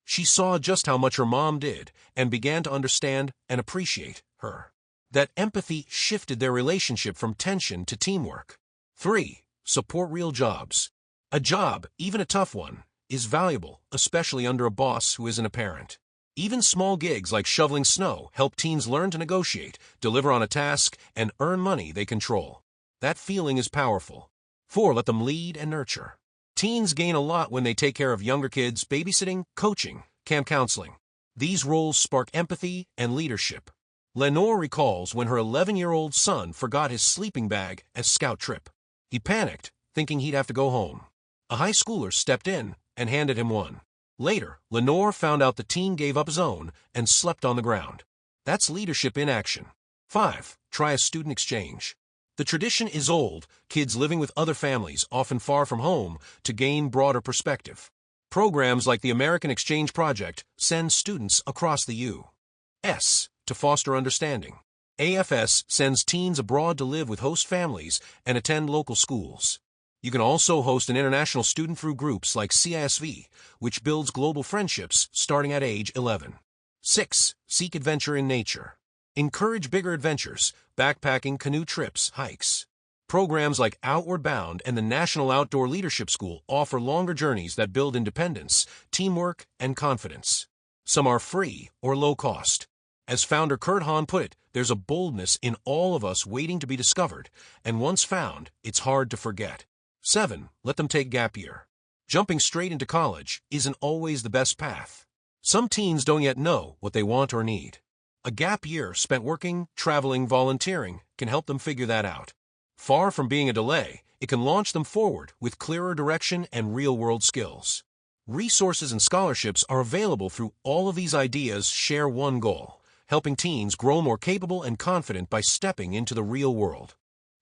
She saw just how much her mom did and began to understand and appreciate her. That empathy shifted their relationship from tension to teamwork. 3. Support real jobs. A job, even a tough one, is valuable, especially under a boss who isn't a parent. Even small gigs like shoveling snow help teens learn to negotiate, deliver on a task, and earn money they control. That feeling is powerful. 4. Let them lead and nurture. Teens gain a lot when they take care of younger kids, babysitting, coaching, camp counseling. These roles spark empathy and leadership. Lenore recalls when her 11-year-old son forgot his sleeping bag at scout trip. He panicked, thinking he'd have to go home. A high schooler stepped in and handed him one. Later, Lenore found out the teen gave up his own and slept on the ground. That's leadership in action. 5. Try a student exchange. The tradition is old, kids living with other families, often far from home, to gain broader perspective. Programs like the American Exchange Project send students across the U.S. to foster understanding. AFS sends teens abroad to live with host families and attend local schools. You can also host an international student through groups like CISV, which builds global friendships starting at age 11. 6. Seek adventure in nature. Encourage bigger adventures, backpacking, canoe trips, hikes. Programs like Outward Bound and the National Outdoor Leadership School offer longer journeys that build independence, teamwork, and confidence. Some are free or low cost. As founder Kurt Hahn put it, there's a boldness in all of us waiting to be discovered, and once found, it's hard to forget. 7. Let them take gap year. Jumping straight into college isn't always the best path. Some teens don't yet know what they want or need. A gap year spent working, traveling, volunteering can help them figure that out. Far from being a delay, it can launch them forward with clearer direction and real-world skills. Resources and scholarships are available through all of these ideas share one goal, helping teens grow more capable and confident by stepping into the real world.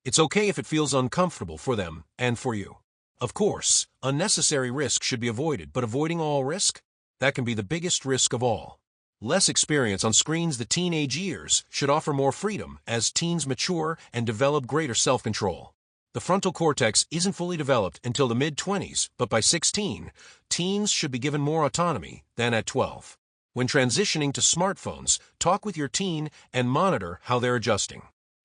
It's okay if it feels uncomfortable for them and for you. Of course, unnecessary risk should be avoided, but avoiding all risk? That can be the biggest risk of all. Less experience on screens the teenage years should offer more freedom as teens mature and develop greater self-control. The frontal cortex isn't fully developed until the mid-20s, but by 16, teens should be given more autonomy than at 12. When transitioning to smartphones, talk with your teen and monitor how they're adjusting.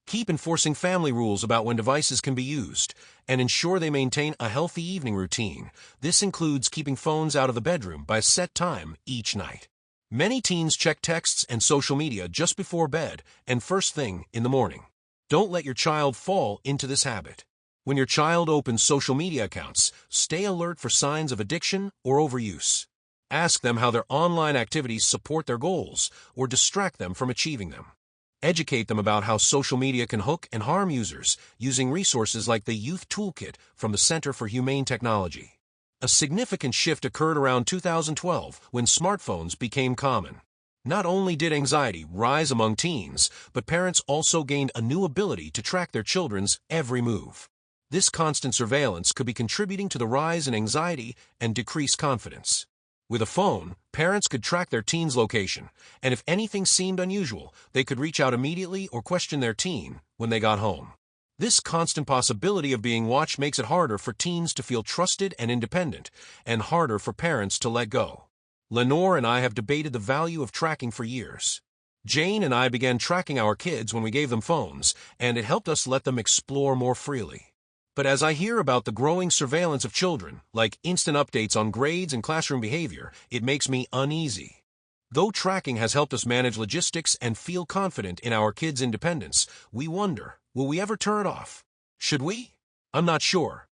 Keep enforcing family rules about when devices can be used, and ensure they maintain a healthy evening routine. This includes keeping phones out of the bedroom by a set time each night. Many teens check texts and social media just before bed and first thing in the morning. Don't let your child fall into this habit. When your child opens social media accounts, stay alert for signs of addiction or overuse. Ask them how their online activities support their goals or distract them from achieving them. Educate them about how social media can hook and harm users using resources like the Youth Toolkit from the Center for Humane Technology. A significant shift occurred around 2012 when smartphones became common. Not only did anxiety rise among teens, but parents also gained a new ability to track their children's every move. This constant surveillance could be contributing to the rise in anxiety and decreased confidence. With a phone, parents could track their teen's location, and if anything seemed unusual, they could reach out immediately or question their teen when they got home. This constant possibility of being watched makes it harder for teens to feel trusted and independent, and harder for parents to let go. Lenore and I have debated the value of tracking for years. Jane and I began tracking our kids when we gave them phones, and it helped us let them explore more freely. But as I hear about the growing surveillance of children, like instant updates on grades and classroom behavior, it makes me uneasy. Though tracking has helped us manage logistics and feel confident in our kids' independence, we wonder, will we ever turn it off? Should we? I'm not sure.